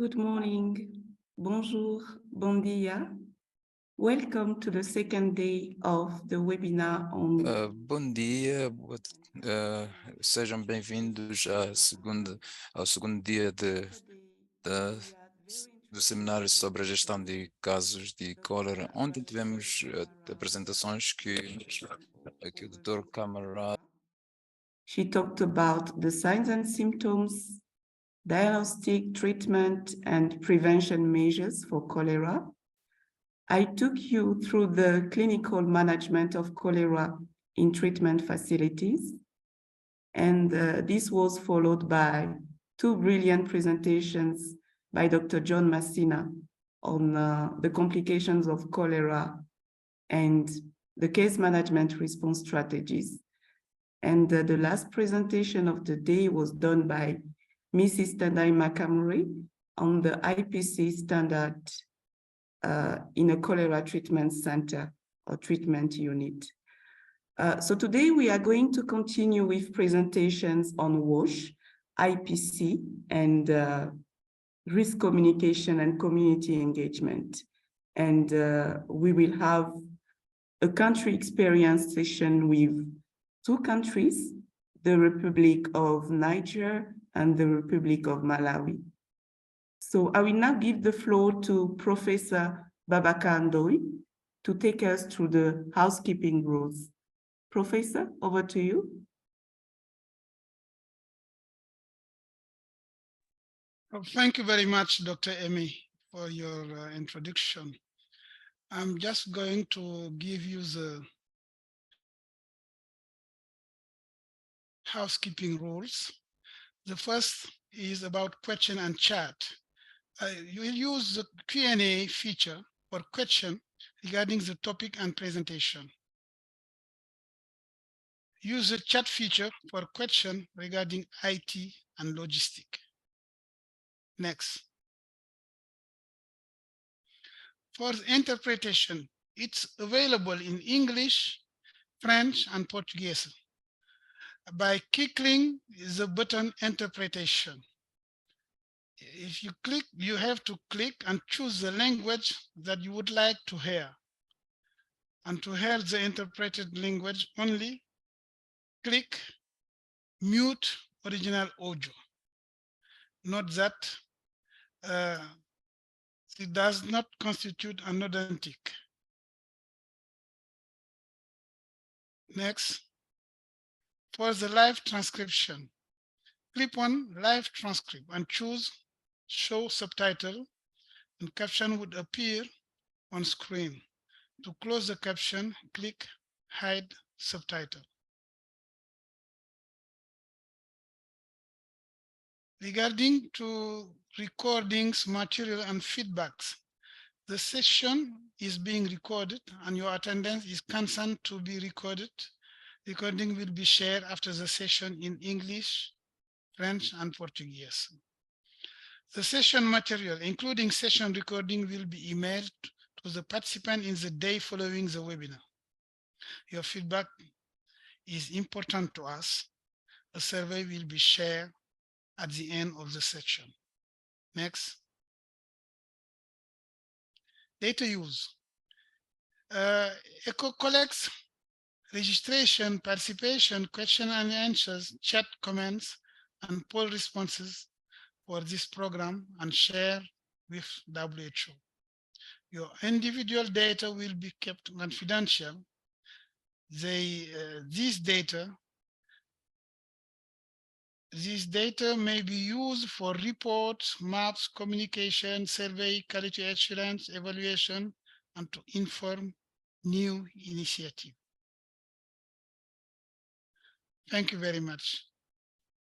Good morning, bonjour, bon dia. Welcome to the second day of the webinar on... Bom dia, sejam bem-vindos ao segundo dia do seminário sobre a gestão de casos de cólera. Ontem tivemos apresentações que aqui o Dr. Camarada. She talked about the signs and symptoms, diagnostic, treatment, and prevention measures for cholera. I took you through the clinical management of cholera in treatment facilities. And this was followed by two brilliant presentations by Dr. John Massina on the complications of cholera and the case management response strategies. And the last presentation of the day was done by Mrs. Tendai Makamuri on the IPC standard in a cholera treatment center or treatment unit. So today we are going to continue with presentations on WASH, IPC, and risk communication and community engagement. And we will have a country experience session with two countries, the Republic of Niger and the Republic of Malawi. So I will now give the floor to Professor Babakar Ndoi to take us through the housekeeping rules. Professor, over to you. Well, thank you very much, Dr. Emi, for your introduction. I'm just going to give you the housekeeping rules. The first is about question and chat. You will use the Q&A feature for question regarding the topic and presentation. Use the chat feature for question regarding IT and logistic. Next. For the interpretation, it's available in English, French, and Portuguese by clicking the button interpretation. If you click, you have to click and choose the language that you would like to hear. And to hear the interpreted language only, click mute original audio. Note that it does not constitute an authentic. Next, for the live transcription, click on live transcript and choose show subtitle, and caption would appear on screen. To close the caption, click hide subtitle. Regarding to recordings, material, and feedbacks, the session is being recorded and your attendance is consent to be recorded. Recording will be shared after the session in English, French, and Portuguese. The session material, including session recording, will be emailed to the participant in the day following the webinar. Your feedback is important to us. A survey will be shared at the end of the section. Next. Data use. ECHO collects registration, participation, question and answers, chat comments, and poll responses for this program and share with WHO. Your individual data will be kept confidential. This data may be used for reports, maps, communication, survey, quality assurance, evaluation, and to inform new initiatives. Thank you very much.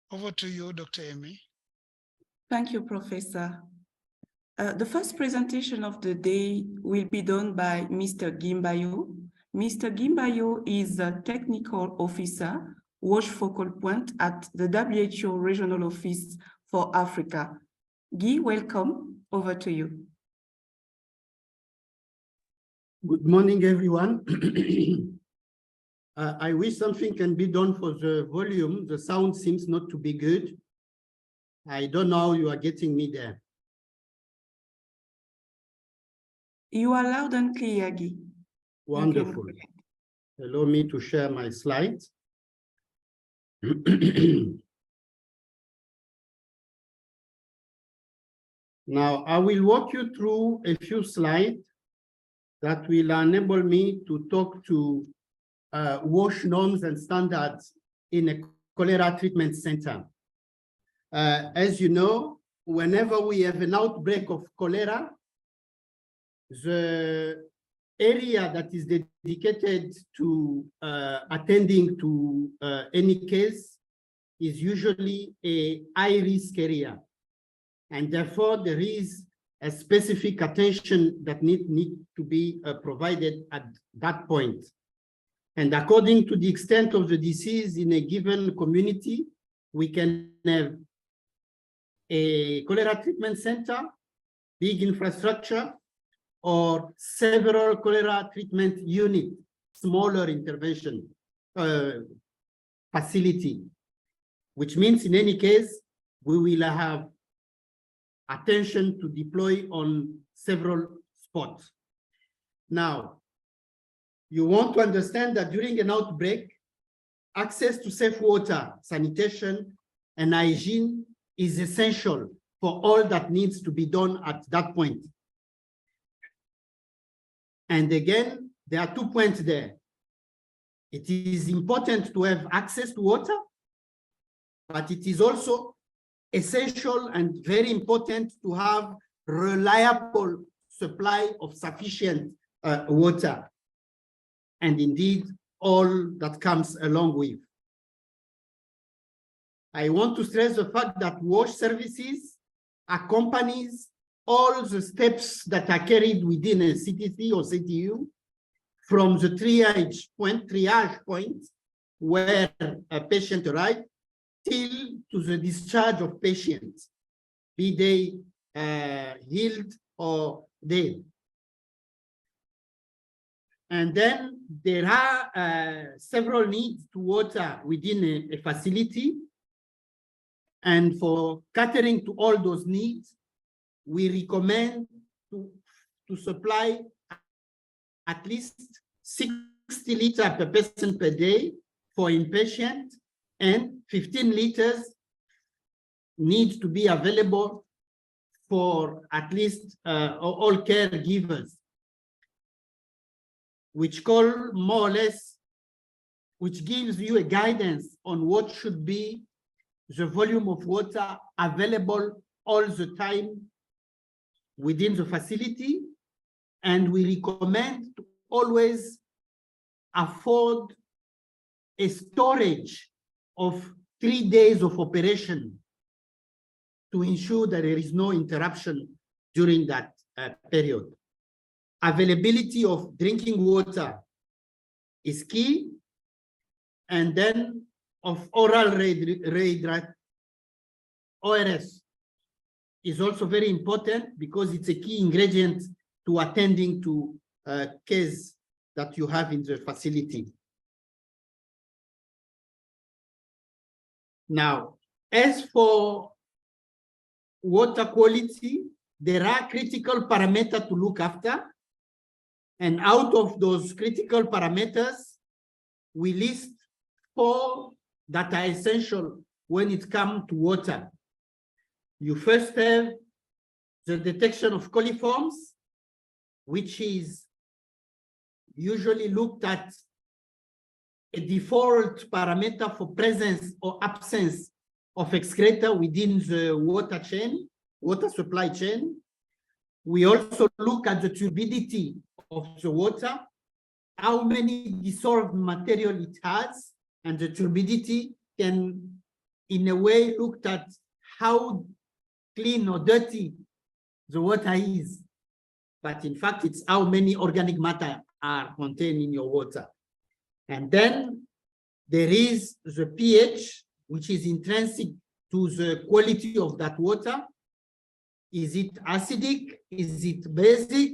Over to you, Dr. Emi. Thank you, Professor. The first presentation of the day will be done by Mr. Gimbayo. Mr. Gimbayo is a technical officer, WASH focal point at the WHO Regional Office for Africa. Guy, welcome. Over to you. Good morning, everyone. I wish something can be done for the volume. The sound seems not to be good. I don't know how you are getting me there. You are loud and clear, Guy. You can Wonderful. go ahead. Allow me to share my slides. Now, I will walk you through a few slides that will enable me to talk to WASH norms and standards in a cholera treatment center. As you know, whenever we have an outbreak of cholera, the area that is dedicated to attending to any case is usually a high-risk area. And therefore, there is a specific attention that need to be provided at that point. And according to the extent of the disease in a given community, we can have a cholera treatment center, big infrastructure, or several cholera treatment units, smaller intervention facility, which means in any case, we will have attention to deploy on several spots. Now, you want to understand that during an outbreak, access to safe water, sanitation, and hygiene is essential for all that needs to be done at that point. And again, there are 2 points there. It is important to have access to water, but it is also essential and very important to have reliable supply of sufficient water. And indeed, all that comes along with. I want to stress the fact that WASH services accompanies all the steps that are carried within a CTC or CTU, from the triage point where a patient arrives till to the discharge of patients, be they healed or dead. And then there are several needs to water within a facility. And for catering to all those needs, we recommend to supply at least 60 liters per person per day for inpatient, and 15 liters need to be available for at least all caregivers, which call more or less, which gives you a guidance on what should be the volume of water available all the time within the facility. And we recommend to always afford a storage of 3 days of operation to ensure that there is no interruption during that period. Availability of drinking water is key, and then of oral ORS is also very important because it's a key ingredient to attending to case that you have in the facility. Now, as for water quality, there are critical parameters to look after. And out of those critical parameters, we list 4 that are essential when it comes to water. You first have the detection of coliforms, which is usually looked at a default parameter for presence or absence of excreta within the water chain, water supply chain. We also look at the turbidity of the water, how many dissolved material it has, and the turbidity can, in a way, look at how clean or dirty the water is. But in fact, it's how many organic matter are contained in your water. And then there is the pH, which is intrinsic to the quality of that water. Is it acidic? Is it basic?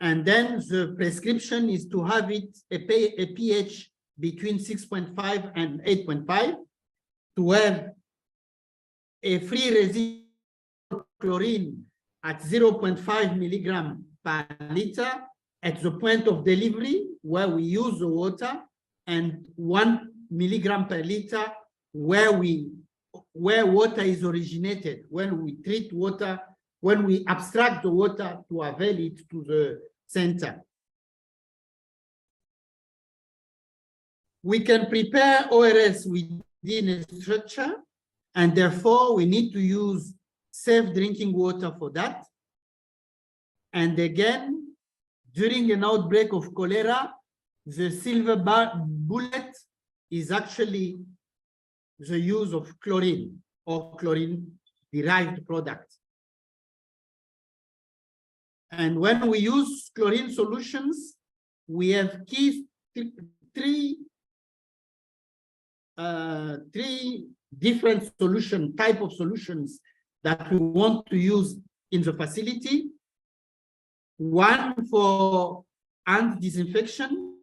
And then the prescription is to have it a pH between 6.5 and 8.5, to have a free residual chlorine at 0.5 milligram per liter at the point of delivery where we use the water, and 1 milligram per liter where water is originated, when we treat water, when we abstract the water to avail it to the center. We can prepare ORS within a structure, and therefore we need to use safe drinking water for that. And again, during an outbreak of cholera, the silver bullet is actually the use of chlorine or chlorine-derived products. And when we use chlorine solutions, we have three different type of solutions that we want to use in the facility. One for hand disinfection,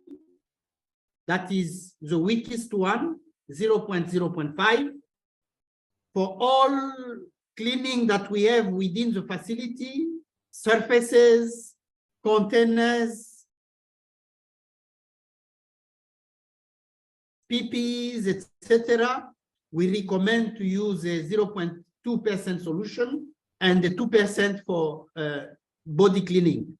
that is the weakest one, 0.5. For all cleaning that we have within the facility, surfaces, containers, PPEs, etc., we recommend to use a 0.2% solution and the 2% for body cleaning.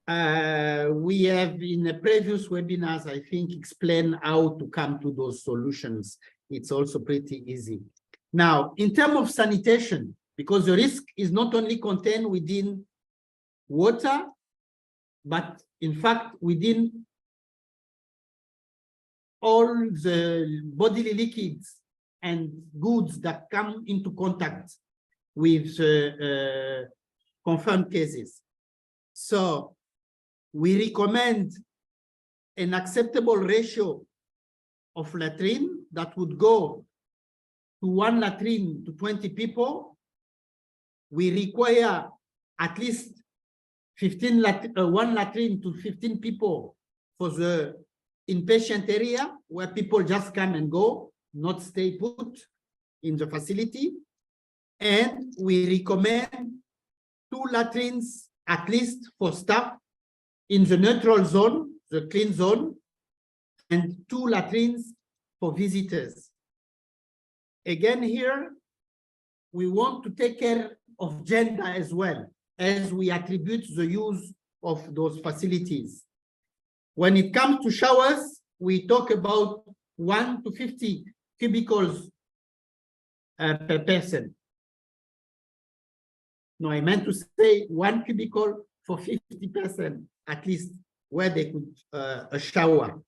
We have in the previous webinars, I think, explained how to come to those solutions. It's also pretty easy. Now, in terms of sanitation, because the risk is not only contained within water, but in fact, within all the bodily liquids and goods that come into contact with confirmed cases. So we recommend an acceptable ratio of latrine that would go to 1 latrine to 20 people. We require at least 1 latrine to 15 people for the inpatient area where people just come and go, not stay put in the facility. And we recommend 2 latrines at least for staff in the neutral zone, the clean zone, and 2 latrines for visitors. Again, here, we want to take care of gender as well, as we attribute the use of those facilities. When it comes to showers, we talk about 1 to 50 cubicles per person. No, I meant to say 1 cubicle for 50 person, at least, where they could a shower.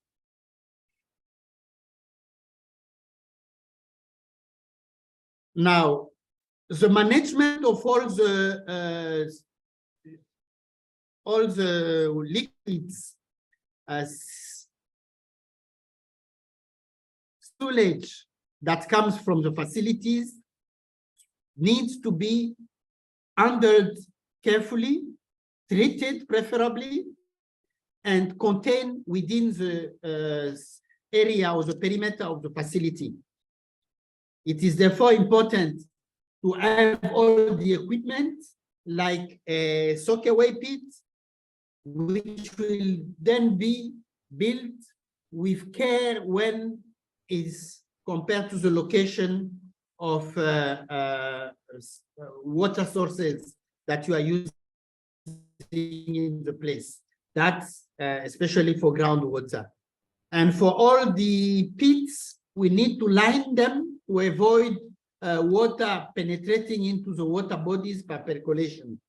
Now, the management of all the liquids, sewage that comes from the facilities needs to be handled carefully, treated preferably, and contained within the area or the perimeter of the facility. It is therefore important to have all the equipment like a soakaway pit, which will then be built with care when is compared to the location of water sources that you are using in the place. That's especially for groundwater. And for all the pits, we need to line them to avoid water penetrating into the water bodies by percolation.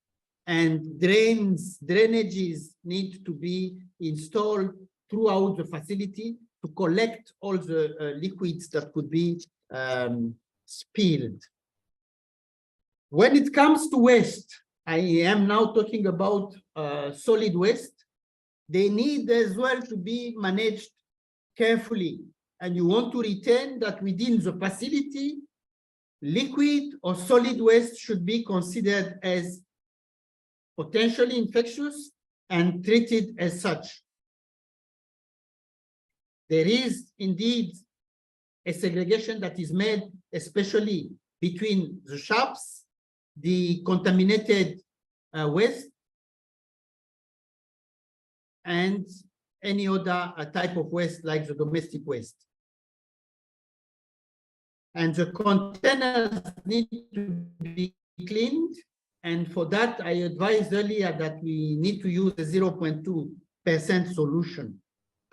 And drainages need to be installed throughout the facility to collect all the liquids that could be spilled. When it comes to waste, I am now talking about solid waste. They need as well to be managed carefully. And you want to retain that within the facility, liquid or solid waste should be considered as potentially infectious and treated as such. There is indeed a segregation that is made, especially between the shops, the contaminated waste, and any other type of waste like the domestic waste. And the containers need to be cleaned. And for that, I advised earlier that we need to use a 0.2% solution.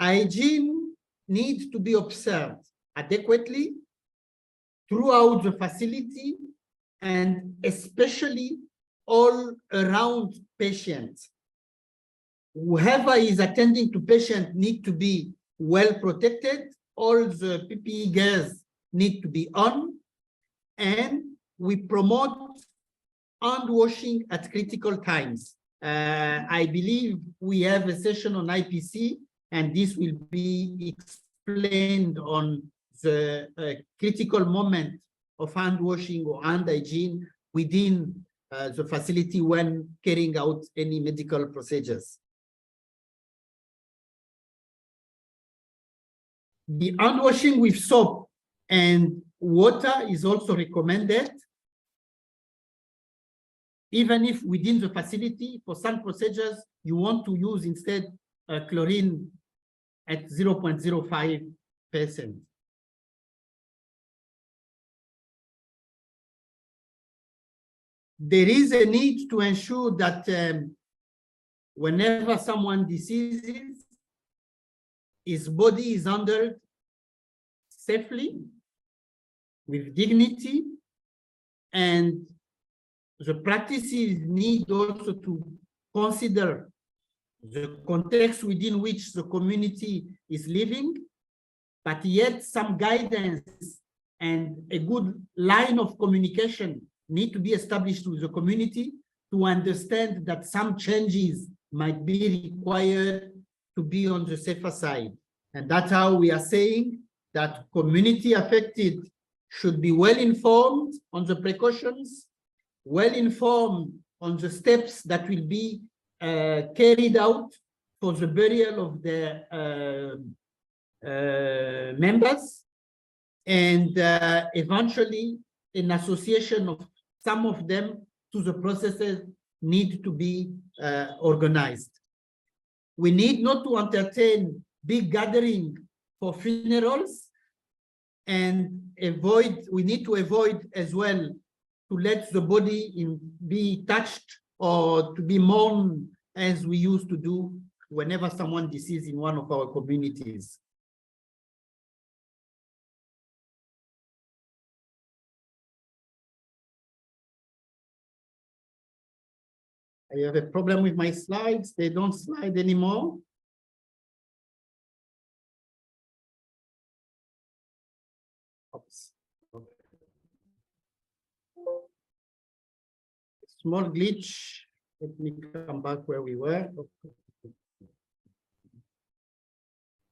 Hygiene needs to be observed adequately throughout the facility and especially all around patients. Whoever is attending to patient need to be well protected. All the PPE gears need to be on, and we promote hand washing at critical times. I believe we have a session on IPC, and this will be explained on the critical moment of hand washing or hand hygiene within the facility when carrying out any medical procedures. The hand washing with soap and water is also recommended, even if within the facility, for some procedures, you want to use instead chlorine at 0.05%. There is a need to ensure that whenever someone deceases, his body is handled safely, with dignity, and the practices need also to consider the context within which the community is living, but yet some guidance and a good line of communication need to be established with the community to understand that some changes might be required to be on the safer side. And that's how we are saying that community affected should be well informed on the precautions, well informed on the steps that will be carried out for the burial of their members, and eventually an association of some of them to the processes need to be organized. We need not to entertain big gathering for funerals, and we need to avoid as well to let the body be touched or to be mourned as we used to do whenever someone deceased in one of our communities. I have a problem with my slides. They don't slide anymore. Oops. Small glitch. Let me come back where we were.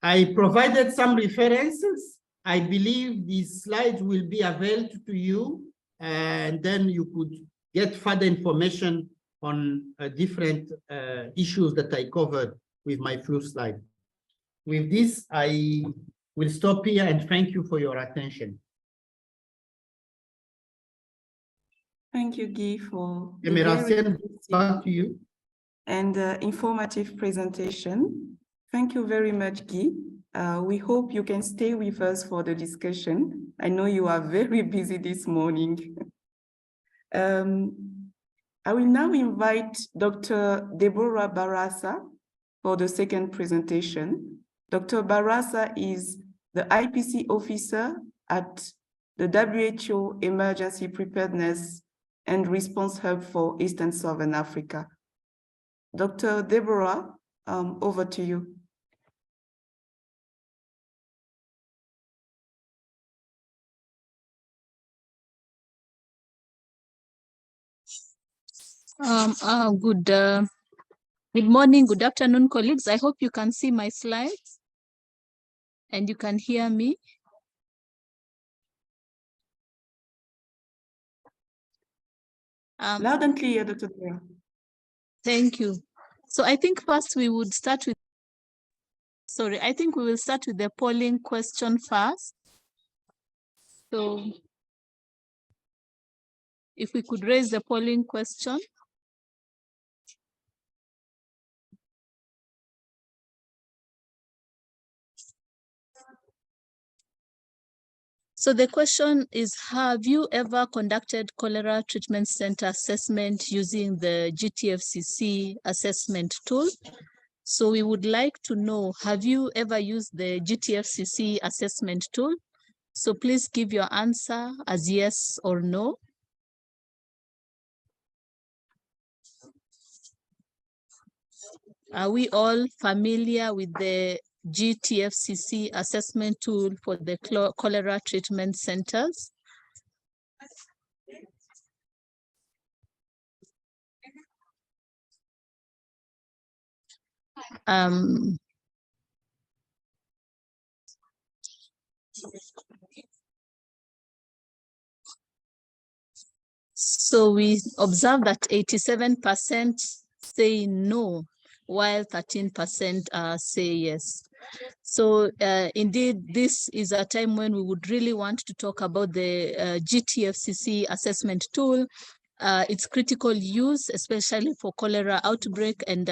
I provided some references. I believe these slides will be available to you, and then you could get further information on different issues that I covered with my few slides. With this, I will stop here and thank you for your attention. Thank you, Guy, for the Emerson, back to you. And informative presentation. Thank you very much, Guy. We hope you can stay with us for the discussion. I know you are very busy this morning. I will now invite Dr. Deborah Barasa for the second presentation. Dr. Barasa is the IPC officer at the WHO Emergency Preparedness and Response Hub for East and Southern Africa. Dr. Deborah, over to you. Good morning, good afternoon, colleagues. I hope you can see my slides and you can hear me. Loud and clear, Dr. Deborah. Thank you. So I think first we would start with, I think we will start with the polling question first. So if we could raise the polling question. So the question is, have you ever conducted cholera treatment center assessment using the GTFCC assessment tool? So we would like to know, have you ever used the GTFCC assessment tool? So please give your answer as yes or no. Are we all familiar with the GTFCC assessment tool for the cholera treatment centers? So we observe that 87% say no, while 13% say yes. So indeed, this is a time when we would really want to talk about the GTFCC assessment tool, its critical use, especially for cholera outbreak, and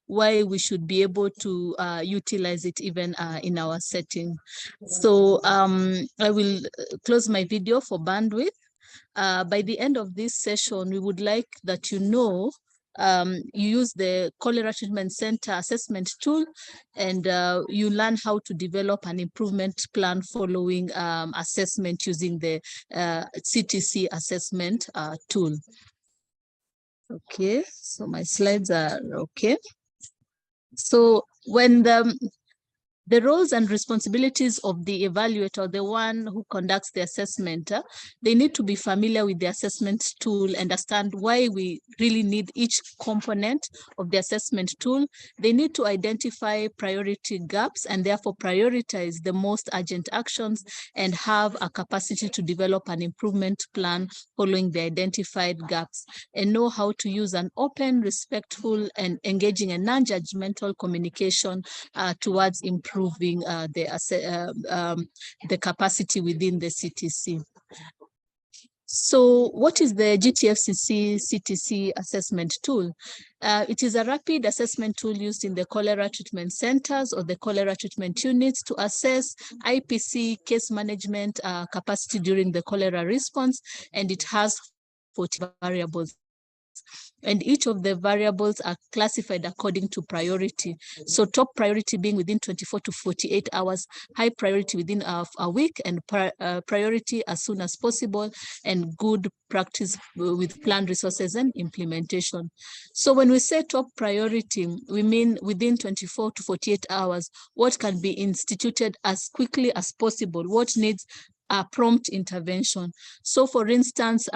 why we should be able to utilize it even in our setting. So I will close my video for bandwidth. By the end of this session, we would like that you know you use the cholera treatment center assessment tool, and you learn how to develop an improvement plan following assessment using the CTC assessment tool. Okay, so my slides are okay. So when the roles and responsibilities of the evaluator, the one who conducts the assessment, they need to be familiar with the assessment tool, understand why we really need each component of the assessment tool. They need to identify priority gaps and therefore prioritize the most urgent actions, and have a capacity to develop an improvement plan following the identified gaps, and know how to use an open, respectful, and engaging and non-judgmental communication towards improving the capacity within the CTC. So what is the GTFCC CTC assessment tool? It is a rapid assessment tool used in the cholera treatment centers or the cholera treatment units to assess IPC case management capacity during the cholera response, and it has 40 variables. And each of the variables are classified according to priority. So top priority being within 24 to 48 hours, high priority within a week, and priority as soon as possible, and good practice with planned resources and implementation. So when we say top priority, we mean within 24 to 48 hours, what can be instituted as quickly as possible, what needs a prompt intervention. So for instance,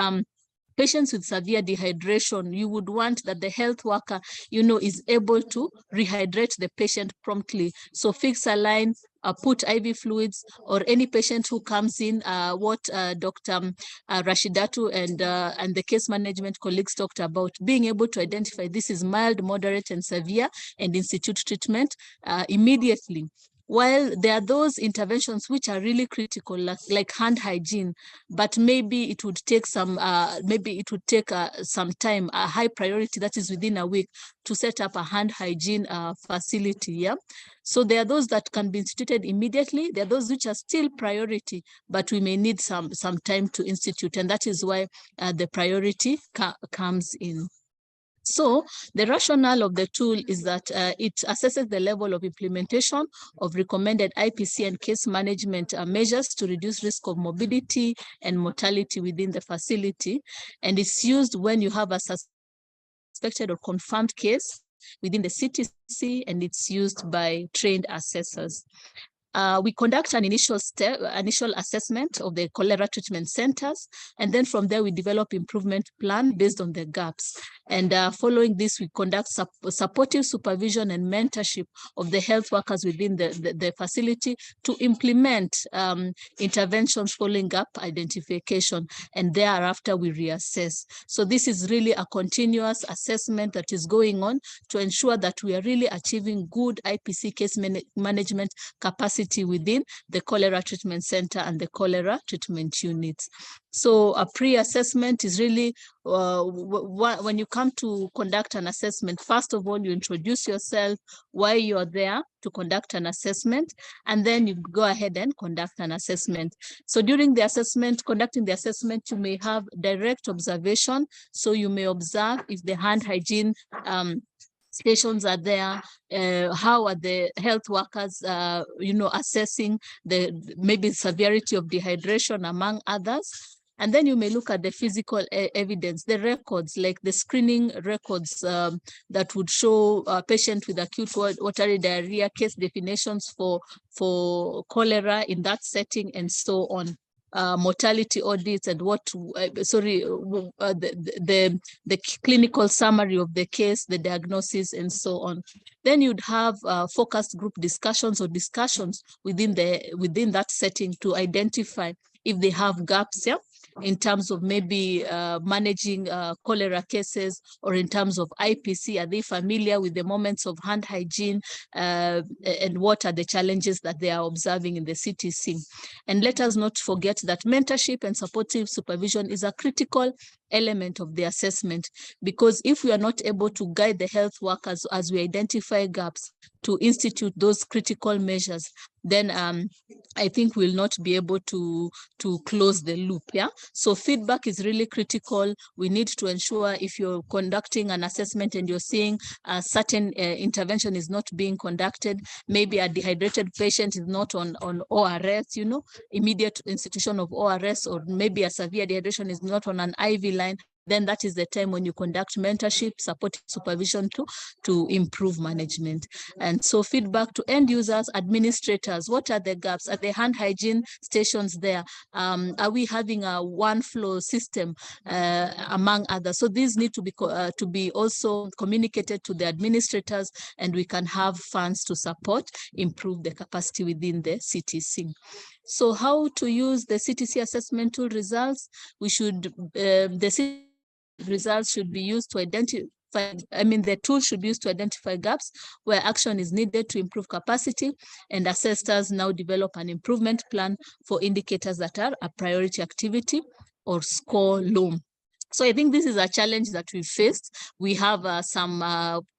patients with severe dehydration, you would want that the health worker, is able to rehydrate the patient promptly. So fix a line, put IV fluids, or any patient who comes in, what Dr. Rashidatu and the case management colleagues talked about, being able to identify this is mild, moderate, and severe, and institute treatment immediately. While there are those interventions which are really critical, like hand hygiene, but maybe it would take some time, a high priority that is within a week, to set up a hand hygiene facility. Yeah. So there are those that can be instituted immediately. There are those which are still priority, but we may need some time to institute, and that is why the priority comes in. So the rationale of the tool is that it assesses the level of implementation of recommended IPC and case management measures to reduce risk of morbidity and mortality within the facility. And it's used when you have a suspected or confirmed case within the CTC, and it's used by trained assessors. We conduct an initial assessment of the cholera treatment centers, and then from there we develop improvement plan based on the gaps. And following this, we conduct supportive supervision and mentorship of the health workers within the facility to implement interventions following gap identification, and thereafter we reassess. So this is really a continuous assessment that is going on to ensure that we are really achieving good IPC case management capacity capacity within the cholera treatment center and the cholera treatment units. So a pre-assessment is really, when you come to conduct an assessment, first of all, you introduce yourself, why you're there to conduct an assessment, and then you go ahead and conduct an assessment. So during the assessment, conducting the assessment, you may have direct observation. So you may observe if the hand hygiene stations are there, how are the health workers, assessing the maybe severity of dehydration among others. And then you may look at the physical evidence, the records, like the screening records that would show a patient with acute watery diarrhea, case definitions for cholera in that setting, and so on. Mortality audits and the clinical summary of the case, the diagnosis, and so on. Then you'd have focused group discussions or discussions within that setting to identify if they have gaps, in terms of maybe managing cholera cases, or in terms of IPC, are they familiar with the moments of hand hygiene, and what are the challenges that they are observing in the CTC. And let us not forget that mentorship and supportive supervision is a critical element of the assessment, because if we are not able to guide the health workers as we identify gaps to institute those critical measures, then I think we'll not be able to close the loop. So feedback is really critical. We need to ensure if you're conducting an assessment and you're seeing a certain intervention is not being conducted, maybe a dehydrated patient is not on ORS, immediate institution of ORS, or maybe a severe dehydration is not on an IV line, then that is the time when you conduct mentorship, support, supervision to improve management. And so feedback to end users, administrators, what are the gaps? Are the hand hygiene stations there? Are we having a one flow system among others? So these need to be also communicated to the administrators, and we can have funds to support, improve the capacity within the CTC. So how to use the CTC assessment tool results? We should, the results should be used to identify, the tool should be used to identify gaps where action is needed to improve capacity, and assessors now develop an improvement plan for indicators that are a priority activity or score low. So I think this is a challenge that we faced. We have some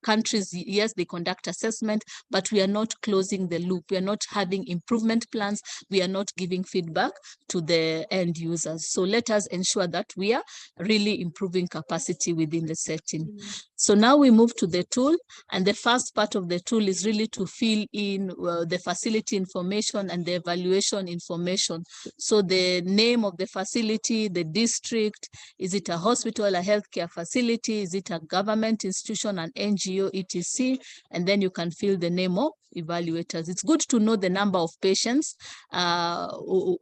countries, yes, they conduct assessment, but we are not closing the loop. We are not having improvement plans. We are not giving feedback to the end users. So let us ensure that we are really improving capacity within the setting. So now we move to the tool, and the first part of the tool is really to fill in the facility information and the evaluation information. So the name of the facility, the district, is it a hospital, a healthcare facility, is it a government institution, an NGO, etc. And then you can fill the name of evaluators. It's good to know the number of patients currently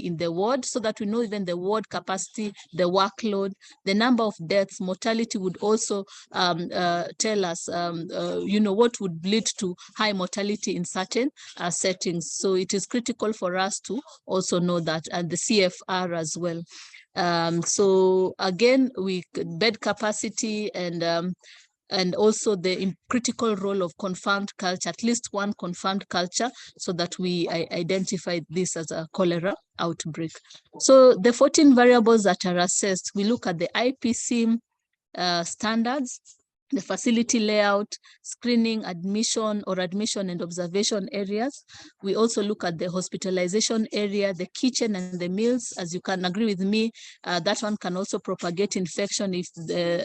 in the ward, so that we know even the ward capacity, the workload, the number of deaths. Mortality would also tell us, what would lead to high mortality in certain settings. So it is critical for us to also know that, and the CFR as well. So again, bed capacity and also the critical role of confirmed culture, at least one confirmed culture, so that we identify this as a cholera outbreak. So the 14 variables that are assessed, we look at the IPC standards, the facility layout, screening, admission and observation areas. We also look at the hospitalization area, the kitchen and the meals. As you can agree with me, that one can also propagate infection if the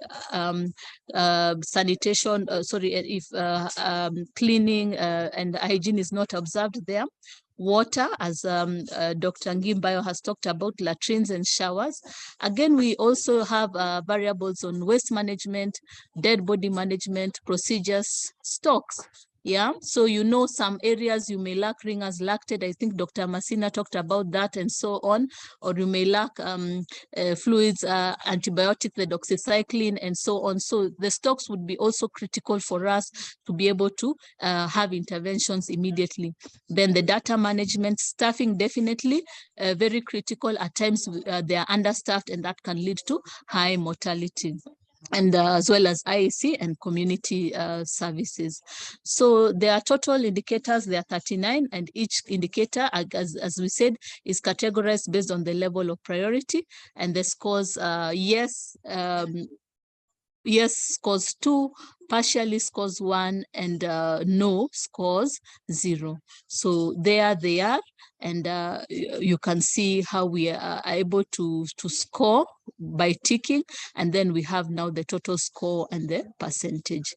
cleaning and hygiene is not observed there. Water, as Dr. Ngimbayo has talked about, latrines and showers. Again, we also have variables on waste management, dead body management, procedures, stocks. Yeah, so some areas you may lack ringers lactate. I think Dr. Masina talked about that, and so on. Or you may lack fluids, antibiotic, the doxycycline, and so on. So the stocks would be also critical for us to be able to have interventions immediately. Then the data management, staffing, definitely very critical. At times they are understaffed, and that can lead to high mortality. and as well as IEC and community services. So there are total indicators, there are 39, and each indicator, as we said, is categorized based on the level of priority, and the scores, yes scores 2, partially scores 1, and no scores 0. So there they are, and you can see how we are able to score by ticking, and then we have now the total score and the percentage.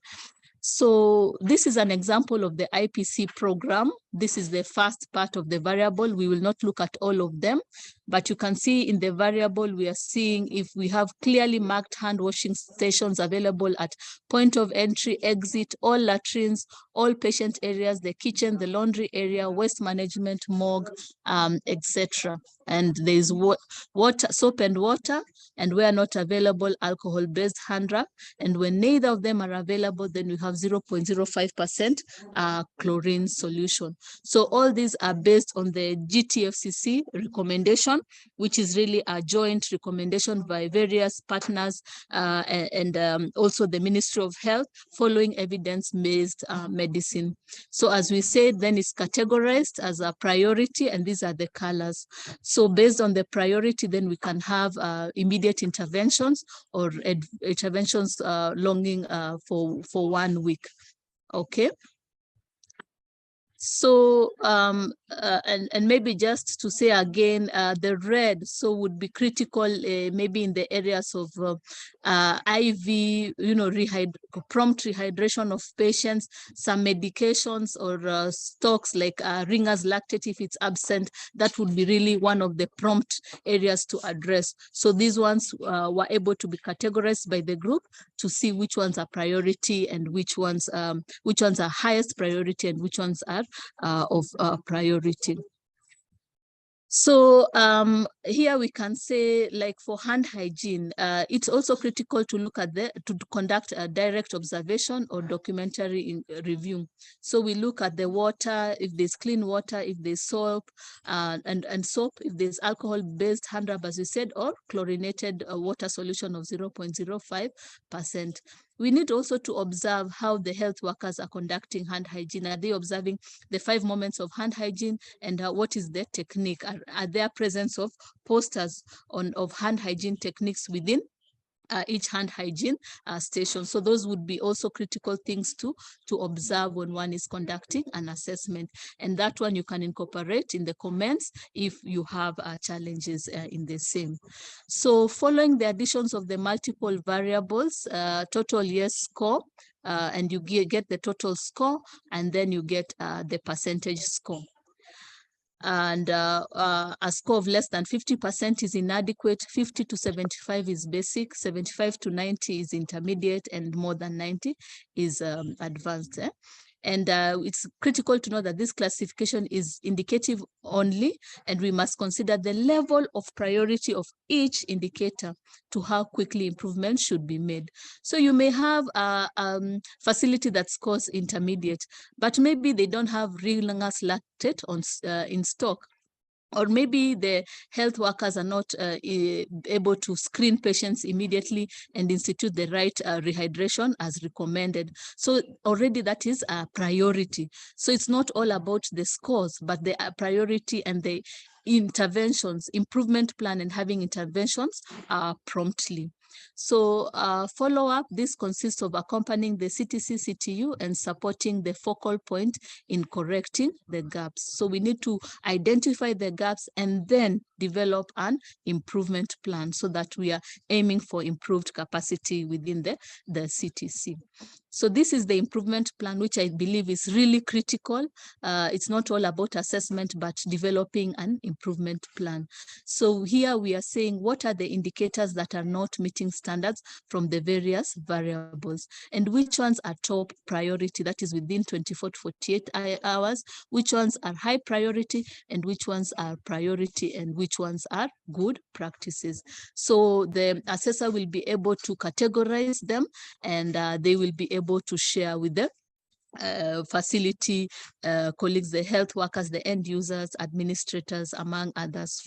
So this is an example of the IPC program. This is the first part of the variable. We will not look at all of them, but you can see in the variable, we are seeing if we have clearly marked hand washing stations available at point of entry, exit, all latrines, all patient areas, the kitchen, the laundry area, waste management, morgue, etc. And there's water, soap and water, and where not available, alcohol-based hand wrap. And when neither of them are available, then we have 0.05% chlorine solution. So all these are based on the GTFCC recommendation, which is really a joint recommendation by various partners and also the Ministry of Health, following evidence-based medicine. So as we said, then it's categorized as a priority, and these are the colors. So based on the priority, then we can have immediate interventions or interventions longing for 1 week. Okay. So, and maybe just to say again, the red, so would be critical maybe in the areas of IV, prompt rehydration of patients, some medications or stocks like Ringer's lactate, if it's absent, that would be really one of the prompt areas to address. So these ones were able to be categorized by the group to see which ones are priority and which ones are highest priority and which ones are of priority. So here we can say, like for hand hygiene, it's also critical to look at to conduct a direct observation or documentary review. So we look at the water, if there's clean water, if there's soap, and soap, if there's alcohol-based hand rub, as we said, or chlorinated water solution of 0.05%. We need also to observe how the health workers are conducting hand hygiene. Are they observing the 5 moments of hand hygiene, and what is their technique? Are there presence of posters of hand hygiene techniques within each hand hygiene station? So those would be also critical things to observe when one is conducting an assessment. And that one you can incorporate in the comments if you have challenges in the same. So following the additions of the multiple variables, total yes score, and you get the total score, and then you get the percentage score. And a score of less than 50% is inadequate, 50 to 75 is basic, 75 to 90 is intermediate, and more than 90 is advanced. And it's critical to know that this classification is indicative only, and we must consider the level of priority of each indicator to how quickly improvement should be made. So you may have a facility that scores intermediate, but maybe they don't have Ringer's lactate in stock. Or maybe the health workers are not able to screen patients immediately and institute the right rehydration as recommended. So already that is a priority. So it's not all about the scores, but the priority and the interventions, improvement plan, and having interventions promptly. So follow-up, this consists of accompanying the CTC, CTU, and supporting the focal point in correcting the gaps. So we need to identify the gaps and then develop an improvement plan so that we are aiming for improved capacity within the CTC. So this is the improvement plan, which I believe is really critical. It's not all about assessment, but developing an improvement plan. So here we are saying, what are the indicators that are not meeting standards from the various variables, and which ones are top priority, that is within 24 to 48 hours, which ones are high priority, and which ones are priority, and which ones are good practices. So the assessor will be able to categorize them, and they will be able to share with the facility colleagues, the health workers, the end users, administrators, among others,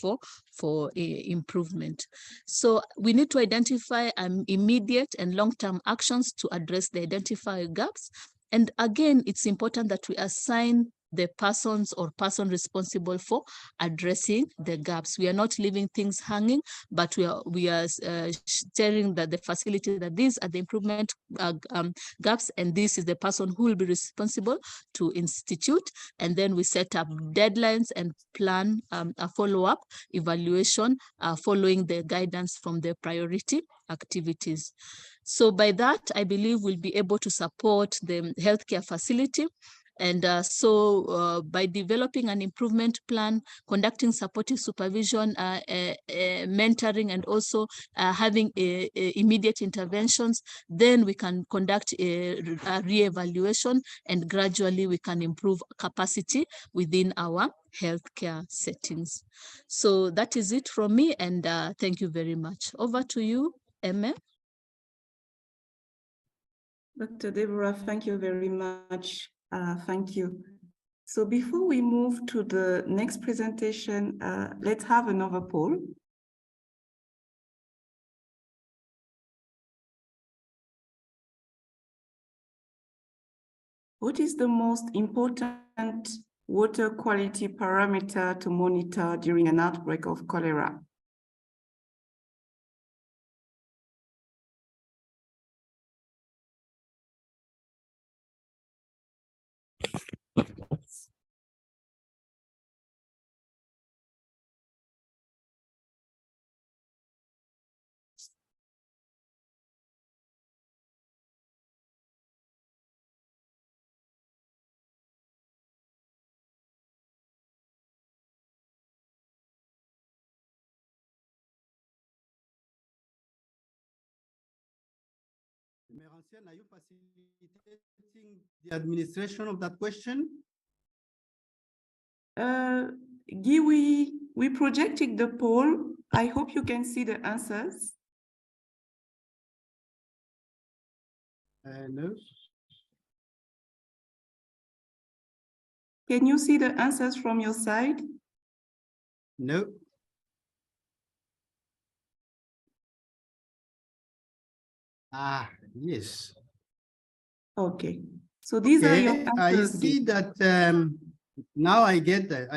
for improvement. So we need to identify immediate and long-term actions to address the identified gaps. And again, it's important that we assign the persons or person responsible for addressing the gaps. We are not leaving things hanging, but we are sharing that the facility, that these are the improvement gaps, and this is the person who will be responsible to institute. And then we set up deadlines and plan a follow-up evaluation following the guidance from the priority activities. So by that, I believe we'll be able to support the healthcare facility. And by developing an improvement plan, conducting supportive supervision, mentoring, and also having immediate interventions, then we can conduct a re-evaluation, and gradually we can improve capacity within our healthcare settings. So that is it from me, and thank you very much. Over to you, Emma. Dr. Deborah, thank you very much. Thank you. So before we move to the next presentation, let's have another poll. What is the most important water quality parameter to monitor during an outbreak of cholera? Merancian, are you facilitating the administration of that question? Guy, we projected the poll. I hope you can see the answers. No. Can you see the answers from your side? No. Ah, yes. Okay. So these are your answers. I see that now I get the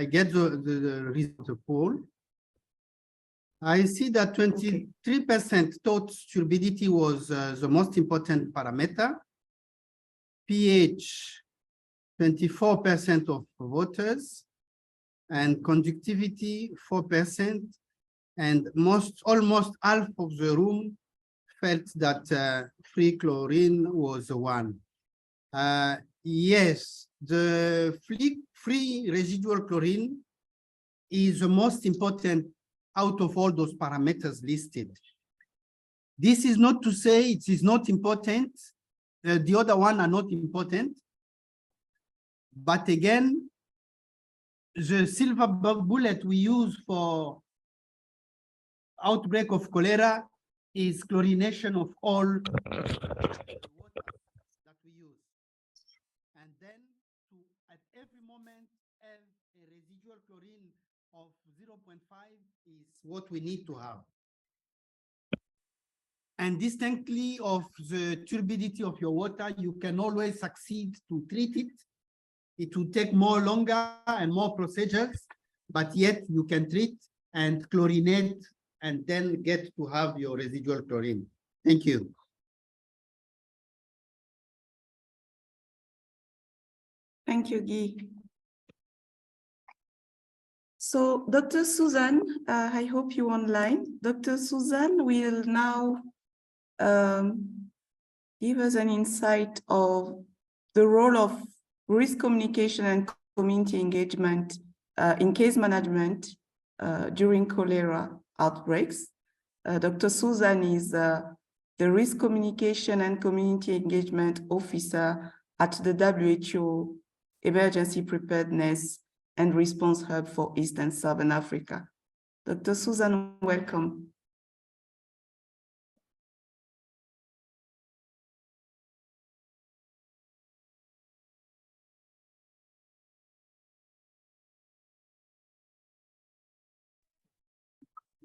result of the poll. I see that 23% thought turbidity was the most important parameter. pH, 24% of voters, and conductivity, 4%, and almost half of the room felt that free chlorine was the one. Yes, the free residual chlorine is the most important out of all those parameters listed. This is not to say it is not important. The other one are not important. But again, the silver bullet we use for outbreak of cholera is chlorination of all the water that we use. And then to, at every moment, have a residual chlorine of 0.5 is what we need to have. And distinctly of the turbidity of your water, you can always succeed to treat it. It will take longer and more procedures, but yet you can treat and chlorinate and then get to have your residual chlorine. Thank you. Thank you, Guy. So Dr. Susan, I hope you're online. Dr. Susan will now give us an insight of the role of risk communication and community engagement in case management during cholera outbreaks. Dr. Susan is the Risk Communication and Community Engagement Officer at the WHO Emergency Preparedness and Response Hub for East and Southern Africa. Dr. Susan, welcome.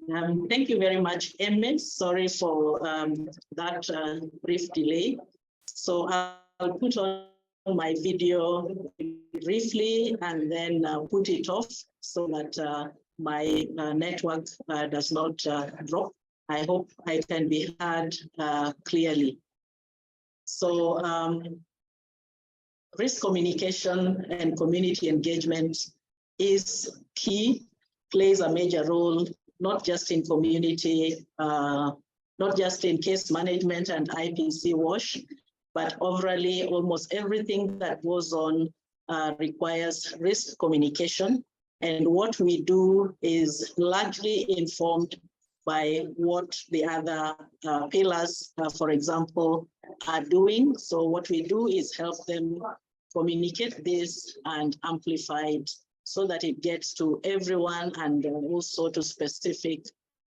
Thank you very much, Emmett. Sorry for that brief delay. So I'll put on my video briefly and then put it off so that my network does not drop. I hope I can be heard clearly. So risk communication and community engagement is key, plays a major role, not just in community, not just in case management and IPC-WASH, but overall, almost everything that goes on requires risk communication. And what we do is largely informed by what the other pillars, for example, are doing. So what we do is help them communicate this and amplify it so that it gets to everyone and also to specific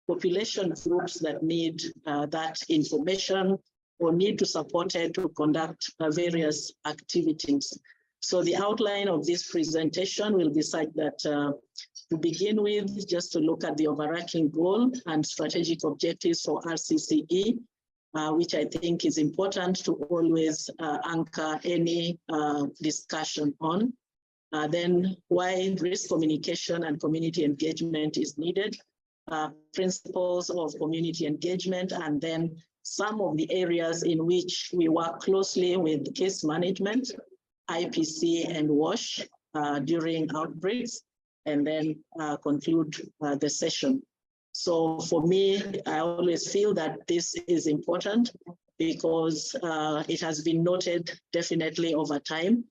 population groups that need that information or need to support it to conduct various activities. So the outline of this presentation will be such that to begin with, just to look at the overarching goal and strategic objectives for RCCE, which I think is important to always anchor any discussion on. Then why risk communication and community engagement is needed, principles of community engagement, and then some of the areas in which we work closely with case management, IPC and WASH during outbreaks, and then conclude the session. So for me, I always feel that this is important because it has been noted definitely over time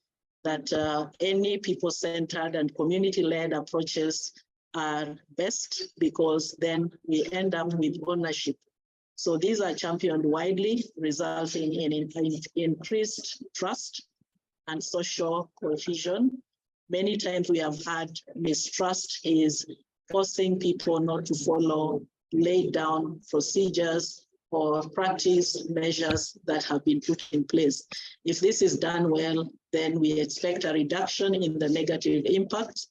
that any people-centered and community-led approaches are best because then we end up with ownership. So these are championed widely, resulting in increased trust and social cohesion. Many times we have had mistrust is forcing people not to follow laid down procedures or practice measures that have been put in place. If this is done well, then we expect a reduction in the negative impact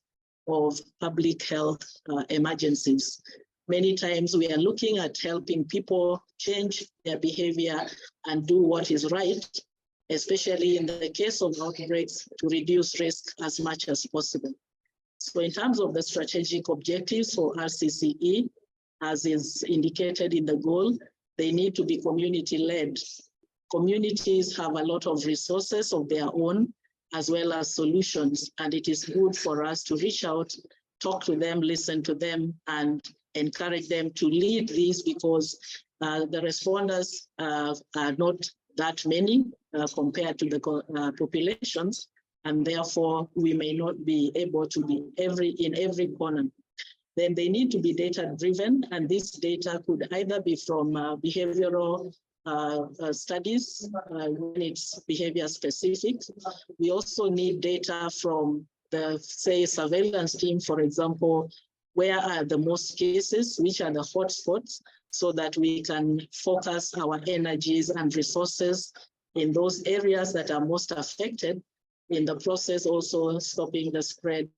of public health emergencies. Many times we are looking at helping people change their behavior and do what is right, especially in the case of outbreaks, to reduce risk as much as possible. So in terms of the strategic objectives for RCCE, as is indicated in the goal, they need to be community-led. Communities have a lot of resources of their own, as well as solutions, and it is good for us to reach out, talk to them, listen to them, and encourage them to lead these because the responders are not that many compared to the populations, and therefore we may not be able to be in every corner. Then they need to be data-driven, and this data could either be from behavioral studies when it's behavior-specific. We also need data from the, say, surveillance team, for example, where are the most cases, which are the hotspots, so that we can focus our energies and resources in those areas that are most affected, in the process also stopping the spread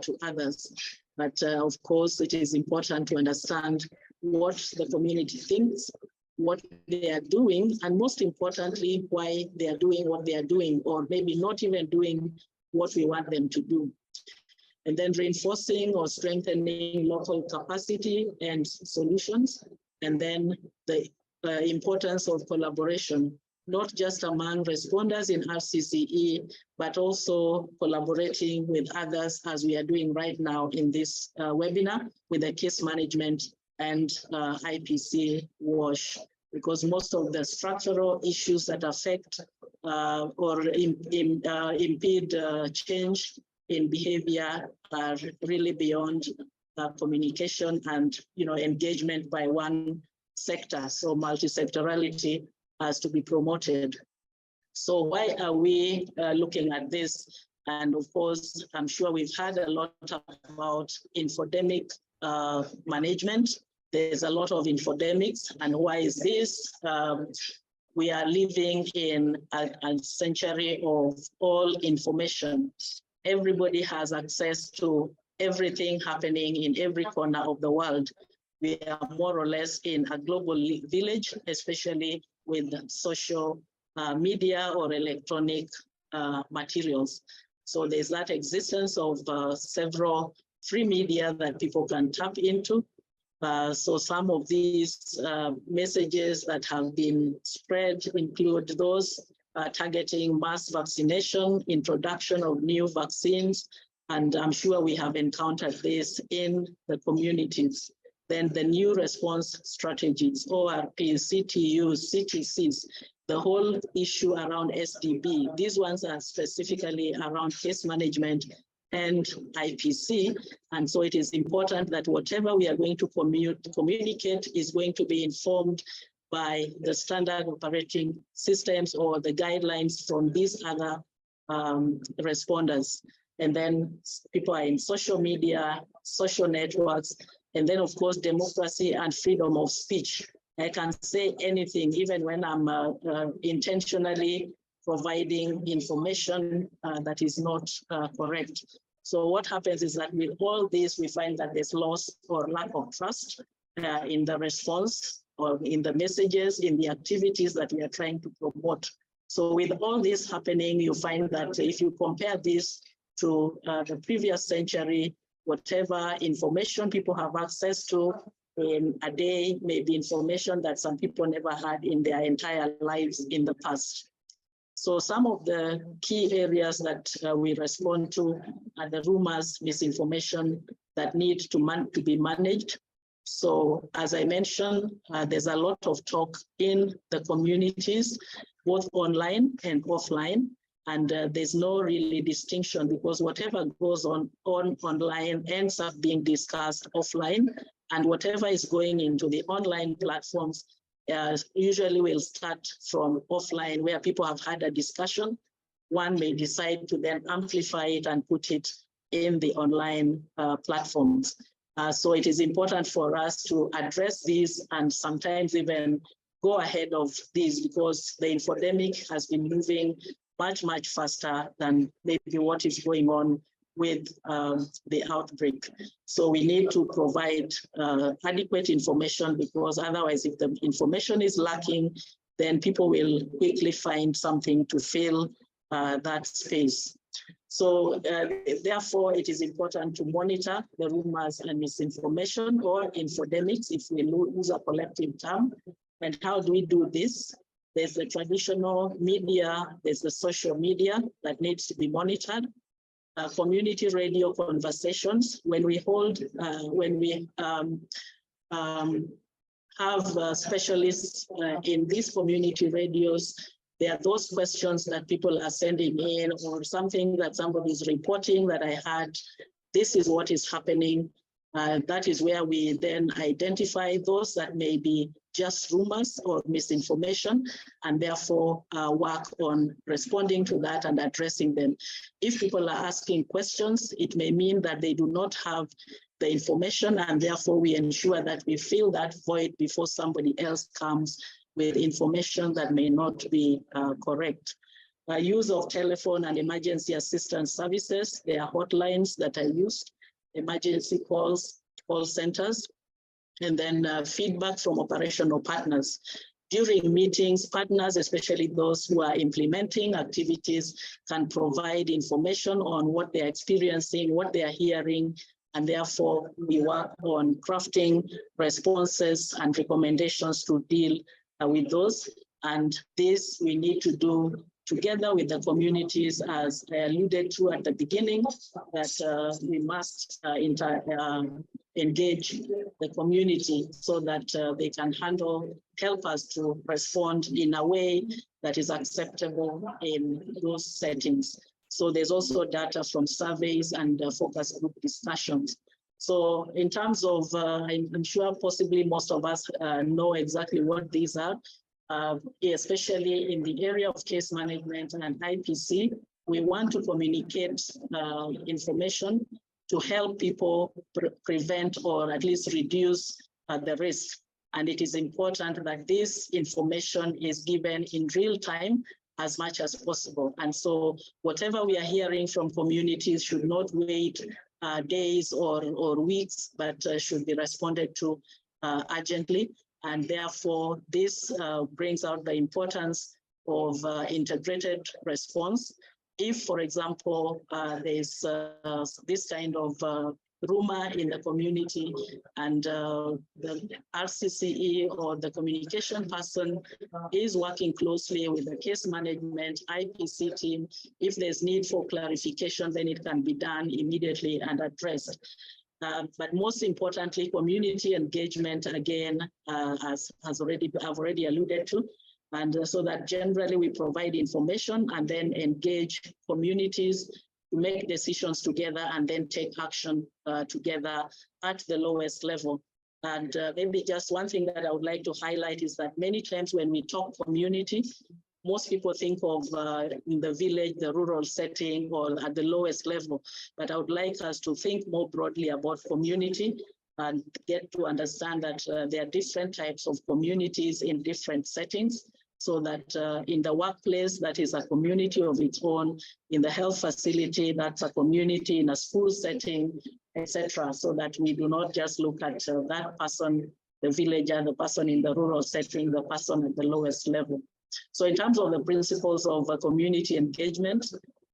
to others. But of course, it is important to understand what the community thinks, what they are doing, and most importantly, why they are doing what they are doing, or maybe not even doing what we want them to do. And then reinforcing or strengthening local capacity and solutions. And then the importance of collaboration, not just among responders in RCCE, but also collaborating with others as we are doing right now in this webinar with the case management and IPC-WASH, because most of the structural issues that affect or impede change in behavior are really beyond communication and engagement by one sector. So multi-sectorality has to be promoted. So why are we looking at this? And of course, I'm sure we've heard a lot about infodemic management. There's a lot of infodemics, and why is this? We are living in a century of all information. Everybody has access to everything happening in every corner of the world. we are more or less in a global village, especially with social media or electronic materials. So there's that existence of several free media that people can tap into. So some of these messages that have been spread include those targeting mass vaccination, introduction of new vaccines, and I'm sure we have encountered this in the communities. Then the new response strategies, ORPs, CTUs, CTCs, the whole issue around SDB. These ones are specifically around case management and IPC. And so it is important that whatever we are going to communicate is going to be informed by the standard operating systems or the guidelines from these other responders. And then people are in social media, social networks, and then of course, democracy and freedom of speech. I can say anything, even when I'm intentionally providing information that is not correct. So what happens is that with all this, we find that there's loss or lack of trust in the response or in the messages, in the activities that we are trying to promote. So with all this happening, you find that if you compare this to the previous century, whatever information people have access to in a day may be information that some people never had in their entire lives in the past. So some of the key areas that we respond to are the rumors, misinformation that need to be managed. So as I mentioned, there's a lot of talk in the communities, both online and offline. And there's no really distinction because whatever goes on online ends up being discussed offline, and whatever is going into the online platforms usually will start from offline where people have had a discussion. One may decide to then amplify it and put it in the online platforms. So it is important for us to address these and sometimes even go ahead of these because the infodemic has been moving much faster than maybe what is going on with the outbreak. So we need to provide adequate information because otherwise if the information is lacking, then people will quickly find something to fill that space. So therefore, it is important to monitor the rumors and misinformation or infodemics, if we use a collective term. And how do we do this? There's the traditional media, there's the social media that needs to be monitored. Community radio conversations, when we hold, have specialists in these community radios, there are those questions that people are sending in or something that somebody is reporting that I had, this is what is happening. That is where we then identify those that may be just rumors or misinformation, and therefore work on responding to that and addressing them. If people are asking questions, it may mean that they do not have the information, and therefore we ensure that we fill that void before somebody else comes with information that may not be correct. Use of telephone and emergency assistance services, there are hotlines that are used, emergency calls, call centers, and then feedback from operational partners. During meetings, partners, especially those who are implementing activities, can provide information on what they're experiencing, what they are hearing, and therefore we work on crafting responses and recommendations to deal with those. And this we need to do together with the communities, as I alluded to at the beginning, that we must engage the community so that they can help us to respond in a way that is acceptable in those settings. So there's also data from surveys and focus group discussions. So in terms of, I'm sure possibly most of us know exactly what these are. Especially in the area of case management and IPC, we want to communicate information to help people prevent or at least reduce the risk. And it is important that this information is given in real time as much as possible. And so whatever we are hearing from communities should not wait days or weeks, but should be responded to urgently. And therefore, this brings out the importance of integrated response. If, for example, there's this kind of rumor in the community and the RCCE or the communication person is working closely with the case management IPC team, if there's need for clarification, then it can be done immediately and addressed. But most importantly, community engagement, again, as I've already alluded to, and so that generally we provide information and then engage communities to make decisions together and then take action together at the lowest level. And maybe just one thing that I would like to highlight is that many times when we talk community, most people think of in the village, the rural setting, or at the lowest level. But I would like us to think more broadly about community and get to understand that there are different types of communities in different settings. So that in the workplace, that is a community of its own, in the health facility, that's a community, in a school setting, etc. So that we do not just look at that person, the villager, the person in the rural setting, the person at the lowest level. So in terms of the principles of community engagement,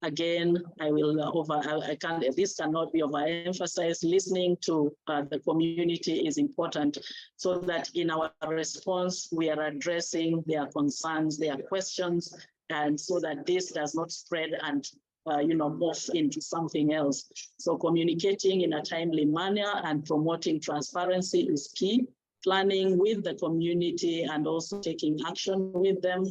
again, this cannot be overemphasized. Listening to the community is important so that in our response, we are addressing their concerns, their questions, and so that this does not spread and morph into something else. So communicating in a timely manner and promoting transparency is key. Planning with the community and also taking action with them,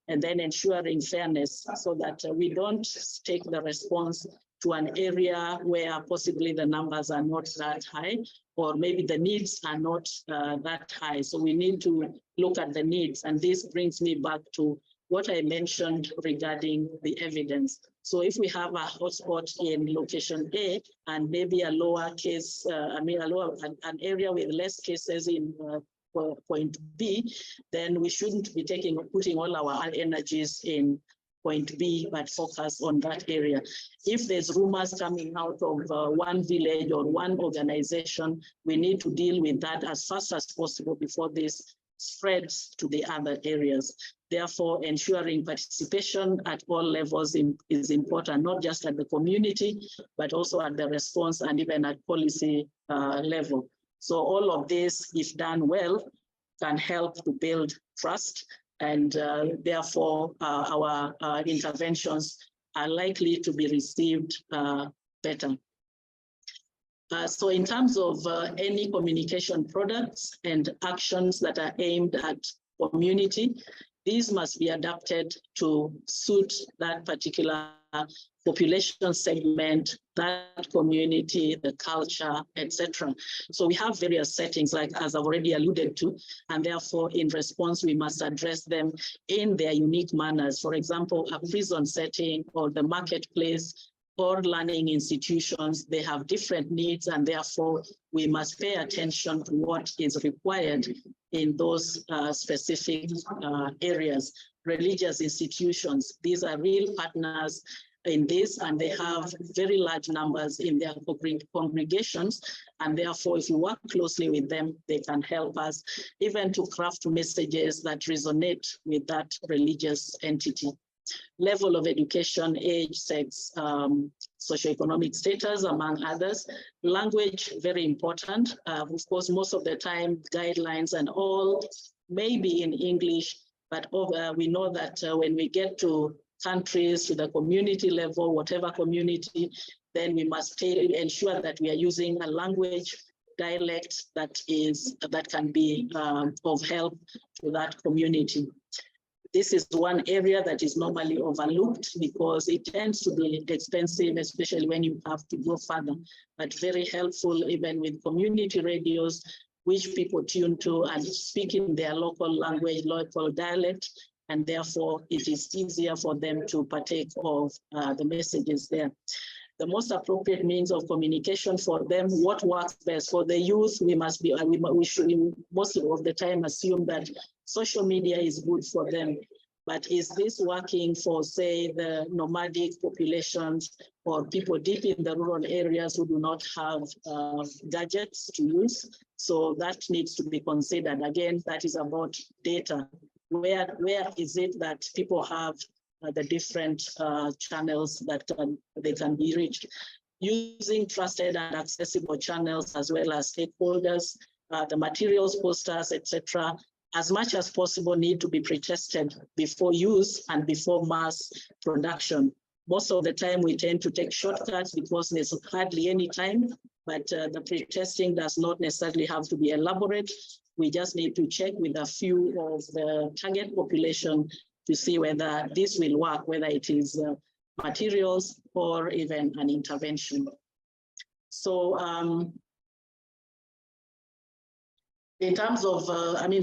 and then ensuring fairness so that we don't take the response to an area where possibly the numbers are not that high, or maybe the needs are not that high. So we need to look at the needs. And this brings me back to what I mentioned regarding the evidence. So if we have a hotspot in location A and maybe a lower case, an area with less cases in point B, then we shouldn't be putting all our energies in point B, but focus on that area. If there's rumors coming out of one village or one organization, we need to deal with that as fast as possible before this spreads to the other areas. Therefore, ensuring participation at all levels is important, not just at the community, but also at the response and even at policy level. So all of this, if done well, can help to build trust, and therefore our interventions are likely to be received better. So in terms of any communication products and actions that are aimed at community, these must be adapted to suit that particular population segment, that community, the culture, etc. So we have various settings, like as I've already alluded to, and therefore in response, we must address them in their unique manners. For example, a prison setting or the marketplace or learning institutions, they have different needs, and therefore we must pay attention to what is required in those specific areas. Religious institutions, these are real partners in this, and they have very large numbers in their congregations, and therefore if you work closely with them, they can help us even to craft messages that resonate with that religious entity. Level of education, age, sex, socioeconomic status, among others. Language, very important. Of course, most of the time, guidelines and all may be in English, but we know that when we get to countries, to the community level, whatever community, then we must ensure that we are using a language dialect that can be of help to that community. This is one area that is normally overlooked because it tends to be expensive, especially when you have to go further, but very helpful even with community radios, which people tune to and speak in their local language, local dialect, and therefore it is easier for them to partake of the messages there. The most appropriate means of communication for them, what works best for the youth, we should most of the time assume that social media is good for them. But is this working for, say, the nomadic populations or people deep in the rural areas who do not have gadgets to use? So that needs to be considered. Again, that is about data. Where is it that people have the different channels that they can be reached? Using trusted and accessible channels as well as stakeholders, the materials, posters, etc., as much as possible need to be pre-tested before use and before mass production. Most of the time we tend to take shortcuts because there's hardly any time, but the pre-testing does not necessarily have to be elaborate. We just need to check with a few of the target population to see whether this will work, whether it is materials or even an intervention. So in terms of,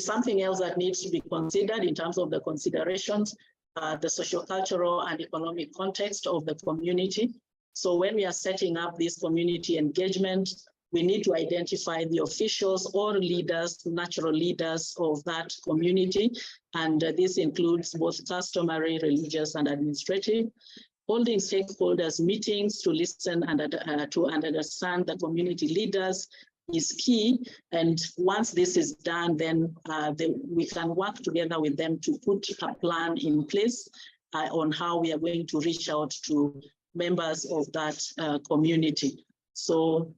something else that needs to be considered in terms of the considerations, the sociocultural and economic context of the community. So when we are setting up this community engagement, we need to identify the officials or leaders, natural leaders of that community. And this includes both customary, religious, and administrative. Holding stakeholders meetings to listen and to understand the community leaders is key. And once this is done, then we can work together with them to put a plan in place on how we are going to reach out to members of that community. So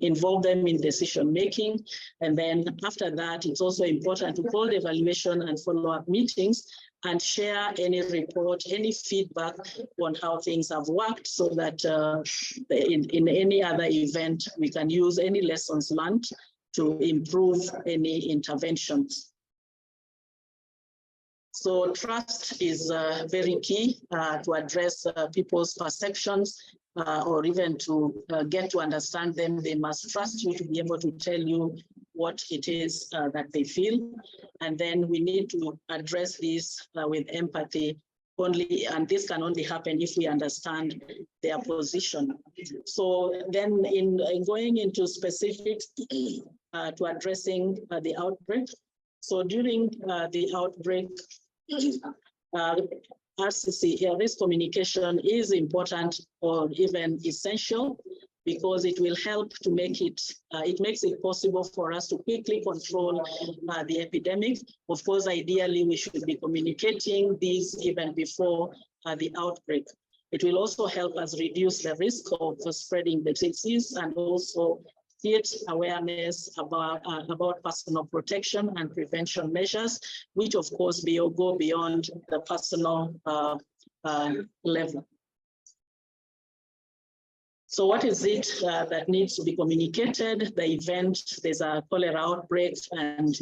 involve them in decision making. And then after that, it's also important to hold evaluation and follow-up meetings and share any report, any feedback on how things have worked, so that in any other event, we can use any lessons learned to improve any interventions. So trust is very key to address people's perceptions or even to get to understand them. They must trust you to be able to tell you what it is that they feel. And then we need to address this with empathy only, and this can only happen if we understand their position. So then in going into specifics to addressing the outbreak. So during the outbreak, RCC, risk communication is important or even essential, because it will help to make it, it makes it possible for us to quickly control the epidemic. Of course, ideally, we should be communicating these even before the outbreak. It will also help us reduce the risk of spreading the disease and also create awareness about personal protection and prevention measures, which of course go beyond the personal level. So what is it that needs to be communicated? The event, there's a cholera outbreak, and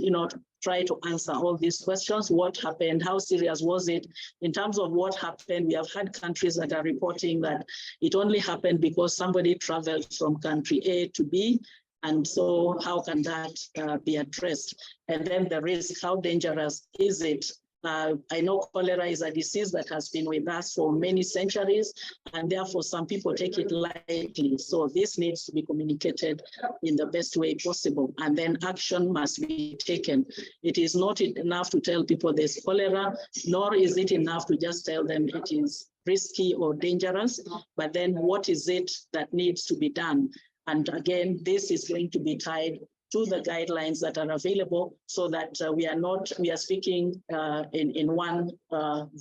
try to answer all these questions. What happened? How serious was it? In terms of what happened, we have had countries that are reporting that it only happened because somebody traveled from country A to B. And so how can that be addressed? And then the risk, how dangerous is it? I know cholera is a disease that has been with us for many centuries, and therefore some people take it lightly. So this needs to be communicated in the best way possible, and then action must be taken. It is not enough to tell people there's cholera, nor is it enough to just tell them it is risky or dangerous, but then what is it that needs to be done? And again, this is going to be tied to the guidelines that are available, so that we are speaking in one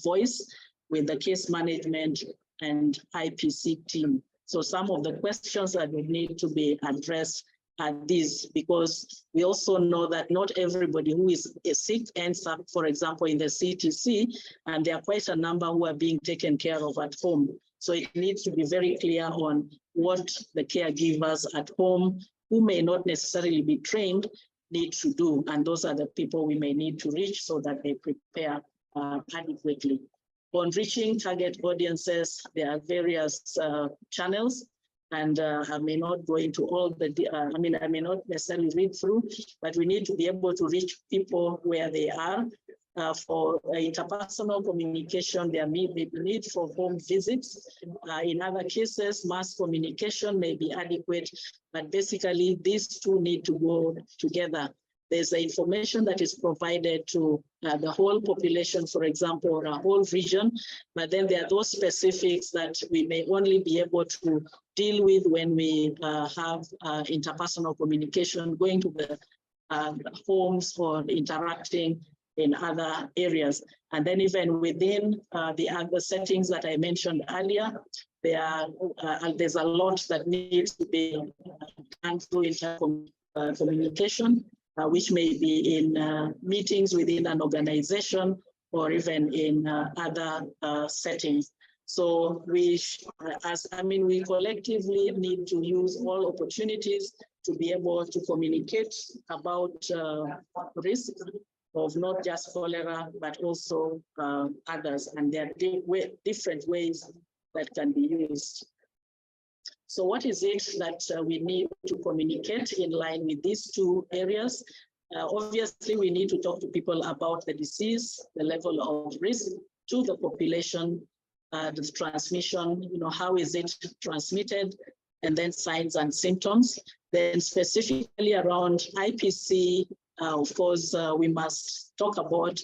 voice with the case management and IPC team. So some of the questions that would need to be addressed are these, because we also know that not everybody who is sick ends up, for example, in the CTC, and there are quite a number who are being taken care of at home. So it needs to be very clear on what the caregivers at home, who may not necessarily be trained, need to do. And those are the people we may need to reach so that they prepare adequately. On reaching target audiences, there are various channels, and I may not go into all the, I may not necessarily read through, but we need to be able to reach people where they are. For interpersonal communication, there may be need for home visits. In other cases, mass communication may be adequate, but basically these two need to go together. there's the information that is provided to the whole population, for example, or a whole region, but then there are those specifics that we may only be able to deal with when we have interpersonal communication, going to the homes or interacting in other areas. And then even within the other settings that I mentioned earlier, there's a lot that needs to be done through communication, which may be in meetings within an organization or even in other settings. So we collectively need to use all opportunities to be able to communicate about risk of not just cholera, but also others, and there are different ways that can be used. So what is it that we need to communicate in line with these two areas? Obviously, we need to talk to people about the disease, the level of risk to the population, the transmission, how is it transmitted, and then signs and symptoms. Then specifically around IPC, of course, we must talk about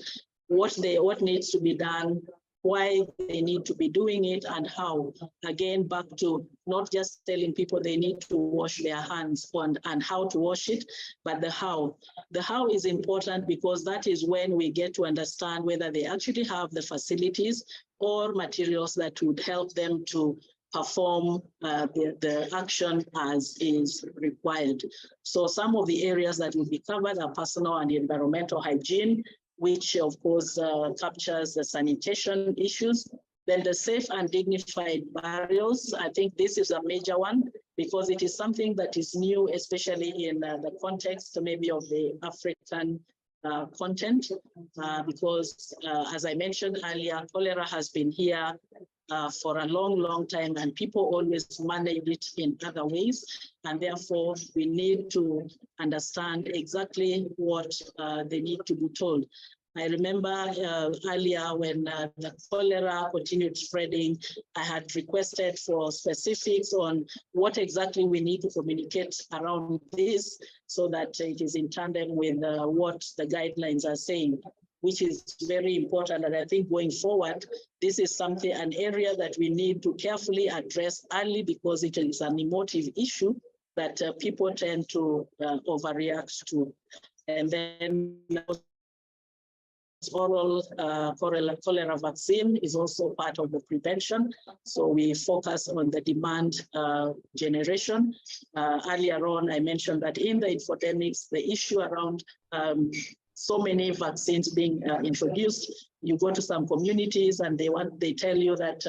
what needs to be done, why they need to be doing it, and how. Again, back to not just telling people they need to wash their hands and how to wash it, but the how. The how is important because that is when we get to understand whether they actually have the facilities or materials that would help them to perform the action as is required. So some of the areas that will be covered are personal and environmental hygiene, which of course captures the sanitation issues. Then the safe and dignified burials, I think this is a major one because it is something that is new, especially in the context maybe of the African content, because as I mentioned earlier, cholera has been here for a long, long time, and people always manage it in other ways. And therefore, we need to understand exactly what they need to be told. I remember earlier when the cholera continued spreading, I had requested for specifics on what exactly we need to communicate around this so that it is in tandem with what the guidelines are saying, which is very important. And I think going forward, this is an area that we need to carefully address early because it is an emotive issue that people tend to overreact to. And then oral cholera vaccine is also part of the prevention. So we focus on the demand generation. Earlier on, I mentioned that in the infodemics, the issue around so many vaccines being introduced, you go to some communities and they tell you that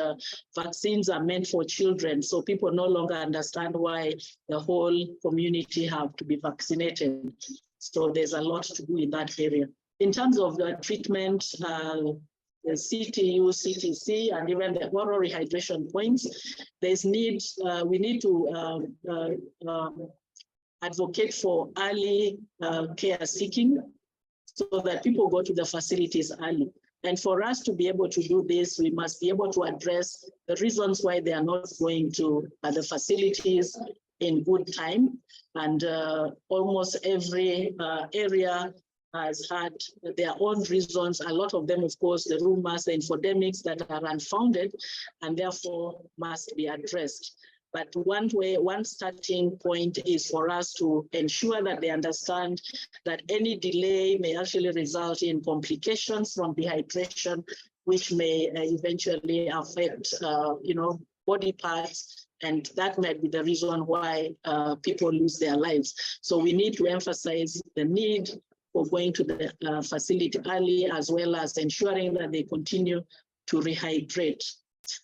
vaccines are meant for children. So people no longer understand why the whole community have to be vaccinated. So there's a lot to do in that area. In terms of the treatment, the CTU, CTC, and even the oral rehydration points, we need to advocate for early care seeking so that people go to the facilities early. And for us to be able to do this, we must be able to address the reasons why they are not going to the facilities in good time. And almost every area has had their own reasons. A lot of them, of course, the rumors, the infodemics that are unfounded and therefore must be addressed. But one starting point is for us to ensure that they understand that any delay may actually result in complications from dehydration, which may eventually affect, body parts, and that might be the reason why people lose their lives. So we need to emphasize the need for going to the facility early, as well as ensuring that they continue to rehydrate.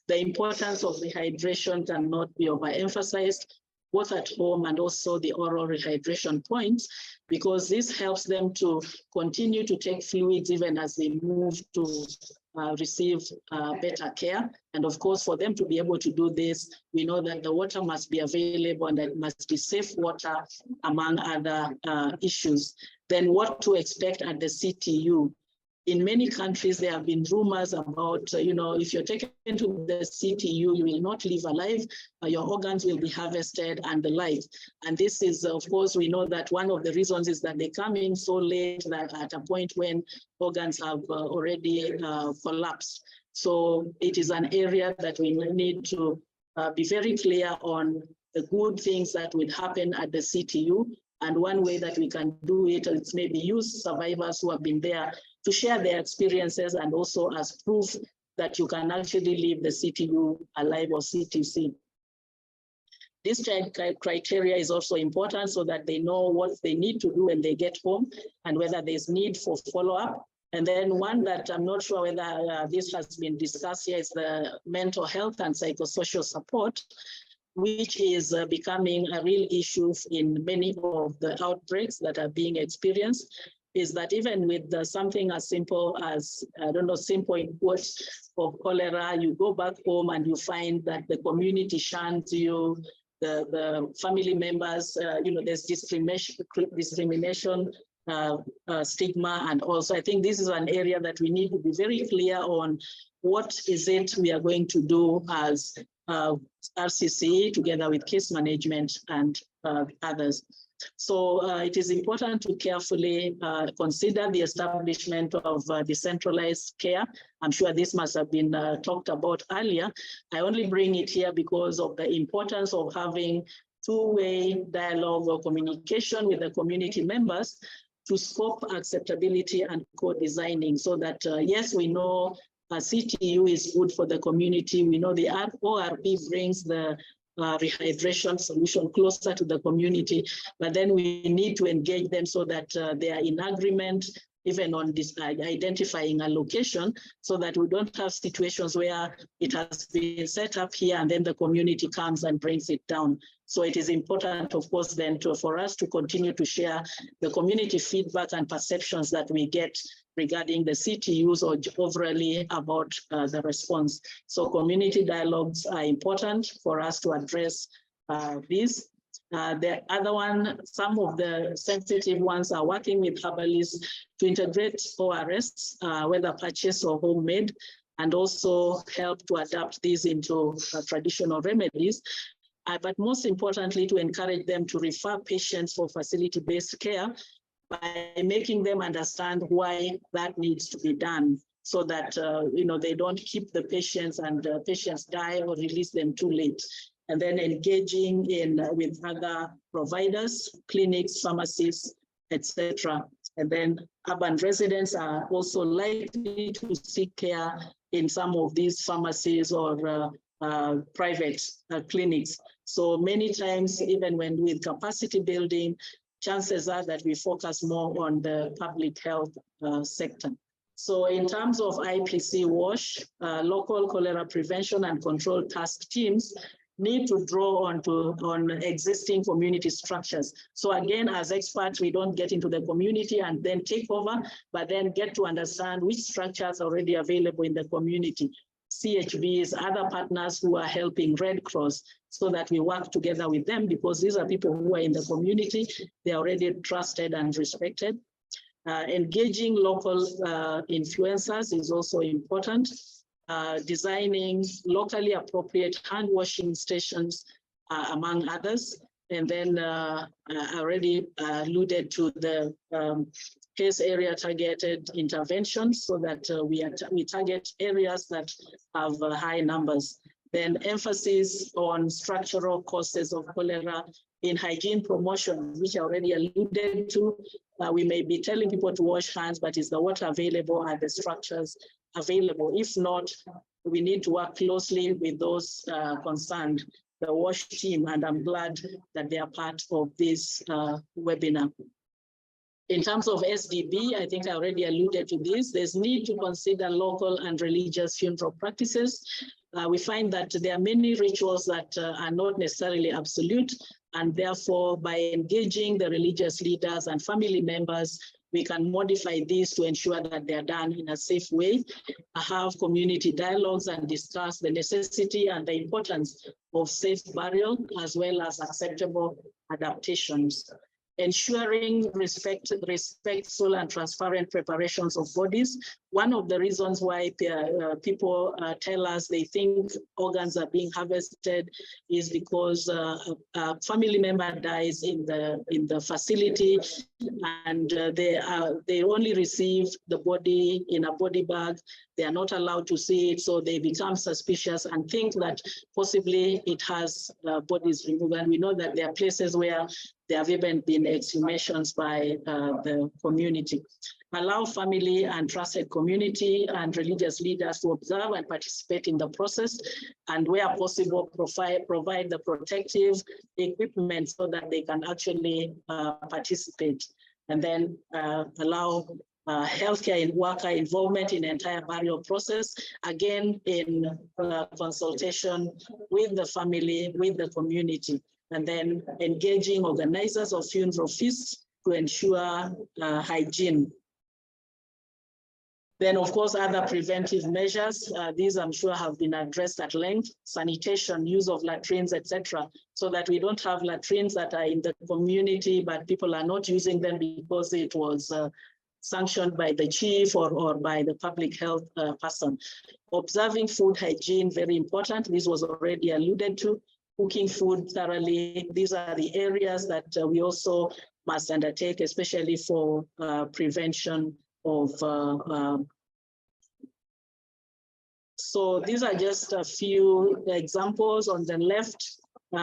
The importance of rehydration cannot be overemphasized, both at home and also the oral rehydration points, because this helps them to continue to take fluids even as they move to receive better care. And of course, for them to be able to do this, we know that the water must be available and that it must be safe water, among other issues. Then what to expect at the CTU in many countries, there have been rumors about, if you're taken to the CTU, you will not live alive, your organs will be harvested and the like. And this is, of course, we know that one of the reasons is that they come in so late that at a point when organs have already collapsed. So it is an area that we need to be very clear on the good things that will happen at the CTU. And one way that we can do it is maybe use survivors who have been there to share their experiences and also as proof that you can actually leave the CTU alive or CTC. This criteria is also important so that they know what they need to do when they get home and whether there's need for follow-up. And then one that I'm not sure whether this has been discussed here is the mental health and psychosocial support, which is becoming a real issue in many of the outbreaks that are being experienced, is that even with something as simple as, simple in quotes of cholera, you go back home and you find that the community shuns you, the family members, there's discrimination, stigma, and also I think this is an area that we need to be very clear on what is it we are going to do as RCC together with case management and others. So it is important to carefully consider the establishment of decentralized care. I'm sure this must have been talked about earlier. I only bring it here because of the importance of having two-way dialogue or communication with the community members to scope acceptability and co-designing so that, yes, we know CTU is good for the community. We know the ORP brings the rehydration solution closer to the community, but then we need to engage them so that they are in agreement, even on this identifying a location, so that we don't have situations where it has been set up here and then the community comes and brings it down. So it is important, of course, then for us to continue to share the community feedback and perceptions that we get regarding the CTUs or overall about the response. So community dialogues are important for us to address this. The other one, some of the sensitive ones are working with herbalists to integrate ORS, whether purchased or homemade, and also help to adapt these into traditional remedies. But most importantly, to encourage them to refer patients for facility-based care by making them understand why that needs to be done, so that they don't keep the patients and patients die or release them too late. And then engaging with other providers, clinics, pharmacies, etc. And then urban residents are also likely to seek care in some of these pharmacies or private clinics. So many times, even when with capacity building, chances are that we focus more on the public health sector. So in terms of IPC-WASH, local cholera prevention and control task teams need to draw on existing community structures. So again, as experts, we don't get into the community and then take over, but then get to understand which structures are already available in the community. CHBs, other partners who are helping Red Cross, so that we work together with them, because these are people who are in the community. They're already trusted and respected. Engaging local influencers is also important. Designing locally appropriate hand washing stations, among others. And then I already alluded to the case area targeted interventions, so that we target areas that have high numbers. Then emphasis on structural causes of cholera in hygiene promotion, which I already alluded to. We may be telling people to wash hands, but is the water available? Are the structures available? If not, we need to work closely with those concerned, the WASH team, and I'm glad that they are part of this webinar. In terms of SDB, I think I already alluded to this. There's need to consider local and religious funeral practices. We find that there are many rituals that are not necessarily absolute, and therefore by engaging the religious leaders and family members, we can modify these to ensure that they're done in a safe way, have community dialogues and discuss the necessity and the importance of safe burial, as well as acceptable adaptations. ensuring respectful and transparent preparations of bodies. One of the reasons why people tell us they think organs are being harvested is because a family member dies in the facility, and they only receive the body in a body bag. They are not allowed to see it, so they become suspicious and think that possibly it has bodies removed. And we know that there are places where there have even been exhumations by the community. Allow family and trusted community and religious leaders to observe and participate in the process, and where possible, provide the protective equipment so that they can actually participate. And then allow healthcare worker involvement in the entire burial process, again in consultation with the family, with the community, and then engaging organizers of funeral feasts to ensure hygiene. Then, of course, other preventive measures, these I'm sure have been addressed at length: sanitation, use of latrines, etc., so that we don't have latrines that are in the community, but people are not using them because it was sanctioned by the chief or by the public health person. Observing food hygiene, very important. This was already alluded to. Cooking food thoroughly. These are the areas that we also must undertake, especially for prevention of. So these are just a few examples. On the left,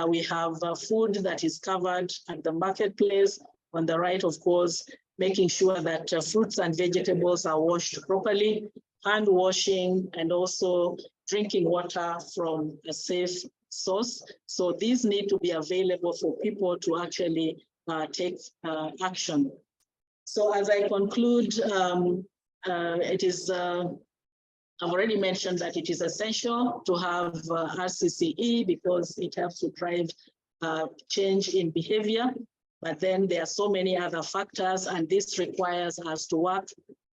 we have food that is covered at the marketplace. On the right, of course, making sure that fruits and vegetables are washed properly, hand washing, and also drinking water from a safe source. So these need to be available for people to actually take action. So as I conclude, I've already mentioned that it is essential to have RCCE because it helps to drive change in behavior. But then there are so many other factors, and this requires us to work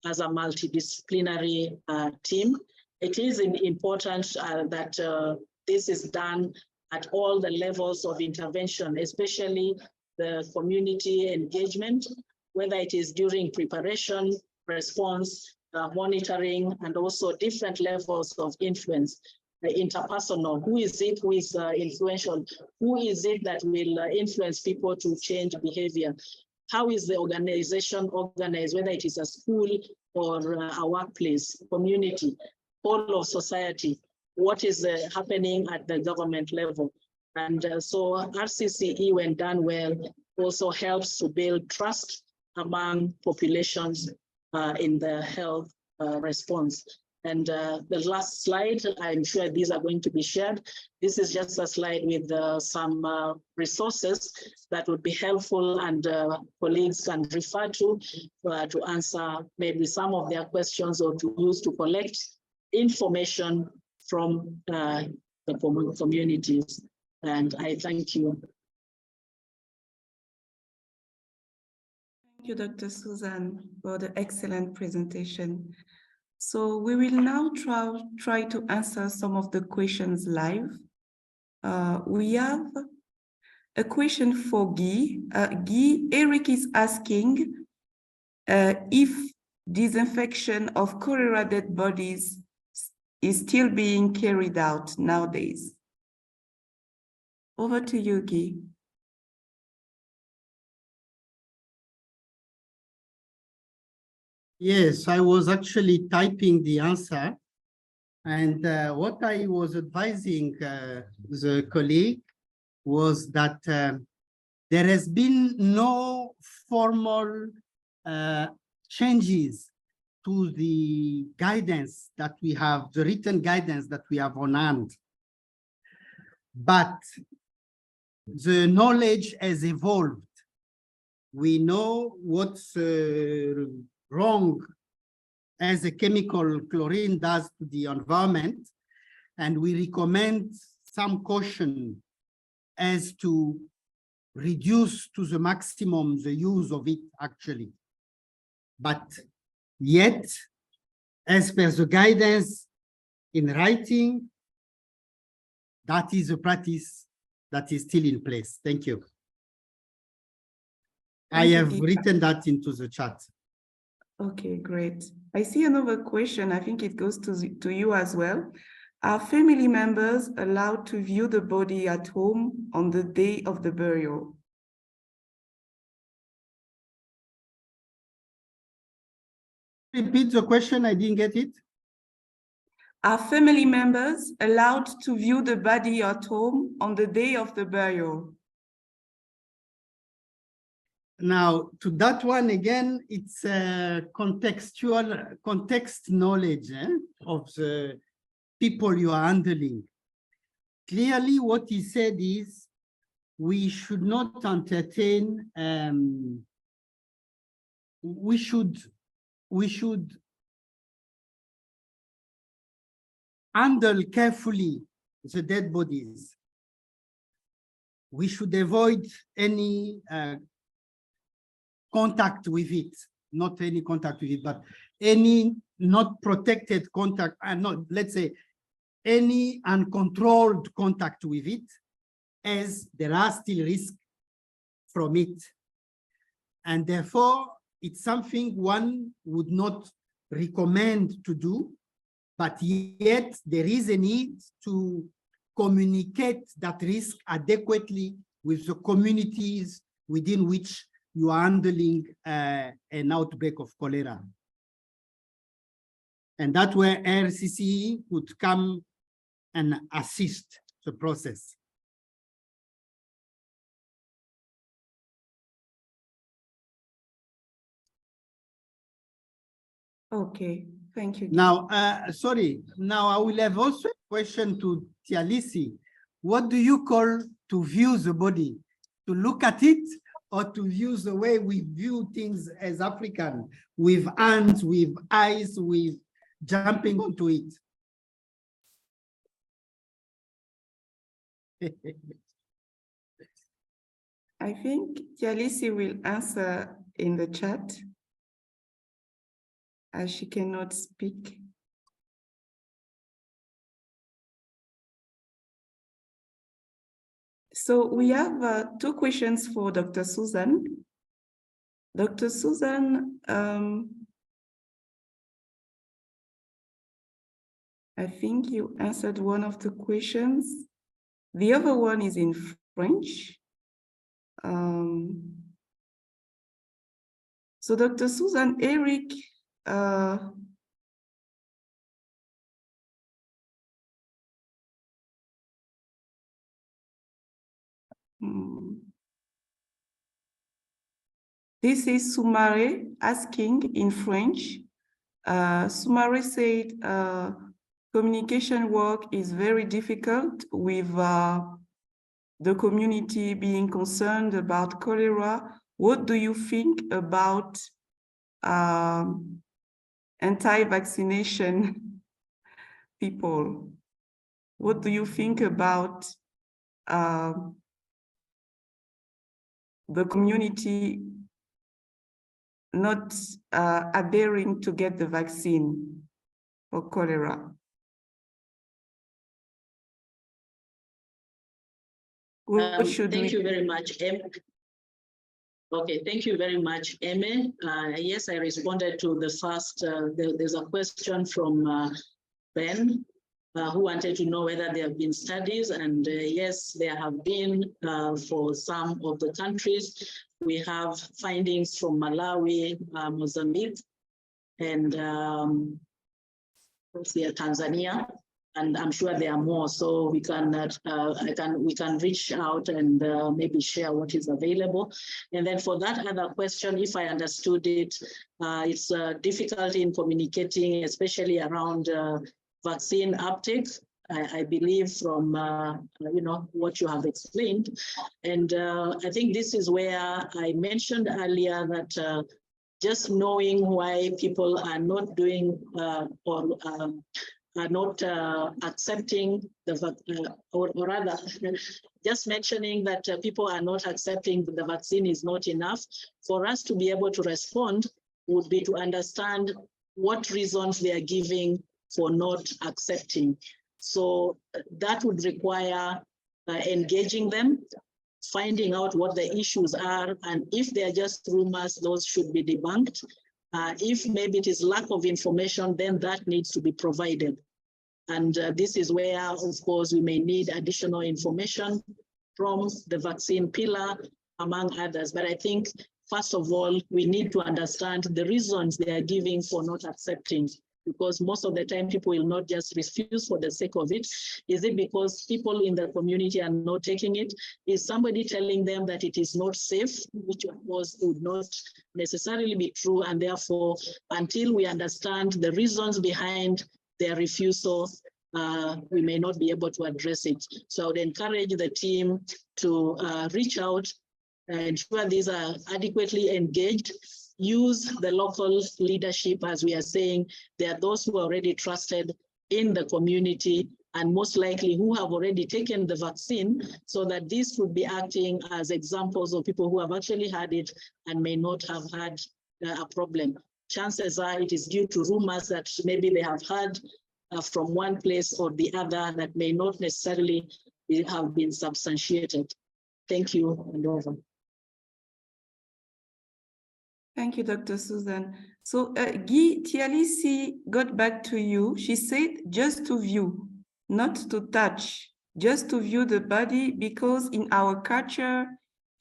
as a multidisciplinary team. It is important that this is done at all the levels of intervention, especially the community engagement, whether it is during preparation, response, monitoring, and also different levels of influence. Interpersonal, who is it who is influential? Who is it that will influence people to change behavior? How is the organization organized, whether it is a school or a workplace, community, whole of society? What is happening at the government level? And so RCCE, when done well, also helps to build trust among populations in the health response. And the last slide, I'm sure these are going to be shared. This is just a slide with some resources that would be helpful, and colleagues can refer to answer maybe some of their questions or to use to collect information from the communities. And I thank you. Thank you, Dr. Susan, for the excellent presentation. So we will now try to answer some of the questions live. We have a question for Guy. Guy, Eric is asking if disinfection of cholera dead bodies is still being carried out nowadays. Over to you, Guy. Yes, I was actually typing the answer. And what I was advising the colleague was that there has been no formal changes to the guidance that we have, the written guidance that we have on hand. But the knowledge has evolved. We know what's wrong as a chemical chlorine does to the environment, and we recommend some caution as to reduce to the maximum the use of it actually. But yet, as per the guidance in writing, that is a practice that is still in place. Thank you. I have written that into the chat. Okay, great. I see another question. I think it goes to you as well. Are family members allowed to view the body at home on the day of the burial? Repeat the question, I didn't get it. Are family members allowed to view the body at home on the day of the burial? Now, to that one again, it's contextual context knowledge of the people you are handling. Clearly, what he said is we should not entertain. We should handle carefully the dead bodies. We should avoid any contact with it, not any contact with it, but any not protected contact, and not, let's say, any uncontrolled contact with it, as there are still risks from it. And therefore, it's something one would not recommend to do, but yet there is a need to communicate that risk adequately with the communities within which you are handling an outbreak of cholera. And that's where RCC would come and assist the process. Okay, thank you. Now, sorry, now I will have also a question to Tialisi. What do you call to view the body? To look at it, or to view the way we view things as African, with hands, with eyes, with jumping onto it? I think Tialisi will answer in the chat, as she cannot speak. So we have 2 questions for Dr. Susan. Dr. Susan, I think you answered one of the questions. The other one is in French. So Dr. Susan, Eric, this is Soumare asking in French. Soumare said, communication work is very difficult with the community being concerned about cholera. What do you think about anti-vaccination people? What do you think about the community not adhering to get the vaccine for cholera? What should thank you very much, Em. Okay, thank you very much, Emme. Yes, I responded to the first, there's a question from Ben, who wanted to know whether there have been studies, and yes, there have been for some of the countries. We have findings from Malawi, Mozambique, and Tanzania, and I'm sure there are more. So we can we can reach out and maybe share what is available. And then for that other question, if I understood it, it's difficulty in communicating, especially around vaccine uptake. I believe from you know, what you have explained, and I think this is where I mentioned earlier that just knowing why people are not doing or are not accepting the or rather just mentioning that people are not accepting the vaccine is not enough. For us to be able to respond would be to understand what reasons they are giving for not accepting. So that would require engaging them finding out what the issues are, and if they are just rumors, those should be debunked. If maybe it is lack of information, then that needs to be provided. And this is where, of course, we may need additional information from the vaccine pillar, among others. But I think, first of all, we need to understand the reasons they are giving for not accepting, because most of the time people will not just refuse for the sake of it. Is it because people in the community are not taking it? Is somebody telling them that it is not safe, which of course would not necessarily be true, and therefore, until we understand the reasons behind their refusal, we may not be able to address it. So I would encourage the team to reach out, ensure these are adequately engaged, use the local leadership. As we are saying, there are those who are already trusted in the community and most likely who have already taken the vaccine, so that these could be acting as examples of people who have actually had it and may not have had a problem. Chances are it is due to rumors that maybe they have heard from one place or the other that may not necessarily have been substantiated. Thank you, and over. Thank you, Dr. Susan. So Guy Tialisi got back to you. She said just to view, not to touch, just to view the body, because in our culture,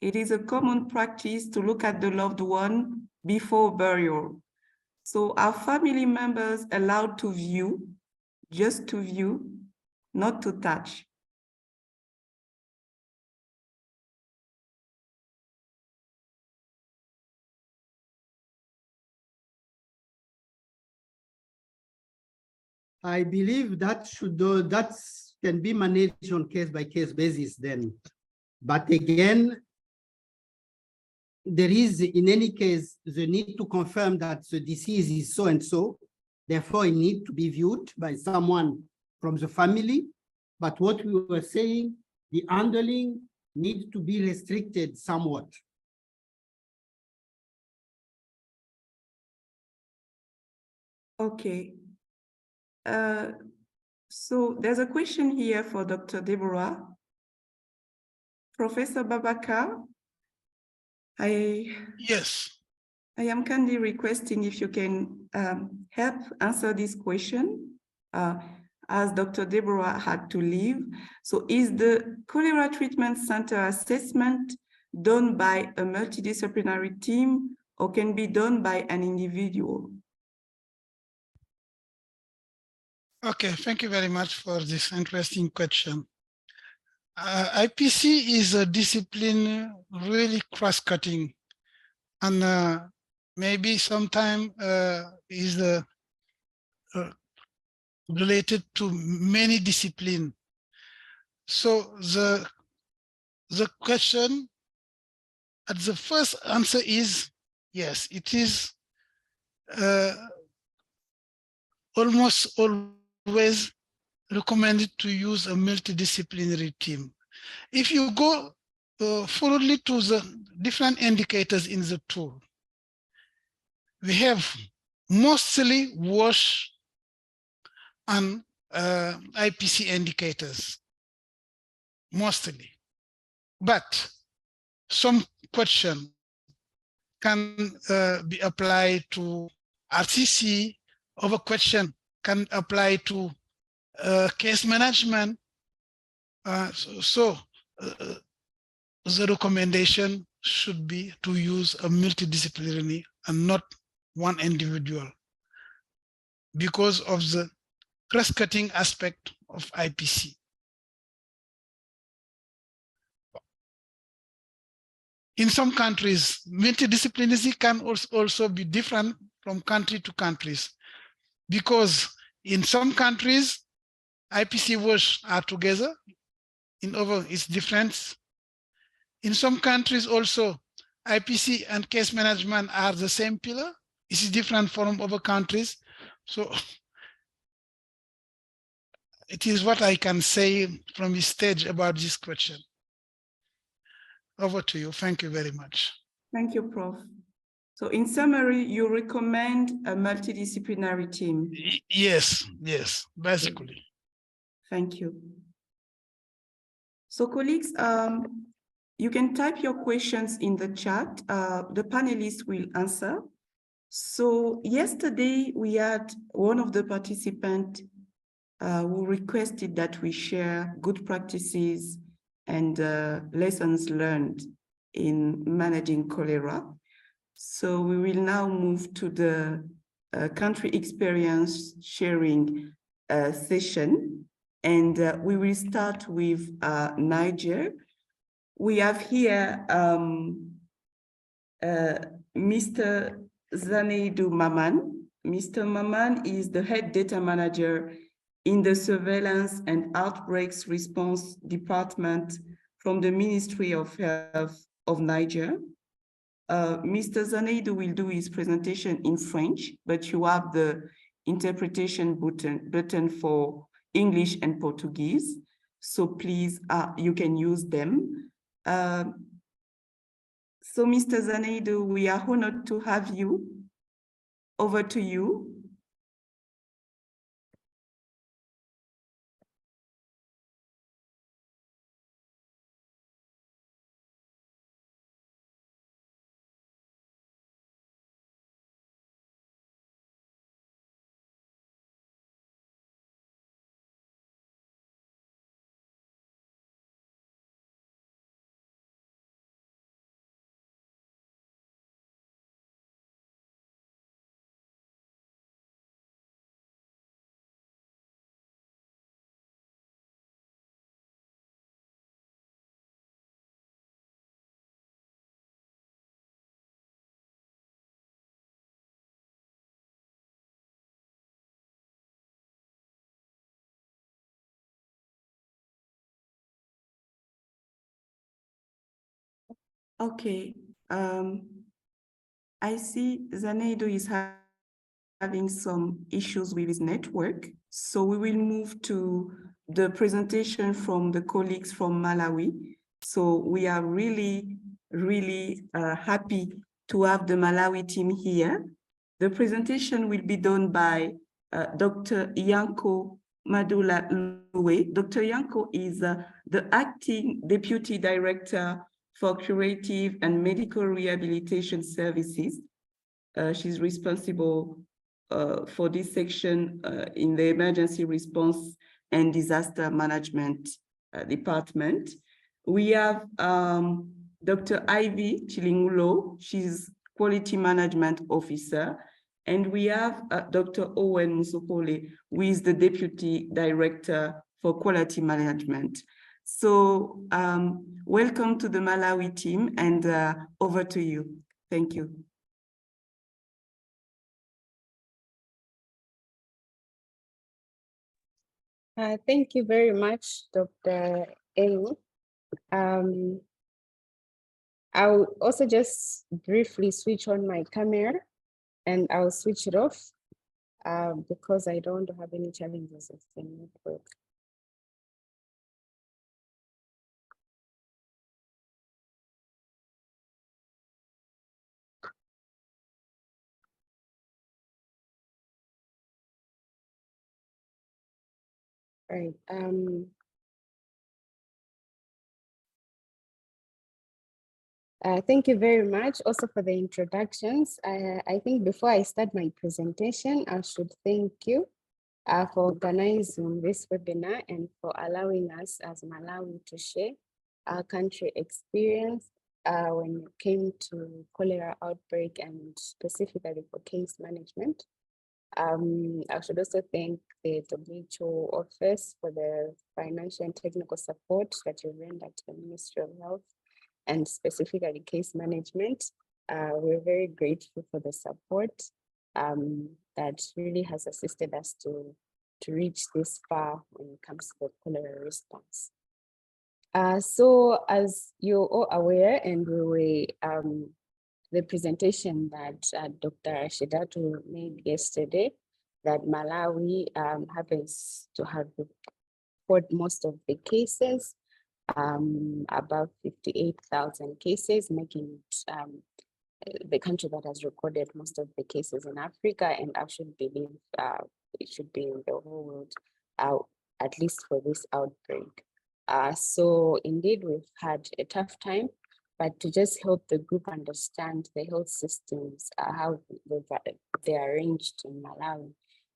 it is a common practice to look at the loved one before burial. So are family members allowed to view, just to view, not to touch? I believe that can be managed on case-by-case basis then. But again, there is, in any case, the need to confirm that the disease is so and so. Therefore, it needs to be viewed by someone from the family. But what we were saying, the handling needs to be restricted somewhat. Okay. So there's a question here for Dr. Deborah. Professor Babakar, Yes. I am kindly requesting if you can help answer this question, as Dr. Deborah had to leave. So is the cholera treatment center assessment done by a multidisciplinary team or can be done by an individual? Okay, thank you very much for this interesting question. IPC is a discipline really cross-cutting, and maybe sometime is related to many disciplines. So the question at the first answer is yes, it is almost always recommended to use a multidisciplinary team. If you go thoroughly to the different indicators in the tool, we have mostly WASH and IPC indicators, mostly. But some question can be applied to RCC, other question can apply to case management. So the recommendation should be to use a multidisciplinary and not one individual, because of the cross-cutting aspect of IPC. In some countries, multidisciplinary can also be different from country to countries, because in some countries, IPC-WASH are together, in other it's different. In some countries also, IPC and case management are the same pillar. It's different from other countries. So it is what I can say from this stage about this question. Over to you. Thank you very much. Thank you, Prof. So in summary, you recommend a multidisciplinary team? Yes, basically. Thank you. So colleagues, You can type your questions in the chat. The panelists will answer. So yesterday we had one of the participants who requested that we share good practices and lessons learned in managing cholera. So we will now move to the country experience sharing session. And we will start with Niger. We have here Mr. Zaneidu Maman. Mr. Maman is the head data manager in the Surveillance and Outbreaks Response Department from the Ministry of Health of Niger. Mr. Zaneidu will do his presentation in French, but you have the interpretation button for English and Portuguese. So please, you can use them. So Mr. Zaneidu, we are honored to have you. Over to you. Okay, I see Zaneidu is having some issues with his network. So we will move to the presentation from the colleagues from Malawi. So we are really, really happy to have the Malawi team here. The presentation will be done by Dr. Yanko Madula Luwe. Dr. Yanko is the acting deputy director for curative and medical rehabilitation services. She's responsible for this section in the emergency response and disaster management department. We have Dr. Ivy Chilingulo, she's quality management officer. And we have Dr. Owen Musopole, who is the deputy director for quality management. So welcome to the Malawi team, and over to you. Thank you. Thank you very much, Dr. Elu. I'll also just briefly switch on my camera and I'll switch it off because I don't have any challenges with the network. Right. Thank you very much also for the introductions. I think before I start my presentation, I should thank you for organizing this webinar and for allowing us as Malawi to share our country experience when it came to cholera outbreak and specifically for case management. I should also thank the WHO office for the financial and technical support that you rendered to the Ministry of Health and specifically case management. We're very grateful for the support that really has assisted us to reach this far when it comes to the cholera response. So as you're all aware, and we were the presentation that Dr. Shidatu made yesterday, that Malawi happens to have reported most of the cases, about 58,000 cases, making it the country that has recorded most of the cases in Africa, and I should believe it should be in the whole world, at least for this outbreak. So indeed, we've had a tough time, but to just help the group understand the health systems, how they are arranged in Malawi,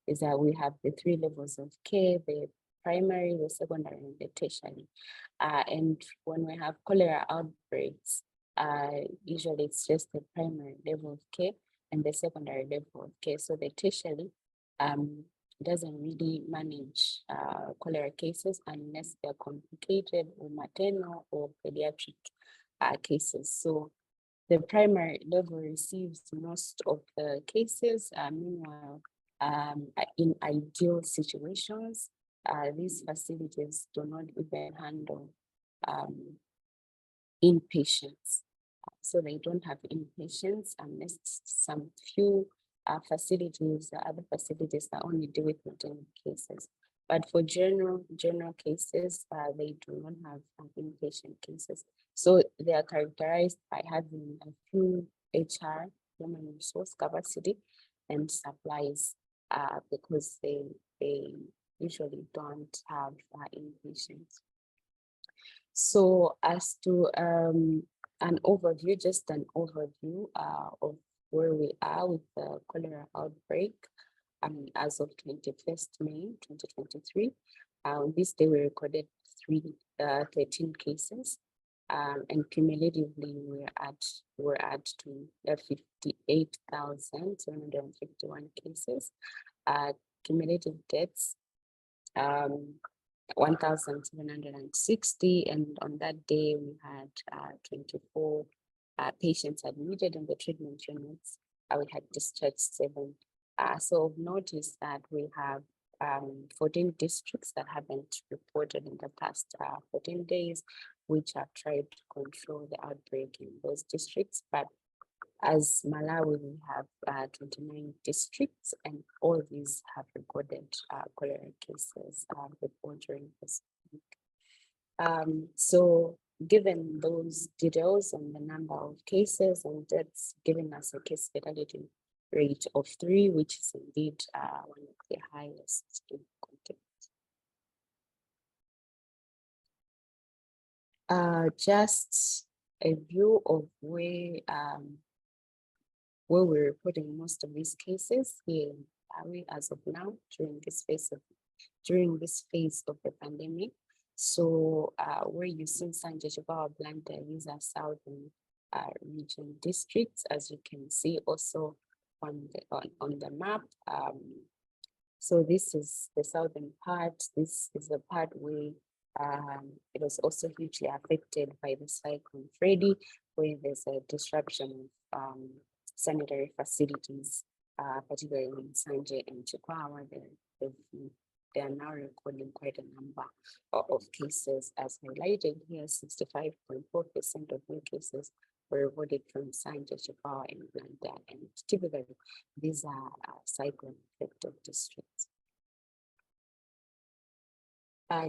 is that we have the 3 levels of care: the primary, the secondary, and the tertiary. And when we have cholera outbreaks, usually it's just the primary level of care and the secondary level of care. So the tertiary doesn't really manage cholera cases unless they're complicated or maternal or pediatric cases. So the primary level receives most of the cases. Meanwhile, in ideal situations, these facilities do not even handle inpatients. So they don't have inpatients unless some few facilities, other facilities that only deal with maternal cases. But for general cases, they do not have inpatient cases. So they are characterized by having a few HR, human resource capacity, and supplies, because they usually don't have inpatients. So as to an overview, just an overview of where we are with the cholera outbreak. As of 21st May 2023, on this day we recorded 13 cases, and cumulatively we're at 58,751 cases. Cumulative deaths 1,760, and on that day we had 24 patients admitted in the treatment units. We had discharged 7. So of note is that we have 14 districts that haven't reported in the past 14 days, which have tried to control the outbreak in those districts. But as Malawi, we have 29 districts, and all these have recorded cholera cases reported during this week. So given those details and the number of cases, and that's giving us a case fatality rate of 3, which is indeed one of the highest in continent. Just a view of where we're reporting most of these cases here in Malawi as of now during this phase of the pandemic. So where you see Sanje, Chipawa, Blantyre, these are southern region districts, as you can see also on the map. So this is the southern part. This is the part where it was also hugely affected by the cyclone Freddy, where there's a disruption of sanitary facilities, particularly in Sanje and Chipawa. They are now recording quite a number of cases, as highlighted here. 65.4% of new cases were reported from Sanje, Chipawa, and Blantyre, and typically these are cyclone-affected districts.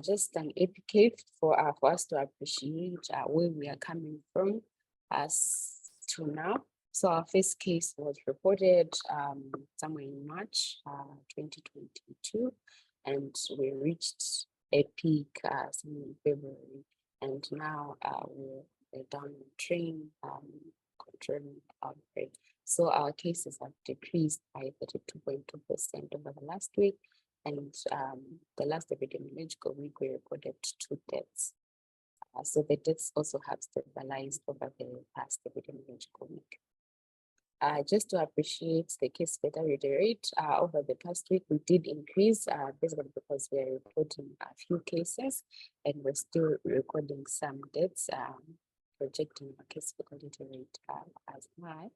Just an epic for us to appreciate where we are coming from as to now. So our first case was reported somewhere in March 2022, and we reached a peak somewhere in February, and now we're down the train controlling the outbreak. So our cases have decreased by 32.2% over the last week, and the last epidemiological week we recorded 2 deaths. So the deaths also have stabilized over the past epidemiological week. Just to appreciate the case fatality rate over the past week, we did increase basically because we are reporting a few cases and we're still recording some deaths, projecting a case fatality rate as high.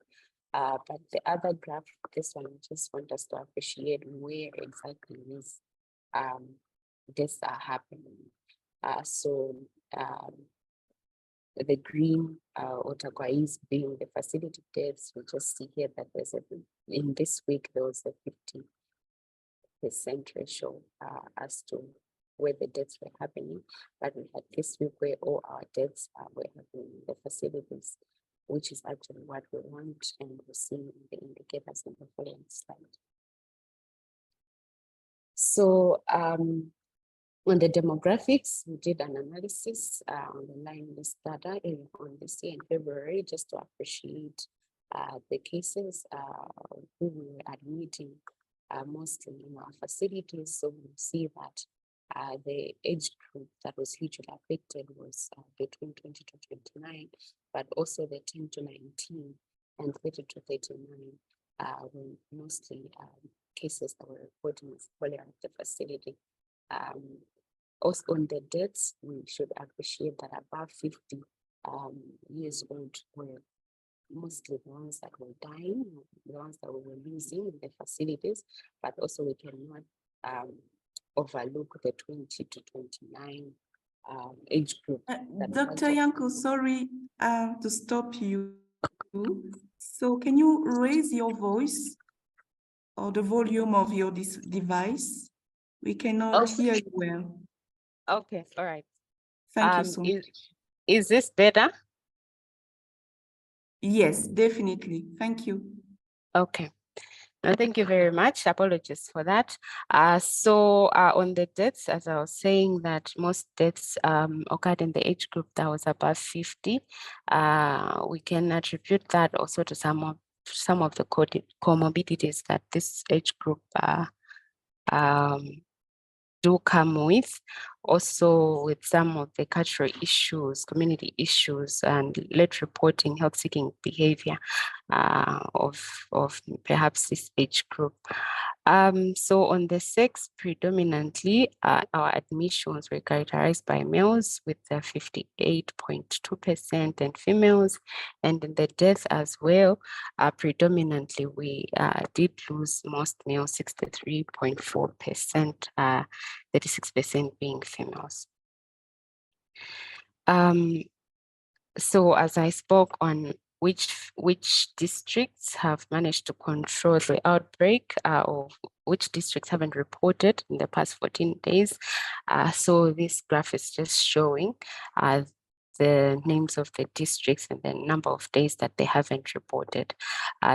But the other graph, this one, I just want us to appreciate where exactly these deaths are happening. So the green or turquoise being the facility deaths, we just see here that there's in this week there was a 50% ratio as to where the deaths were happening, but we had this week where all our deaths were happening in the facilities, which is actually what we want, and we'll see the indicators in the following slide. So On the demographics, we did an analysis on the line list data on this year in February, just to appreciate the cases we were admitting mostly in our facilities. So we see that the age group that was hugely affected was between 20 to 29, but also the 10 to 19 and 30 to 39 were mostly cases that were reported with cholera at the facility. Also on the deaths, we should appreciate that above 50 years old were mostly the ones that were dying, the ones that we were losing in the facilities, but also we cannot overlook the 20 to 29 age group. Dr. Yanko, sorry to stop you. So can you raise your voice or the volume of your device? We cannot hear you well. Okay, all right. Thank you so much. Is this better? Yes, definitely. Thank you. Okay. Thank you very much. Apologies for that. On the deaths, as I was saying, that most deaths occurred in the age group that was above 50. We can attribute that also to some of the comorbidities that this age group do come with, also with some of the cultural issues, community issues, and late reporting health seeking behavior of perhaps this age group. So on the sex, predominantly, our admissions were characterized by males with 58.2% and females, and in the deaths as well, predominantly we did lose most males, 63.4%, 36% being females. So as I spoke on which districts have managed to control the outbreak, or which districts haven't reported in the past 14 days. So this graph is just showing the names of the districts and the number of days that they haven't reported.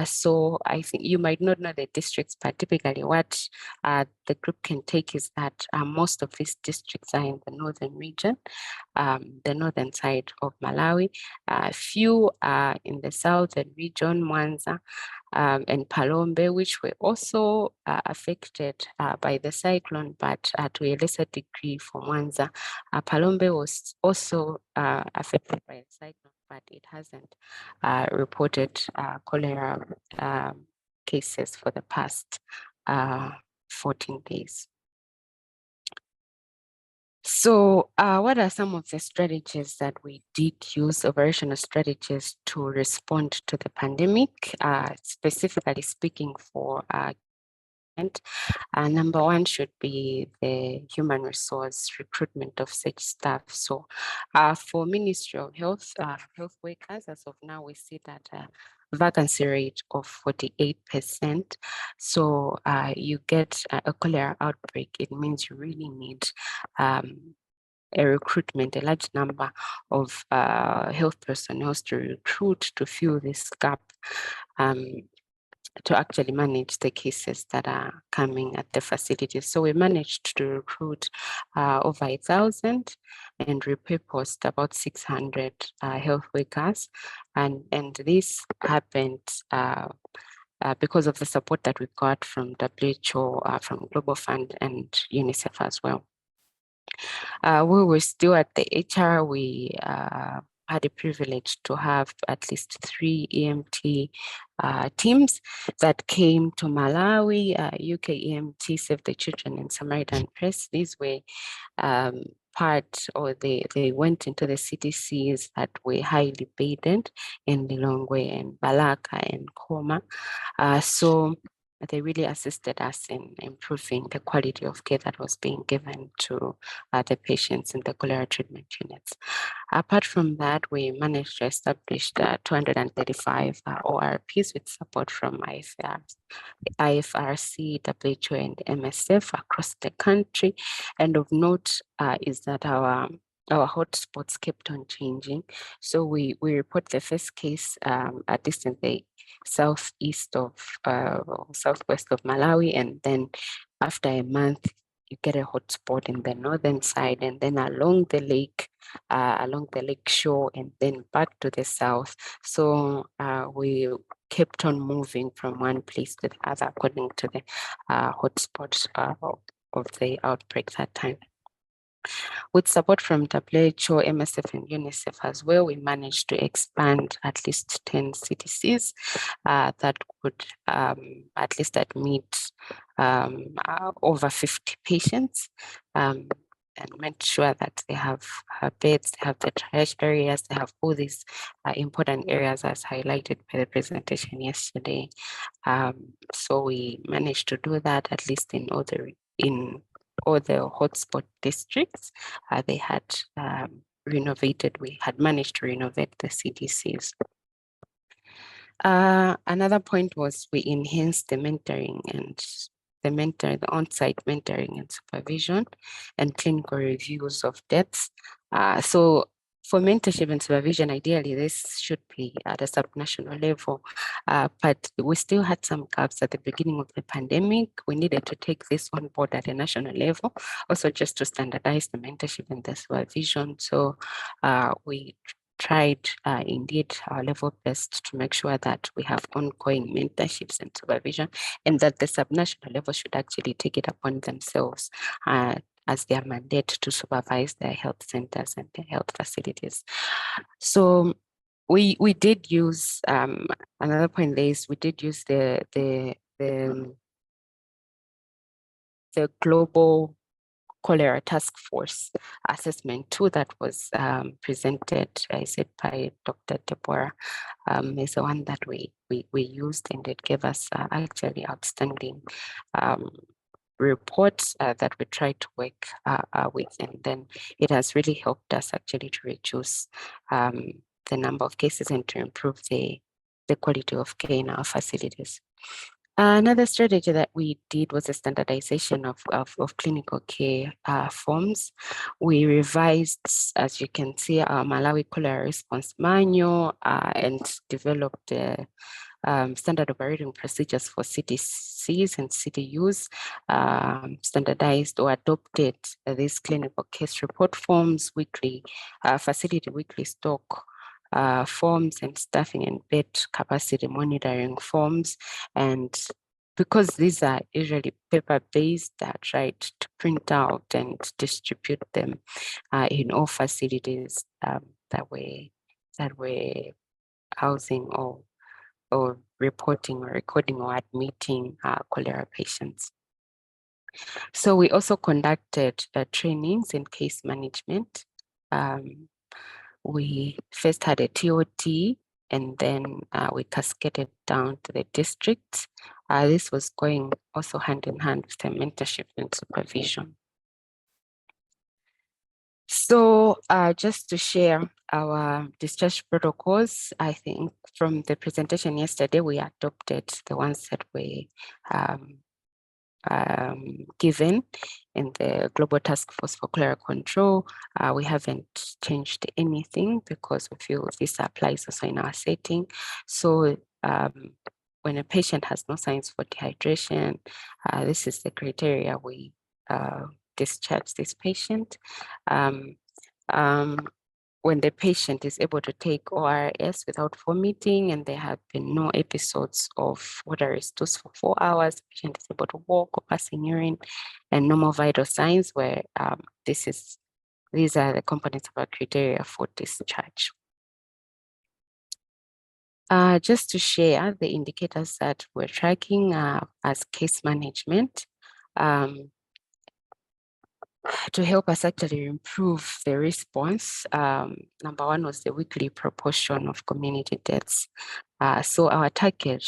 So I think you might not know the districts, but typically what the group can take is that most of these districts are in the northern region, the northern side of Malawi. Few are in the southern region, Mwanza, and Palombe, which were also affected by the cyclone, but to a lesser degree for Mwanza. Palombe was also affected by the cyclone, but it hasn't reported cholera cases for the past 14 days. So what are some of the strategies that we did use, operational strategies to respond to the pandemic, specifically speaking for number one should be the human resource recruitment of such staff. So for Ministry of Health, health workers, as of now, we see that vacancy rate of 48%. So you get a cholera outbreak, it means you really need a recruitment, a large number of health personnel to recruit to fill this gap, to actually manage the cases that are coming at the facilities. So we managed to recruit over 1,000 and repurposed about 600 health workers. And this happened because of the support that we got from WHO, from Global Fund and UNICEF as well. We were still at the HR. We had the privilege to have at least 3 EMT teams that came to Malawi, UK EMT, Save the Children, and Samaritan Press. These were part, or they went into the CTCs that were highly burdened in Lilongwe and Balaka and Koma. So they really assisted us in improving the quality of care that was being given to the patients in the cholera treatment units. Apart from that, we managed to establish 235 ORPs with support from IFRC, WHO, and MSF across the country. And of note is that our hotspots kept on changing. So we report the first case at least in the southwest of Malawi, and then after a month you get a hotspot in the northern side, and then along the lake shore, and then back to the south. So we kept on moving from one place to the other according to the hotspots of the outbreak that time. With support from WHO, MSF, and UNICEF as well, we managed to expand at least 10 CTCs that could at least admit over 50 patients, and make sure that they have beds, they have the triage areas, they have all these important areas as highlighted by the presentation yesterday. So we managed to do that at least in all the hotspot districts. They had renovated, we had managed to renovate the CTCs. Another point was we enhanced the mentoring and the on-site mentoring and supervision and clinical reviews of deaths. So for mentorship and supervision, ideally, this should be at a subnational level, but we still had some gaps at the beginning of the pandemic. We needed to take this on board at a national level, also just to standardize the mentorship and the supervision. So we tried indeed our level best to make sure that we have ongoing mentorships and supervision, and that the subnational level should actually take it upon themselves as their mandate to supervise their health centers and their health facilities. So we did use another point there is we did use the global cholera task force assessment tool that was presented, I said, by Dr. Deborah, is the one that we used, and it gave us actually outstanding reports that we tried to work with, and then it has really helped us actually to reduce the number of cases and to improve the quality of care in our facilities. Another strategy that we did was the standardization of clinical care forms. We revised, as you can see, our Malawi Cholera Response Manual and developed standard operating procedures for CTCs and CTUs, standardized or adopted these clinical case report forms, weekly facility weekly stock forms, and staffing and bed capacity monitoring forms. And because these are usually paper-based, I tried to print out and distribute them in all facilities that were housing or reporting or recording or admitting cholera patients. So we also conducted trainings in case management. We first had a TOT, and then we cascaded down to the districts. This was going also hand in hand with the mentorship and supervision. So just to share our discharge protocols, I think from the presentation yesterday, we adopted the ones that were given in the Global Task Force for Cholera Control. We haven't changed anything because we feel this applies also in our setting. So when a patient has no signs for dehydration, this is the criteria we discharge this patient. When the patient is able to take ORS without vomiting and there have been no episodes of water residues for 4 hours, the patient is able to walk or passing urine, and normal vital signs, where these are the components of our criteria for discharge. Just to share the indicators that we're tracking as case management, to help us actually improve the response. Number one was the weekly proportion of community deaths. So our target,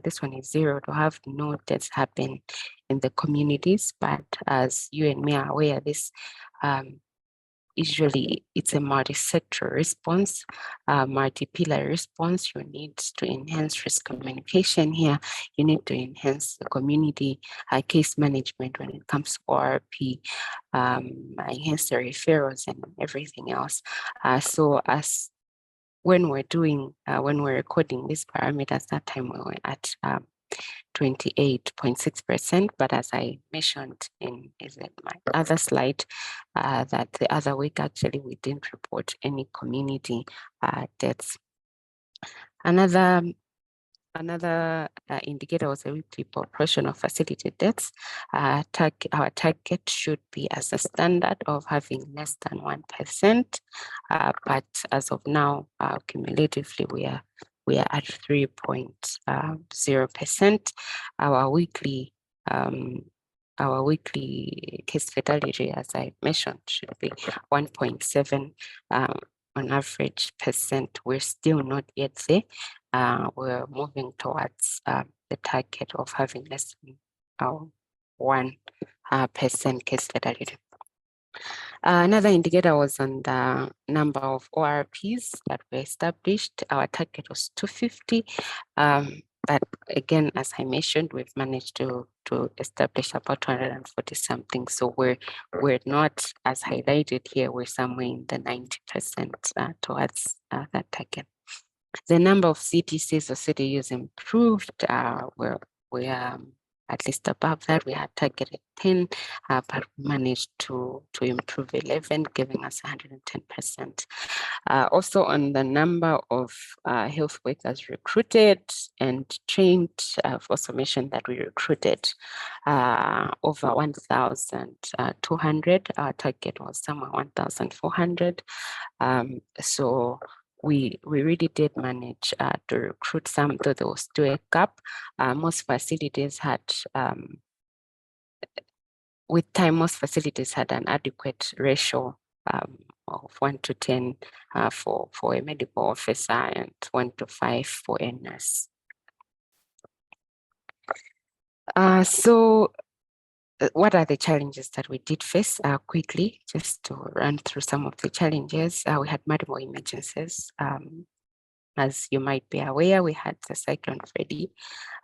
this one is 0, to have no deaths happen in the communities. But as you and me are aware, this usually it's a multi-sector response, multi-pillar response. You need to enhance risk communication here. You need to enhance the community case management when it comes to ORP, enhance the referrals and everything else. So as when we're recording these parameters, that time we were at 28.6%. But as I mentioned in my other slide, that the other week actually we didn't report any community deaths. Another indicator was a weekly proportion of facility deaths. Our target should be as a standard of having less than 1%, but as of now, cumulatively we are at 3.0%. Our weekly case fatality, as I mentioned, should be 1.7 on average percent. We're still not yet there. We're moving towards the target of having less than 1% case fatality. Another indicator was on the number of ORPs that were established. Our target was 250. But again, as I mentioned, we've managed to establish about 240 something. So we're not, as highlighted here, we're somewhere in the 90% towards that target. The number of CTCs or CTUs improved. We are at least above that. We had targeted 10, but managed to improve 11, giving us 110%. Also on the number of health workers recruited and trained, I've also mentioned that we recruited over 1,200. Our target was somewhere 1,400. So we really did manage to recruit some, though there was still a gap. Most facilities had, with time, most facilities had an adequate ratio of 1 to 10 for a medical officer and 1 to 5 for a nurse. So what are the challenges that we did face? Quickly, just to run through some of the challenges. We had multiple emergencies. As you might be aware, we had the Cyclone Freddy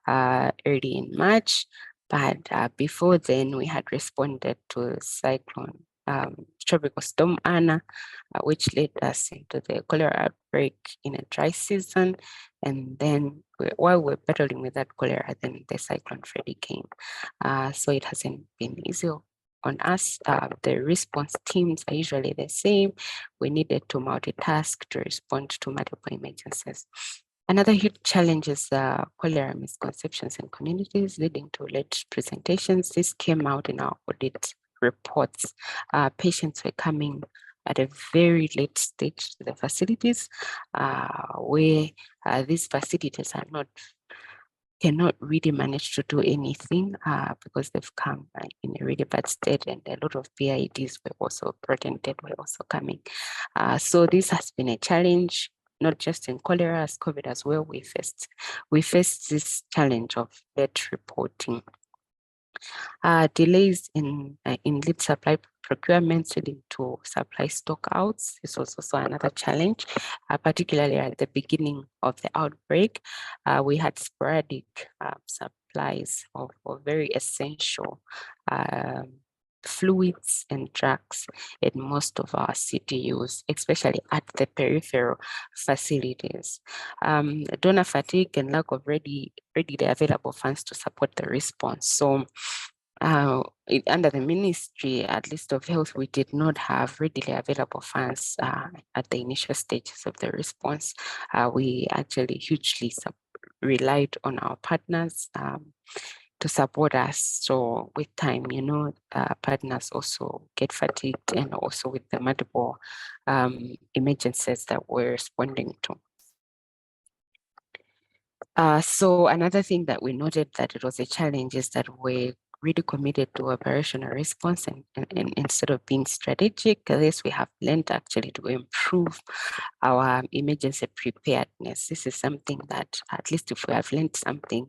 early in March, but before then we had responded to Tropical Storm Anna, which led us into the cholera outbreak in a dry season. And then while we're battling with that cholera, then the Cyclone Freddy came. So it hasn't been easy on us. The response teams are usually the same. We needed to multitask to respond to multiple emergencies. Another huge challenge is cholera misconceptions in communities leading to late presentations. This came out in our audit reports. Patients were coming at a very late stage to the facilities where these facilities cannot really manage to do anything because they've come in a really bad state, and a lot of PIDs were also pretended were also coming. So this has been a challenge, not just in cholera, as COVID as well. We faced this challenge of late reporting. Delays in lead supply procurements leading to supply stockouts is also another challenge, particularly at the beginning of the outbreak. We had sporadic supplies of very essential fluids and drugs in most of our CTUs, especially at the peripheral facilities. Donor fatigue and lack of readily available funds to support the response. So under the Ministry, at least of Health, we did not have readily available funds at the initial stages of the response. We actually hugely relied on our partners to support us. So with time, partners also get fatigued, and also with the multiple emergencies that we're responding to. So another thing that we noted that it was a challenge is that we really committed to operational response, and instead of being strategic, this we have learned actually to improve our emergency preparedness. This is something that, at least if we have learned something,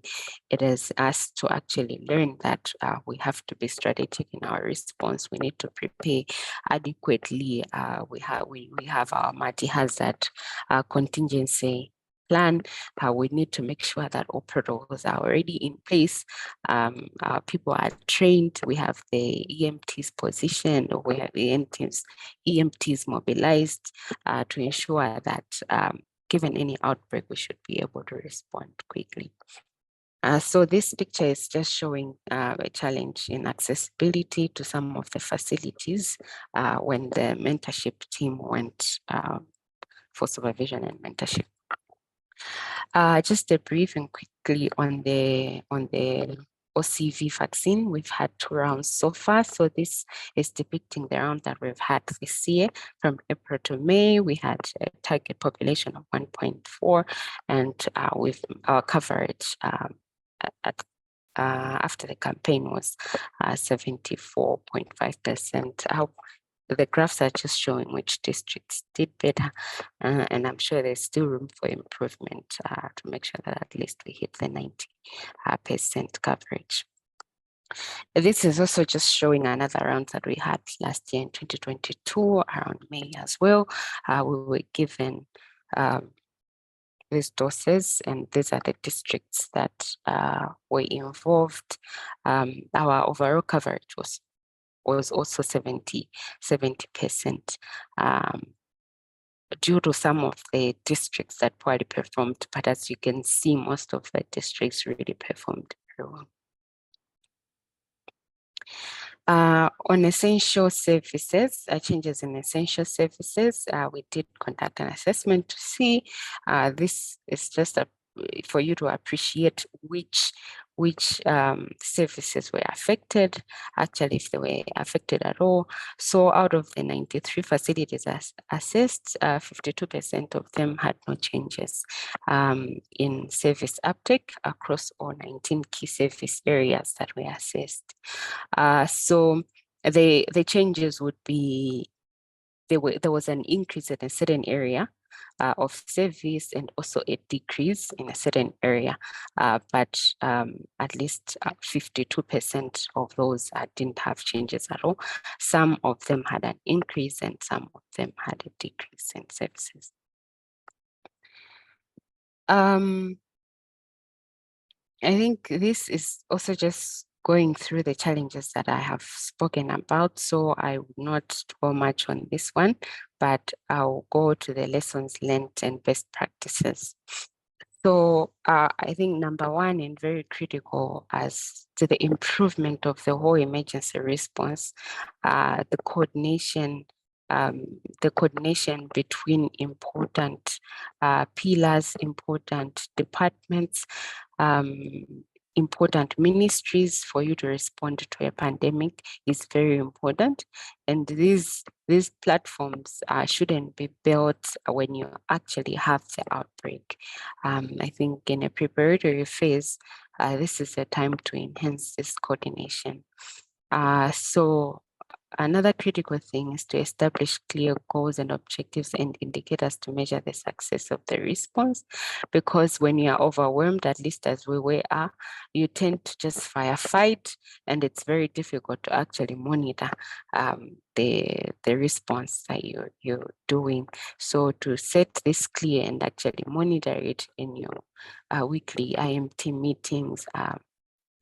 it is us to actually learn that we have to be strategic in our response. We need to prepare adequately. We have our multi-hazard contingency plan. We need to make sure that all protocols are already in place. Our people are trained. We have the EMTs positioned, or we have the EMTs mobilized to ensure that given any outbreak, we should be able to respond quickly. So this picture is just showing a challenge in accessibility to some of the facilities when the mentorship team went for supervision and mentorship. Just a briefing quickly on the OCV vaccine. We've had 2 rounds so far. So this is depicting the round that we've had this year. From April to May, we had a target population of 1.4, and with our coverage after the campaign was 74.5%. The graphs are just showing which districts did better, and I'm sure there's still room for improvement to make sure that at least we hit the 90% coverage. This is also just showing another round that we had last year in 2022 around May as well. We were given these doses, and these are the districts that were involved. Our overall coverage was also 70%. Due to some of the districts that poorly performed, but as you can see, most of the districts really performed very well. On essential services, changes in essential services, we did conduct an assessment to see. This is just for you to appreciate which services were affected, actually if they were affected at all. So out of the 93 facilities assessed, 52% of them had no changes in service uptake across all 19 key service areas that were assessed. So the changes would be, there was an increase in a certain area of service and also a decrease in a certain area, but at least 52% of those didn't have changes at all. Some of them had an increase and some of them had a decrease in services. I think this is also just going through the challenges that I have spoken about, so I will not go much on this one, but I'll go to the lessons learned and best practices. So I think number one, and very critical as to the improvement of the whole emergency response, the coordination between important pillars, important departments, important ministries for you to respond to a pandemic is very important. And these platforms shouldn't be built when you actually have the outbreak. I think in a preparatory phase, this is a time to enhance this coordination. So another critical thing is to establish clear goals and objectives and indicators to measure the success of the response, because when you are overwhelmed, at least as we are, you tend to just firefight, and it's very difficult to actually monitor the response that you're doing. So to set this clear and actually monitor it in your weekly IMT meetings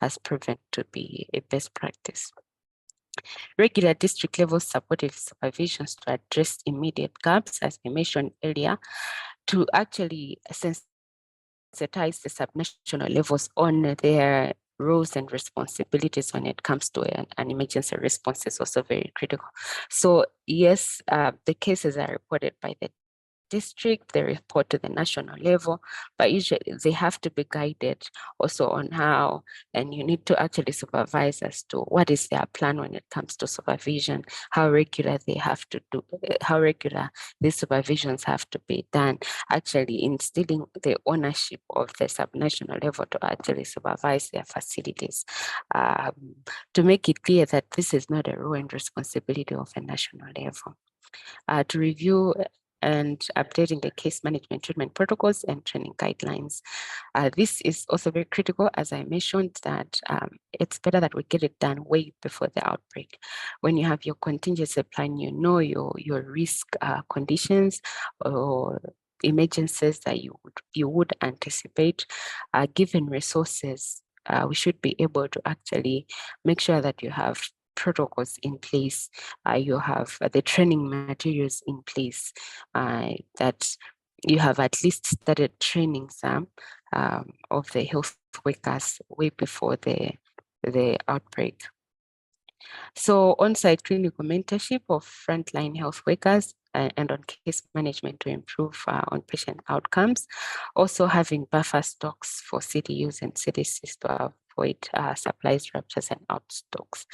has proven to be a best practice. Regular district level supportive supervisions to address immediate gaps, as I mentioned earlier, to actually sensitize the subnational levels on their roles and responsibilities when it comes to an emergency response is also very critical. So yes, the cases are reported by the district, they report to the national level, but usually they have to be guided also on how, and you need to actually supervise as to what is their plan when it comes to supervision, how regular they have to do, how regular these supervisions have to be done, actually instilling the ownership of the subnational level to actually supervise their facilities, to make it clear that this is not a role and responsibility of a national level. To review and updating the case management treatment protocols and training guidelines. This is also very critical, as I mentioned, that it's better that we get it done way before the outbreak. When you have your contingency plan, you know your risk conditions or emergencies that you would anticipate. Given resources, we should be able to actually make sure that you have protocols in place, you have the training materials in place, that you have at least started training some of the health workers way before the outbreak. So on-site clinical mentorship of frontline health workers and on case management to improve on patient outcomes. Also having buffer stocks for CDUs and CDCs to avoid supplies ruptures and outstocks.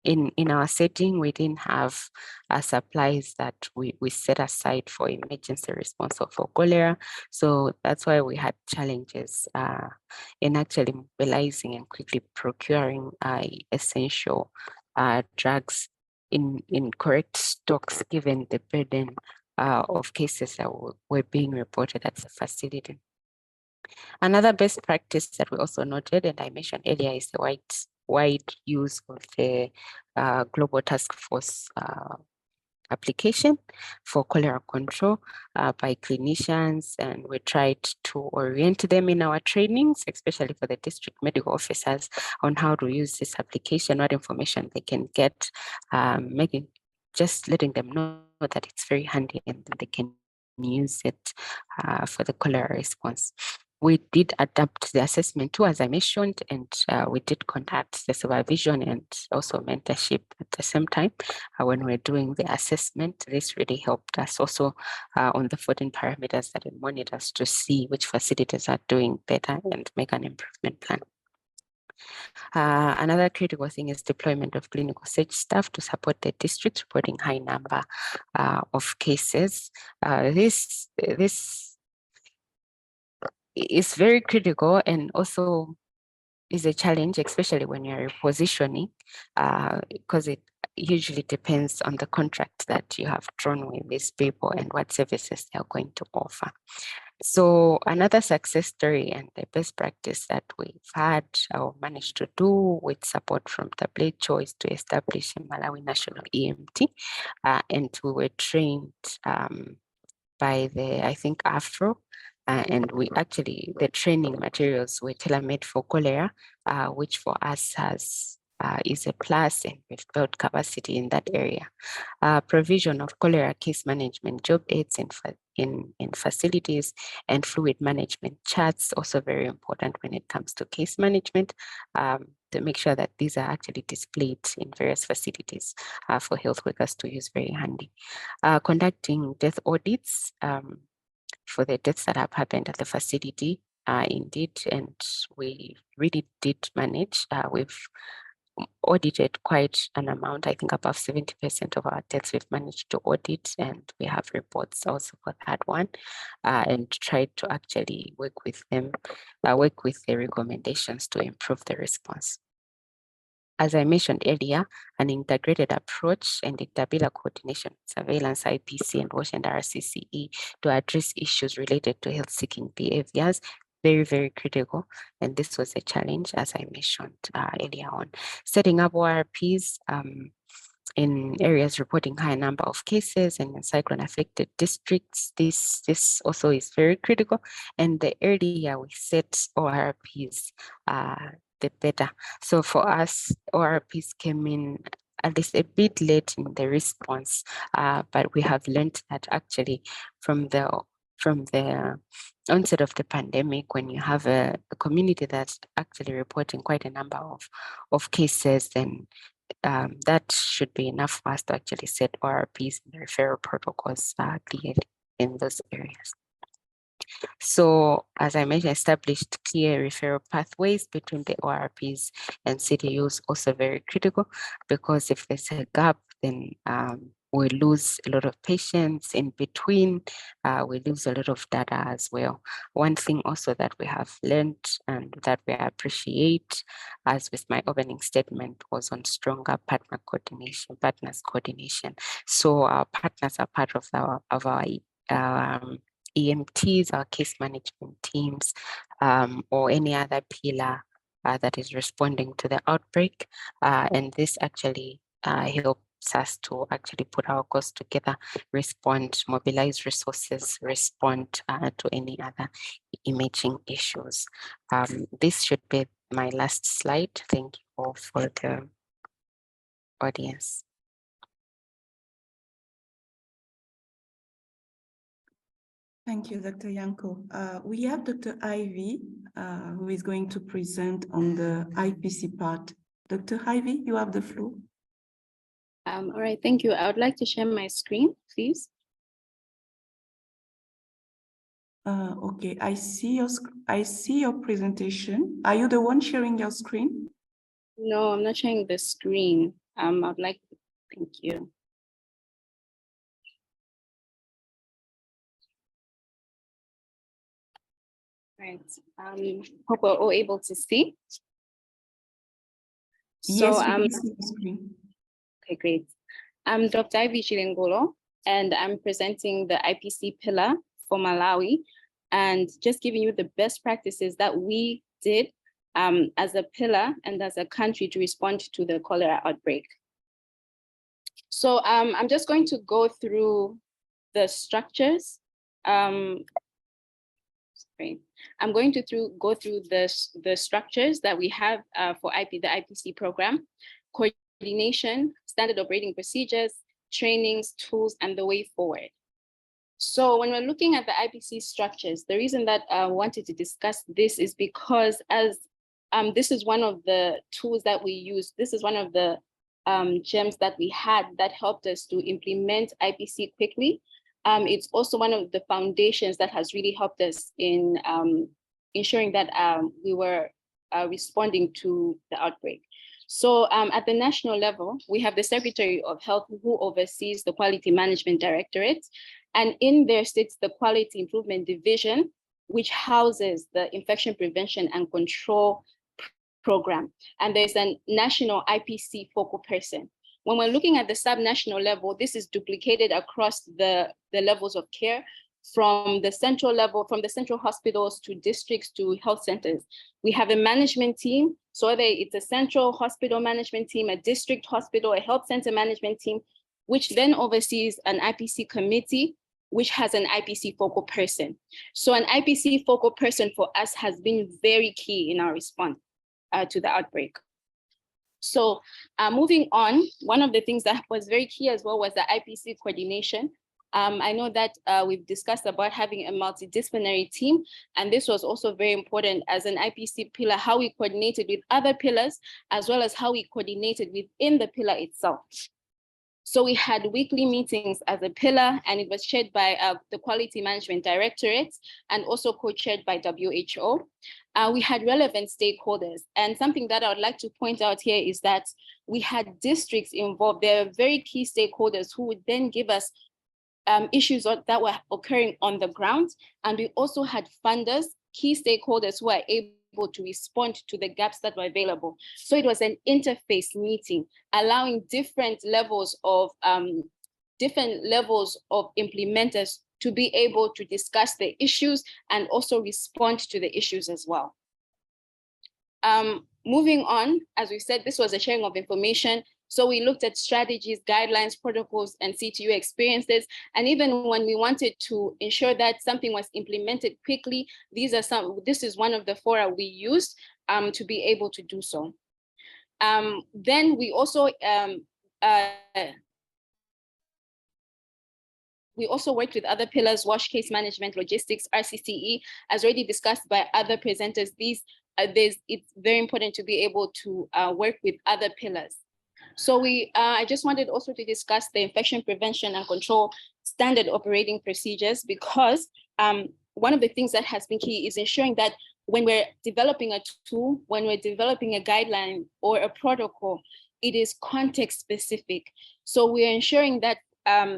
In our setting, we didn't have supplies that we set aside for emergency response or for cholera. So that's why we had challenges in actually mobilizing and quickly procuring essential drugs in correct stocks, given the burden of cases that were being reported at the facility. Another best practice that we also noted, and I mentioned earlier, is the wide use of the Global Task Force application for cholera control by clinicians, and we tried to orient them in our trainings, especially for the district medical officers, on how to use this application, what information they can get, just letting them know that it's very handy and that they can use it for the cholera response. We did adapt the assessment too, as I mentioned, and we did conduct the supervision and also mentorship at the same time when we're doing the assessment. This really helped us also on the 14 parameters that it monitors to see which facilities are doing better and make an improvement plan. Another critical thing is deployment of clinical search staff to support the district reporting high number of cases. This is very critical and also is a challenge, especially when you're repositioning, because it usually depends on the contract that you have drawn with these people and what services they are going to offer. So another success story and the best practice that we've had or managed to do with support from WHO is to establish a Malawi National EMT, and we were trained by the, I think, AFRO, and we actually, the training materials were tailor-made for cholera, which for us is a plus, and we've built capacity in that area. Provision of cholera case management job aids in facilities and fluid management charts, also very important when it comes to case management, to make sure that these are actually displayed in various facilities for health workers to use very handy. Conducting death audits for the deaths that have happened at the facility, indeed, and we really did manage. We've audited quite an amount, I think above 70% of our deaths we've managed to audit, and we have reports also for that one, and tried to actually work with them, work with the recommendations to improve the response. As I mentioned earlier, an integrated approach and interbilliar coordination, surveillance, IPC, and WASH and RCCE to address issues related to health-seeking behaviors, very, very critical. And this was a challenge, as I mentioned earlier on. Setting up ORPs in areas reporting high number of cases and in cyclone-affected districts, this also is very critical. And the earlier we set ORPs, the better. So for us, ORPs came in at least a bit late in the response, but we have learned that actually from the onset of the pandemic, when you have a community that's actually reporting quite a number of cases, then that should be enough for us to actually set ORPs and referral protocols clearly in those areas. So as I mentioned, established clear referral pathways between the ORPs and CDUs, also very critical, because if there's a gap, then we lose a lot of patients in between, we lose a lot of data as well. One thing also that we have learned and that we appreciate, as with my opening statement, was on stronger partners coordination. So our partners are part of our EMTs, our case management teams, or any other pillar that is responding to the outbreak. And this actually helps us to actually put our costs together, respond, mobilize resources, respond to any other emerging issues. This should be my last slide. Thank you all for the audience. Thank you, Dr. Yanko. We have Dr. Ivy, who is going to present on the IPC part. Dr. Ivy, you have the floor. All right, thank you. I would like to share my screen, please. Okay, I see your presentation. Are you the one sharing your screen? No, I'm not sharing the screen. I'd like, thank you. Right. Hope we're all able to see. Yes, So, we can see the screen. Okay, great. I'm Dr. Ivy Chilengolo, and I'm presenting the IPC pillar for Malawi, and just giving you the best practices that we did as a pillar and as a country to respond to the cholera outbreak. So I'm just going to go through the structures. Sorry. I'm going to go through the structures that we have for the IPC program: coordination, standard operating procedures, trainings, tools, and the way forward. So when we're looking at the IPC structures, the reason that I wanted to discuss this is because as this is one of the tools that we use, this is one of the gems that we had that helped us to implement IPC quickly. It's also one of the foundations that has really helped us in ensuring that we were responding to the outbreak. So at the national level, we have the Secretary of Health who oversees the Quality Management Directorate. And in there sits the Quality Improvement Division, which houses the Infection Prevention and Control Program. And there's a national IPC focal person. When we're looking at the sub-national level, this is duplicated across the levels of care, from the central level, from the central hospitals to districts to health centers. We have a management team, so whether it's a central hospital management team, a district hospital, a health center management team, which then oversees an IPC committee, which has an IPC focal person. So an IPC focal person for us has been very key in our response to the outbreak. So moving on, one of the things that was very key as well was the IPC coordination. I know that we've discussed about having a multidisciplinary team, and this was also very important as an IPC pillar, how we coordinated with other pillars, as well as how we coordinated within the pillar itself. So we had weekly meetings as a pillar, and it was chaired by the Quality Management Directorate and also co-chaired by WHO. We had relevant stakeholders, and something that I would like to point out here is that we had districts involved. There are very key stakeholders who would then give us issues that were occurring on the ground. And we also had funders, key stakeholders who are able to respond to the gaps that were available. So it was an interface meeting, allowing different levels of implementers to be able to discuss the issues and also respond to the issues as well. Moving on, as we said, this was a sharing of information. So we looked at strategies, guidelines, protocols, and CTU experiences. And even when we wanted to ensure that something was implemented quickly, this is one of the fora we used to be able to do so. Then we also worked with other pillars: WASH, case management, logistics, RCCE, as already discussed by other presenters. It's very important to be able to work with other pillars. So I just wanted also to discuss the infection prevention and control standard operating procedures, because one of the things that has been key is ensuring that when we're developing a tool, when we're developing a guideline or a protocol, it is context specific. So we are ensuring that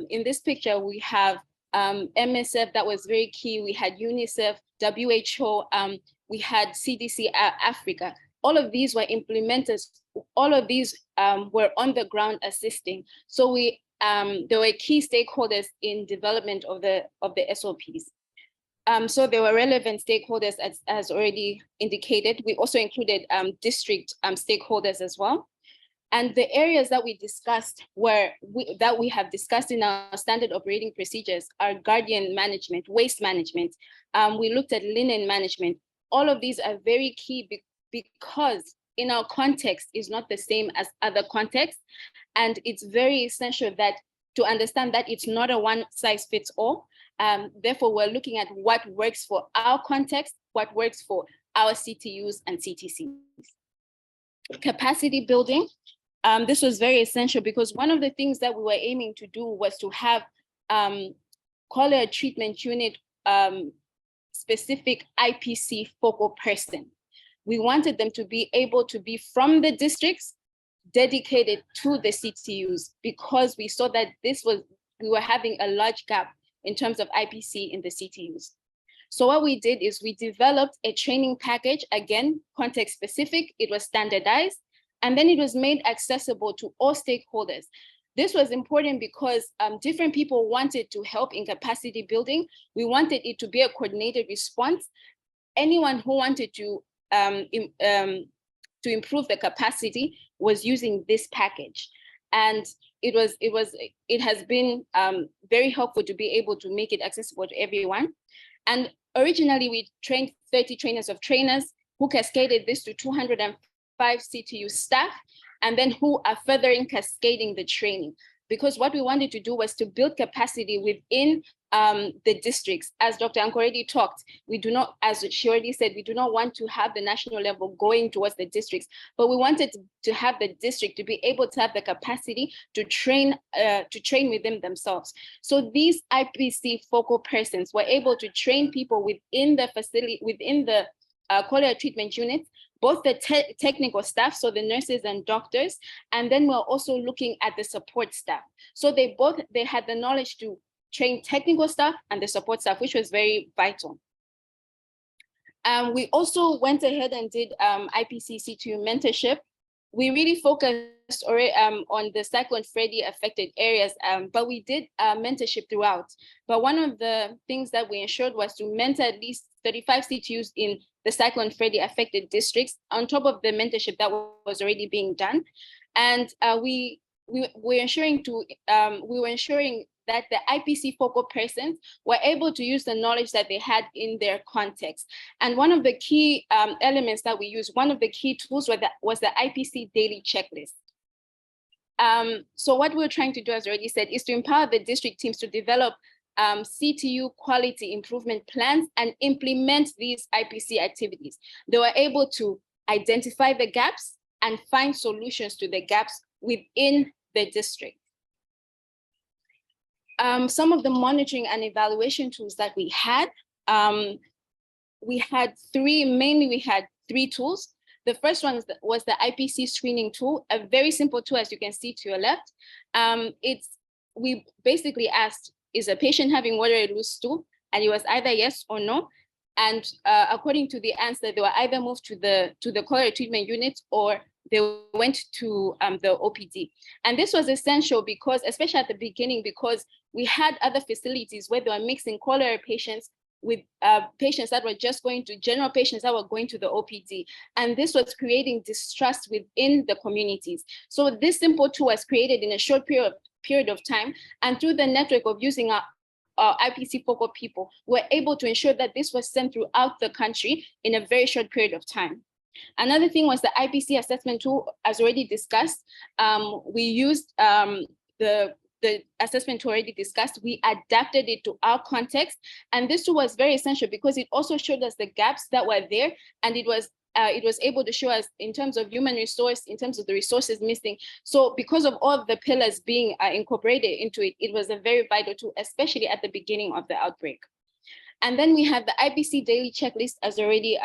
in this picture, we have MSF that was very key. We had UNICEF, WHO, we had CDC Africa. All of these were implementers. All of these were on the ground assisting. So there were key stakeholders in development of the SOPs. So there were relevant stakeholders as already indicated. We also included district stakeholders as well. And the areas that we discussed that we have discussed in our standard operating procedures are guardian management, waste management. We looked at linen management. All of these are very key because in our context is not the same as other contexts. And it's very essential that to understand that it's not a one size fits all. Therefore, we're looking at what works for our context, what works for our CTUs and CTCs. Capacity building. This was very essential because one of the things that we were aiming to do was to have cholera treatment unit specific IPC focal person. We wanted them to be able to be from the districts dedicated to the CTUs because we saw that we were having a large gap in terms of IPC in the CTUs. So what we did is we developed a training package, again, context specific, it was standardized, and then it was made accessible to all stakeholders. This was important because different people wanted to help in capacity building. We wanted it to be a coordinated response. Anyone who wanted to improve the capacity was using this package. And it has been very helpful to be able to make it accessible to everyone. And originally we trained 30 trainers of trainers who cascaded this to 205 CTU staff, and then who are furthering cascading the training. Because what we wanted to do was to build capacity within the districts. As Dr. Anko already talked, we do not, as she already said, we do not want to have the national level going towards the districts, but we wanted to have the district to be able to have the capacity to train within themselves. So these IPC focal persons were able to train people within the facility, within the cholera treatment units, both the technical staff, so the nurses and doctors, and then we're also looking at the support staff. So they had the knowledge to train technical staff and the support staff, which was very vital. We also went ahead and did IPC CTU mentorship. We really focused on the Cyclone Freddy affected areas, but we did mentorship throughout. But one of the things that we ensured was to mentor at least 35 CTUs in the Cyclone Freddy affected districts on top of the mentorship that was already being done. And we were ensuring that the IPC focal persons were able to use the knowledge that they had in their context. And one of the key elements that we used, one of the key tools was the IPC daily checklist. So what we're trying to do, as I already said, is to empower the district teams to develop CTU quality improvement plans and implement these IPC activities. They were able to identify the gaps and find solutions to the gaps within the district. Some of the monitoring and evaluation tools that we had three tools. The first one was the IPC screening tool, a very simple tool, as you can see to your left. We basically asked, is a patient having watery loose stool? And it was either yes or no. And according to the answer, they were either moved to the cholera treatment unit or they went to the OPD. And this was essential because, especially at the beginning, because we had other facilities where they were mixing cholera patients with patients that were just going to general patients that were going to the OPD. And this was creating distrust within the communities. So this simple tool was created in a short period of time. And through the network of using our IPC focal people, we're able to ensure that this was sent throughout the country in a very short period of time. Another thing was the IPC assessment tool, as already discussed. We used the assessment tool already discussed. We adapted it to our context. And this tool was very essential because it also showed us the gaps that were there. And it was able to show us in terms of human resource, in terms of the resources missing. So because of all of the pillars being incorporated into it, it was a very vital tool, especially at the beginning of the outbreak. And then we have the IPC daily checklist, as already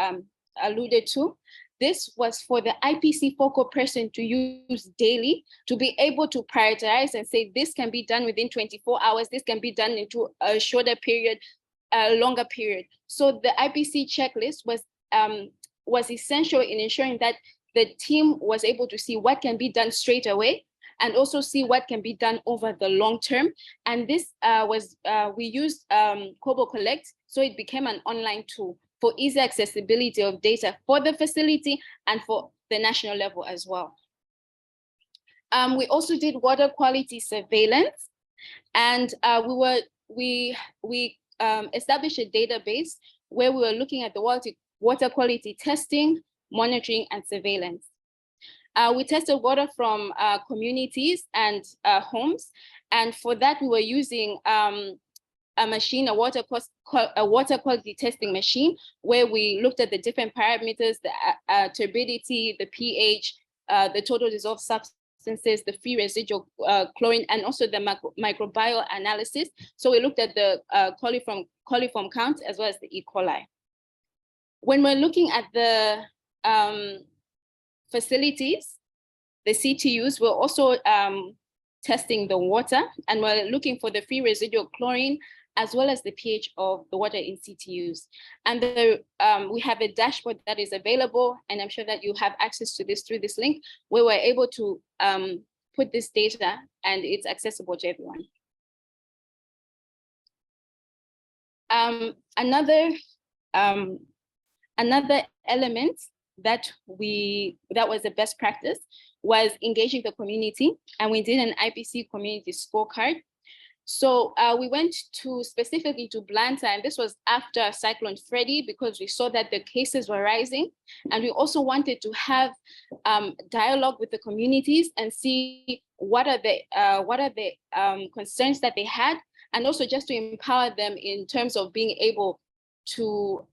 alluded to. This was for the IPC focal person to use daily to be able to prioritize and say, this can be done within 24 hours, this can be done into a shorter period, a longer period. So the IPC checklist was essential in ensuring that the team was able to see what can be done straight away and also see what can be done over the long term. And this we used Kobo Collect, so it became an online tool for easy accessibility of data for the facility and for the national level as well. We also did water quality surveillance, and we established a database where we were looking at the water quality testing, monitoring, and surveillance. We tested water from communities and homes, and for that we were using a machine, a water quality testing machine, where we looked at the different parameters, the turbidity, the pH, the total dissolved substances, the free residual chlorine, and also the microbial analysis. So we looked at the coliform count as well as the E. coli. When we're looking at the facilities, the CTUs, we're also testing the water, and we're looking for the free residual chlorine as well as the pH of the water in CTUs. And we have a dashboard that is available, and I'm sure that you have access to this through this link, where we're able to put this data, and it's accessible to everyone. Another element that was a best practice was engaging the community, and we did an IPC community scorecard. So we went specifically to Blanta, and this was after Cyclone Freddy, because we saw that the cases were rising, and we also wanted to have dialogue with the communities and see what are the concerns that they had, and also just to empower them in terms of being able to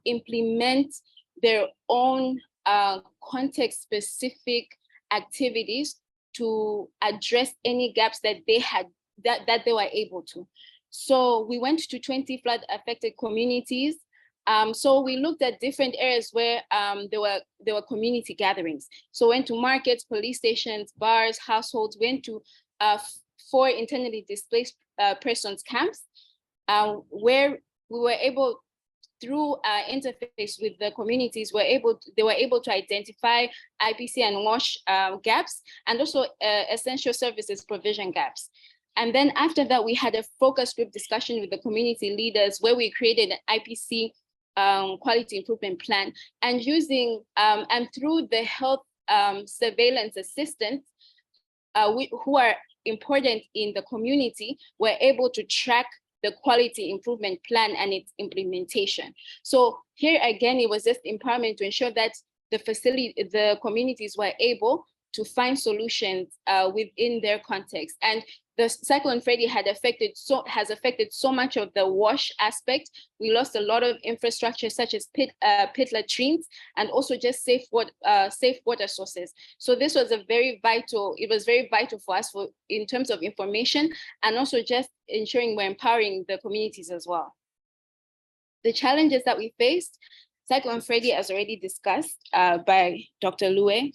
implement their own context-specific activities to address any gaps that they had, that they were able to. So we went to 20 flood-affected communities. So we looked at different areas where there were community gatherings. So went to markets, police stations, bars, households, went to 4 internally displaced persons camps, where we were able, through interface with the communities, they were able to identify IPC and WASH gaps, and also essential services provision gaps. And then after that, we had a focus group discussion with the community leaders, where we created an IPC quality improvement plan, and using and through the health surveillance assistants who are important in the community, we're able to track the quality improvement plan and its implementation. So here again, it was just empowerment to ensure that the communities were able to find solutions within their context. And the Cyclone Freddy has affected so much of the WASH aspect. We lost a lot of infrastructure, such as pit latrines, and also just safe water sources. So this was very vital for us in terms of information, and also just ensuring we're empowering the communities as well. The challenges that we faced, Cyclone Freddy, as already discussed by Dr. Lue,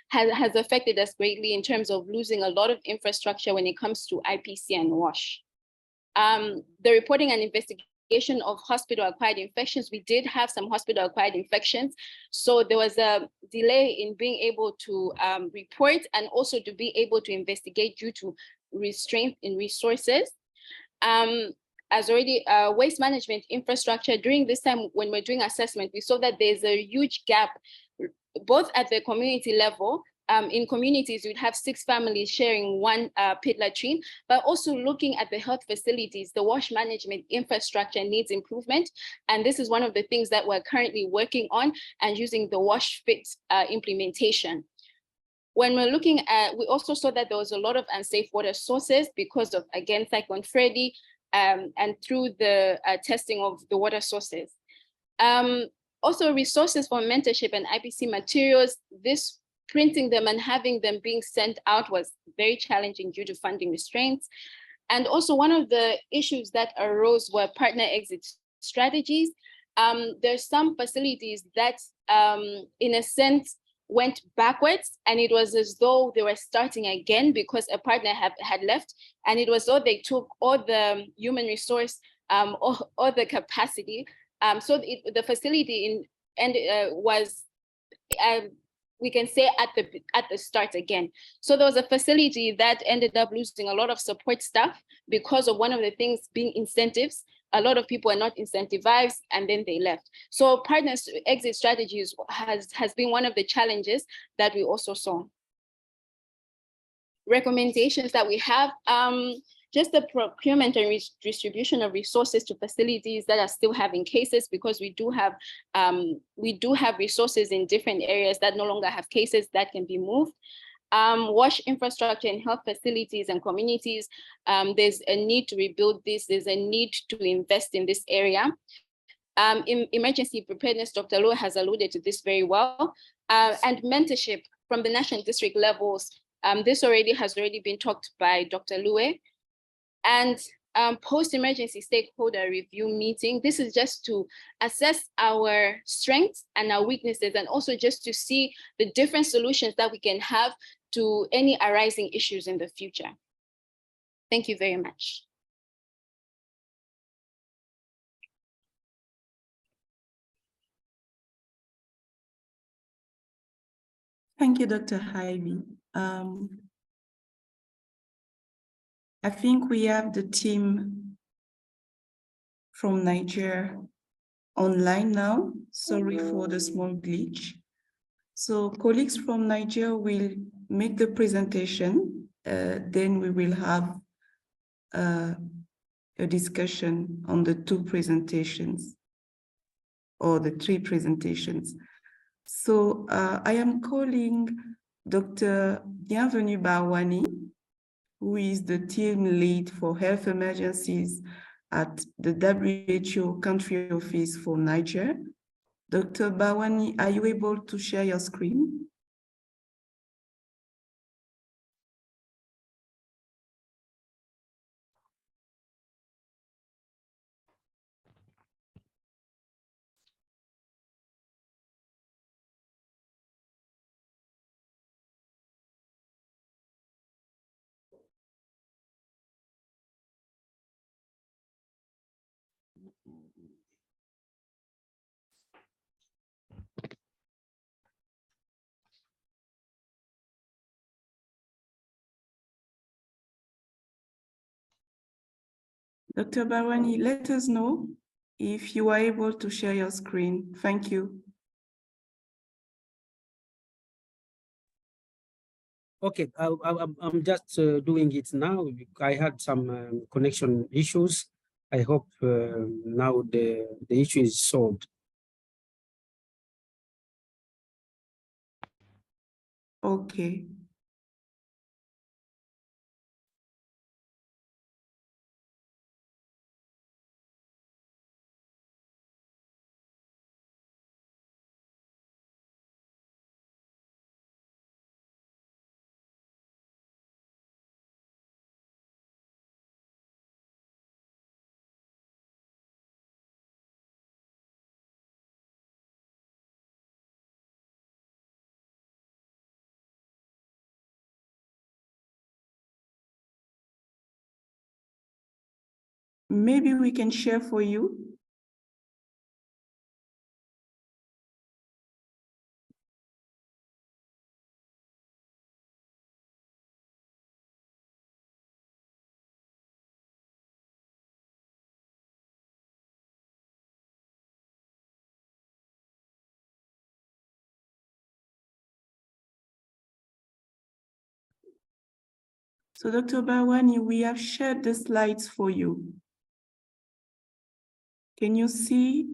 has affected us greatly in terms of losing a lot of infrastructure when it comes to IPC and WASH. The reporting and investigation of hospital-acquired infections, we did have some hospital-acquired infections. So there was a delay in being able to report, and also to be able to investigate due to restraint in resources. As already waste management infrastructure, during this time when we're doing assessment, we saw that there's a huge gap, both at the community level. In communities, you'd have 6 families sharing 1 pit latrine, but also looking at the health facilities, the WASH management infrastructure needs improvement. And this is one of the things that we're currently working on, and using the WASH Fit implementation. When we're looking at, we also saw that there was a lot of unsafe water sources because of, again, Cyclone Freddy, and through the testing of the water sources. Also resources for mentorship and IPC materials, this printing them and having them being sent out was very challenging due to funding restraints. And also one of the issues that arose were partner exit strategies. There's some facilities that in a sense went backwards, and it was as though they were starting again because a partner had left, and it was as though they took all the human resource or the capacity. So the facility was, we can say, at the start again. So there was a facility that ended up losing a lot of support staff because of one of the things being incentives. A lot of people are not incentivized, and then they left. So partners exit strategies has been one of the challenges that we also saw. Recommendations that we have, just the procurement and distribution of resources to facilities that are still having cases, because we do have resources in different areas that no longer have cases that can be moved. WASH infrastructure in health facilities and communities. There's a need to rebuild this. There's a need to invest in this area. In emergency preparedness, Dr. Lue has alluded to this very well, and mentorship from the national district levels. This has already been talked by Dr. Lue. And post-emergency stakeholder review meeting. This is just to assess our strengths and our weaknesses, and also just to see the different solutions that we can have to any arising issues in the future. Thank you very much. Thank you, Dr. Ivy. I think we have the team from Niger online now. Sorry for the small glitch. So colleagues from Niger will make the presentation. Then we will have a discussion on the two presentations or the three presentations. So I am calling Dr. Bienvenue Barwani, who is the team lead for health emergencies at the WHO country office for Niger. Dr. Barwani, are you able to share your screen? Dr. Barwani, let us know if you are able to share your screen. Thank you. Okay, I'm just doing it now. I had some connection issues. I hope now the issue is solved. Okay. Maybe we can share for you. So Dr. Barwani, we have shared the slides for you. Can you see?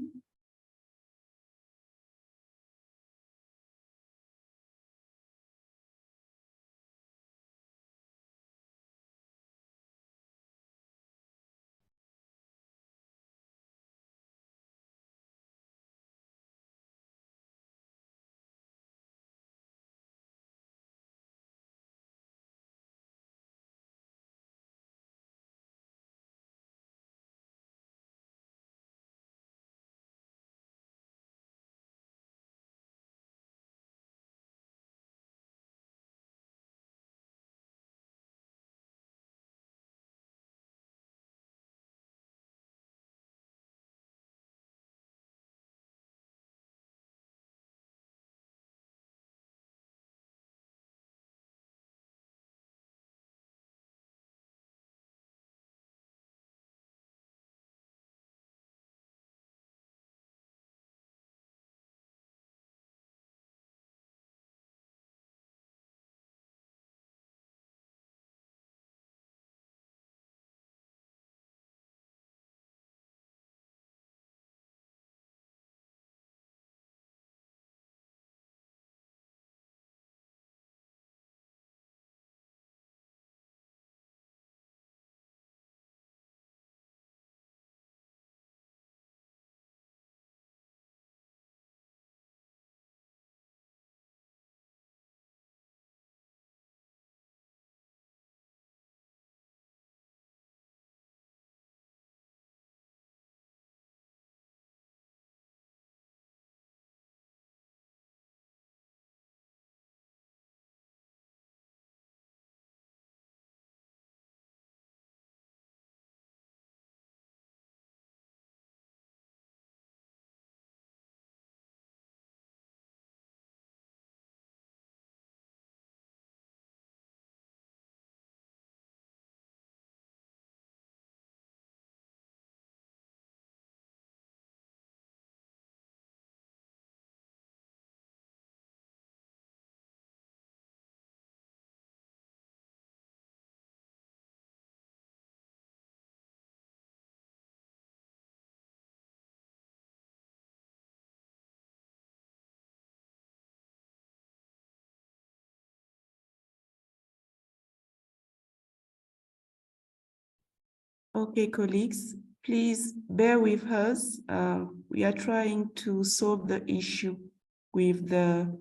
Okay, colleagues, please bear with us. We are trying to solve the issue with the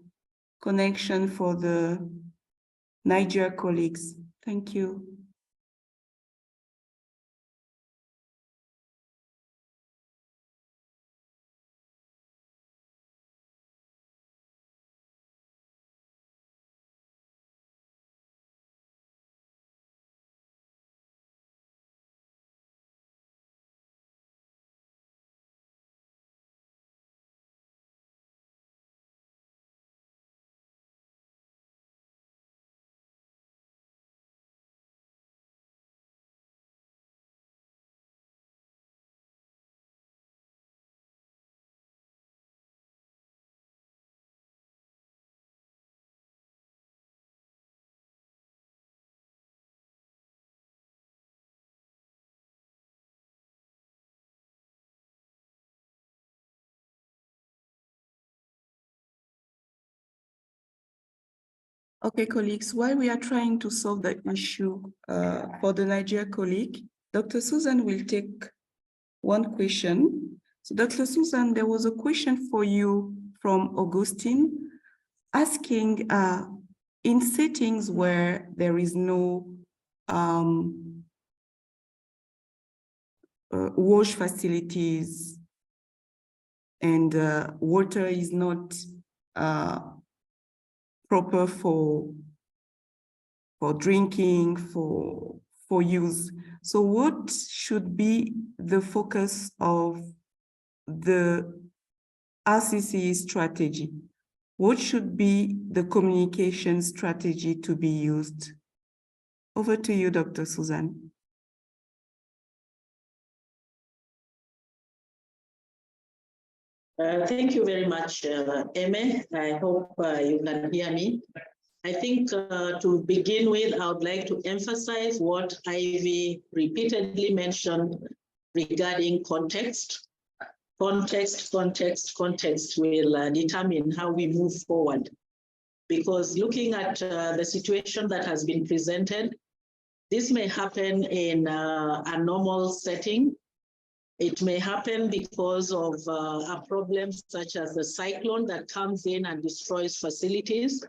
connection for the Niger colleagues. Thank you. Okay, colleagues, while we are trying to solve the issue for the Niger colleague, Dr. Susan will take one question. So Dr. Susan, there was a question for you from Augustine asking in settings where there is no wash facilities and water is not proper for drinking, for use. So what should be the focus of the RCC strategy? What should be the communication strategy to be used? Over to you, Dr. Susan. Thank you very much, Eme. I hope you can hear me. I think to begin with, I would like to emphasize what Ivy repeatedly mentioned regarding context. Context will determine how we move forward. Because looking at the situation that has been presented, this may happen in a normal setting. It may happen because of a problem such as the cyclone that comes in and destroys facilities.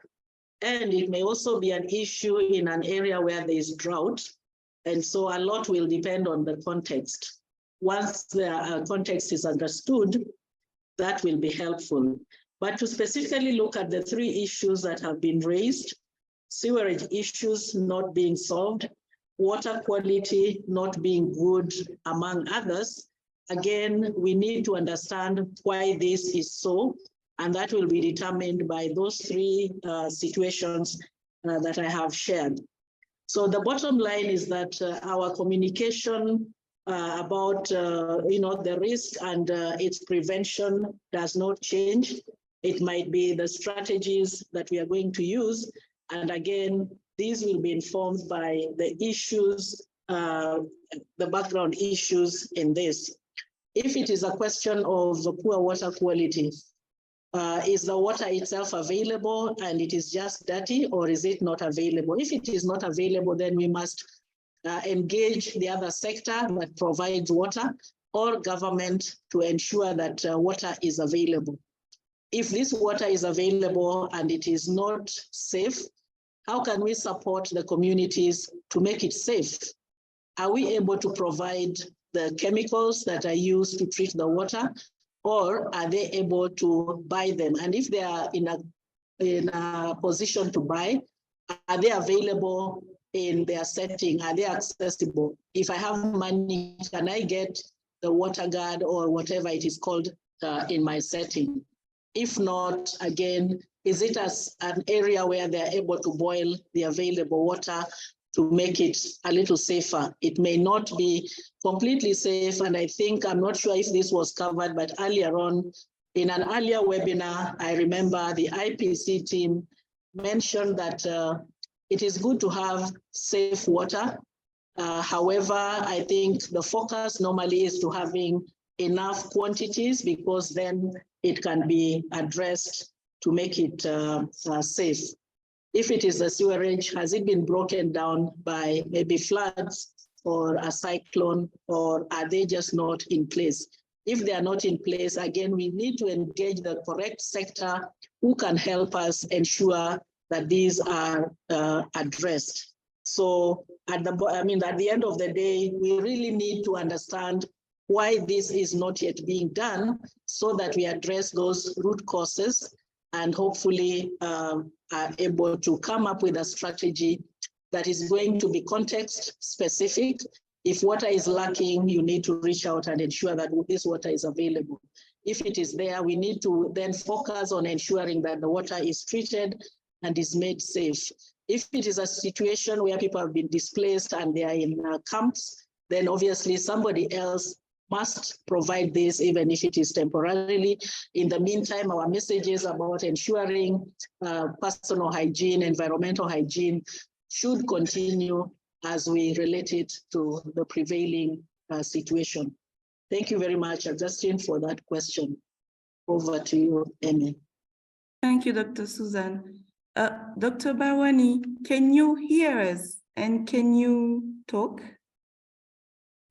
And it may also be an issue in an area where there is drought. And so a lot will depend on the context. Once the context is understood, that will be helpful. But to specifically look at the three issues that have been raised, sewerage issues not being solved, water quality not being good, among others, again, we need to understand why this is so, and that will be determined by those three situations that I have shared. So the bottom line is that our communication about the risk and its prevention does not change. It might be the strategies that we are going to use. And again, these will be informed by the issues, the background issues in this. If it is a question of poor water quality, is the water itself available and it is just dirty, or is it not available? If it is not available, then we must engage the other sector that provides water or government to ensure that water is available. If this water is available and it is not safe, how can we support the communities to make it safe? Are we able to provide the chemicals that are used to treat the water, or are they able to buy them? And if they are in a position to buy, are they available in their setting? Are they accessible? If I have money, can I get the water guard or whatever it is called in my setting? If not, again, is it as an area where they're able to boil the available water to make it a little safer? It may not be completely safe, and I think, I'm not sure if this was covered, but earlier on, in an earlier webinar, I remember the IPC team mentioned that it is good to have safe water. However, I think the focus normally is to having enough quantities, because then it can be addressed to make it safe. If it is a sewerage, has it been broken down by maybe floods or a cyclone, or are they just not in place? If they are not in place, again, we need to engage the correct sector who can help us ensure that these are addressed. So at the end of the day, we really need to understand why this is not yet being done so that we address those root causes and hopefully are able to come up with a strategy that is going to be context specific. If water is lacking, you need to reach out and ensure that this water is available. If it is there, we need to then focus on ensuring that the water is treated and is made safe. If it is a situation where people have been displaced and they are in camps, then obviously somebody else must provide this, even if it is temporarily. In the meantime, our messages about ensuring personal hygiene, environmental hygiene should continue as we relate it to the prevailing situation. Thank you very much, Justin, for that question. Over to you, Amy. Thank you, Dr. Susan. Dr. Barwani, can you hear us and can you talk?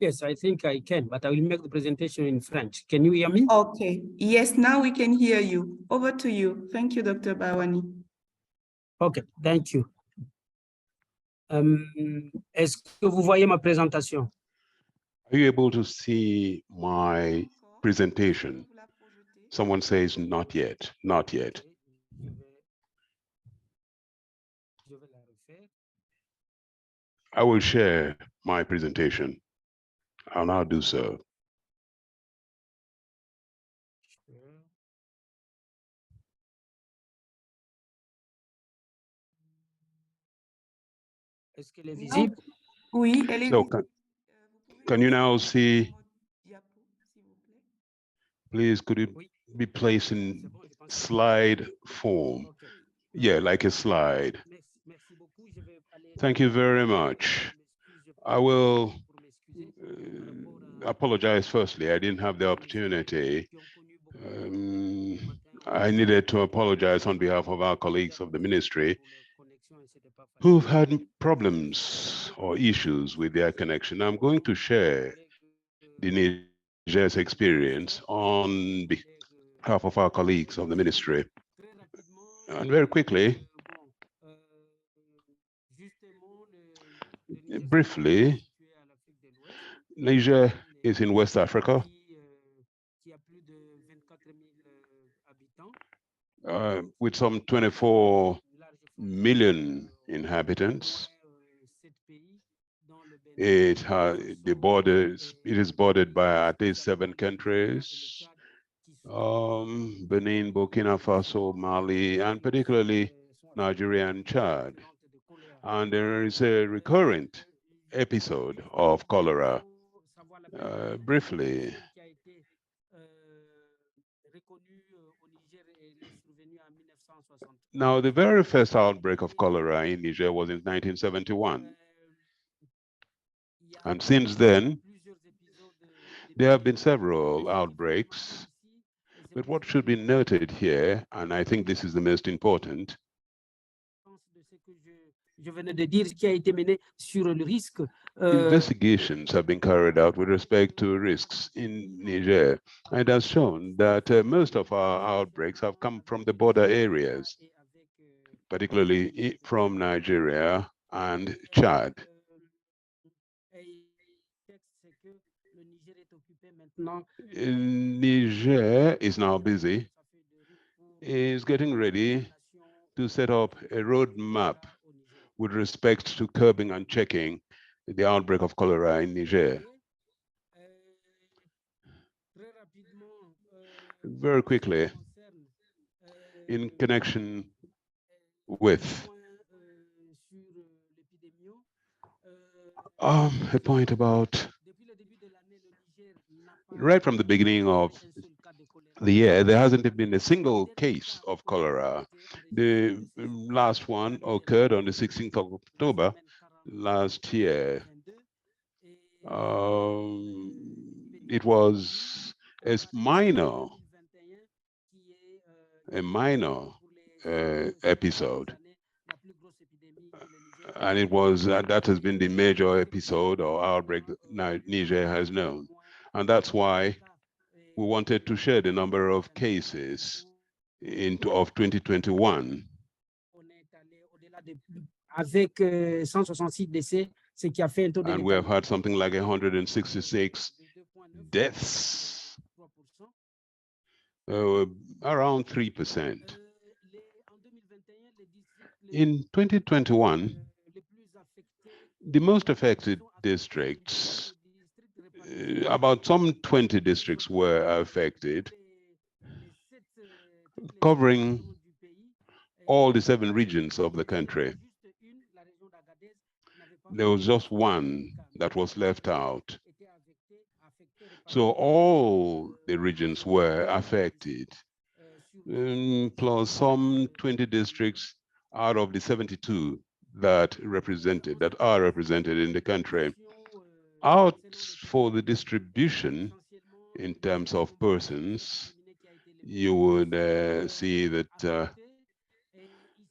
Yes, I think I can, but I will make the presentation in French. Can you hear me? Okay. Yes, now we can hear you. Over to you. Thank you, Dr. Barwani. Okay, thank you. Est-ce que vous voyez ma présentation? Are you able to see my presentation? Someone says not yet, not yet. I will share my presentation. I'll now do so. Est-ce qu'elle est visible? Oui, elle est So visible. can you now see? Please, could it be placed in slide form? Yeah, like a slide. Thank you very much. I will apologize firstly. I didn't have the opportunity. I needed to apologize on behalf of our colleagues of the ministry who've had problems or issues with their connection. I'm going to share the Niger's experience on behalf of our colleagues of the ministry. And very quickly, briefly, Niger is in West Africa. With some 24 million inhabitants. It is bordered by at least 7 countries, Benin, Burkina Faso, Mali, and particularly Nigeria and Chad. And there is a recurrent episode of cholera. Briefly, now the very first outbreak of cholera in Niger was in 1971. And since then, there have been several outbreaks. But what should be noted here, and I think this is the most important, investigations have been carried out with respect to risks in Niger, and has shown that most of our outbreaks have come from the border areas, particularly from Nigeria and Chad. Niger is now busy, is getting ready to set up a roadmap with respect to curbing and checking the outbreak of cholera in Niger. Very quickly, in connection with a point about right from the beginning of the year, there hasn't been a single case of cholera. The last one occurred on the 16th of October last year. It was a minor episode. And it was that has been the major episode or outbreak that Niger has known. And that's why we wanted to share the number of cases of 2021. Avec 166 décès, ce qui a fait un taux de And we have had something like 166 deaths, around 3%. In 2021, the most affected districts, about some 20 districts were affected, covering all the 7 regions of the country. There was just one that was left out. So all the regions were affected, plus some 20 districts out of the 72 that are represented in the country. Out for the distribution in terms of persons, you would see that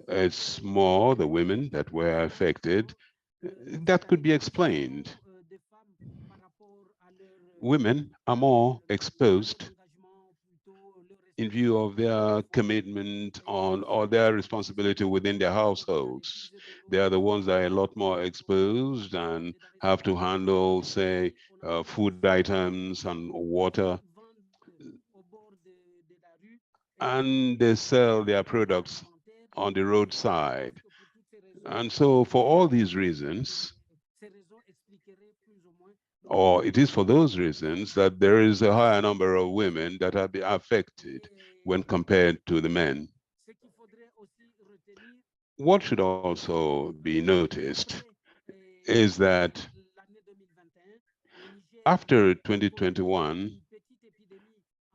it's more the women that were affected. That could be explained. Women are more exposed in view of their commitment on or their responsibility within their households. They are the ones that are a lot more exposed and have to handle, say, food items and water. And they sell their products on the roadside. And so for all these reasons, or it is for those reasons that there is a higher number of women that are affected when compared to the men. What should also be noticed is that after 2021,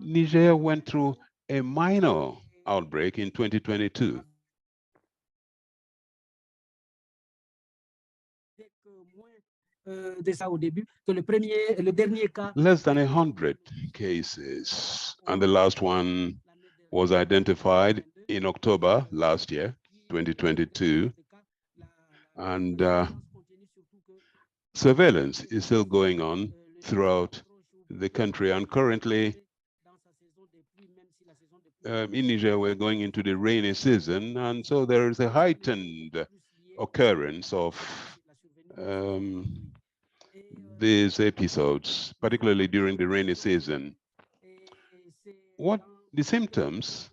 Niger went through a minor outbreak in 2022. Less than 100 cases, and the last one was identified in October last year, 2022, and surveillance is still going on throughout the country. And currently, in Niger, we're going into the rainy season, and so there is a heightened occurrence of these episodes, particularly during the rainy season. What the symptoms,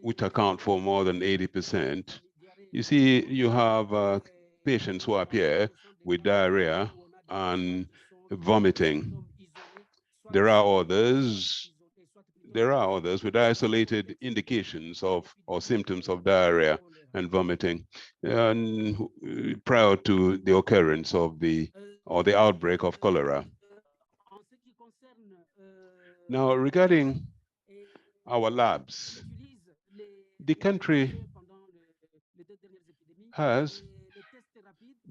which account for more than 80%, you see, you have patients who appear with diarrhea and vomiting. There are others with isolated indications of or symptoms of diarrhea and vomiting, and prior to the occurrence of the outbreak of cholera. Now, regarding our labs, the country has,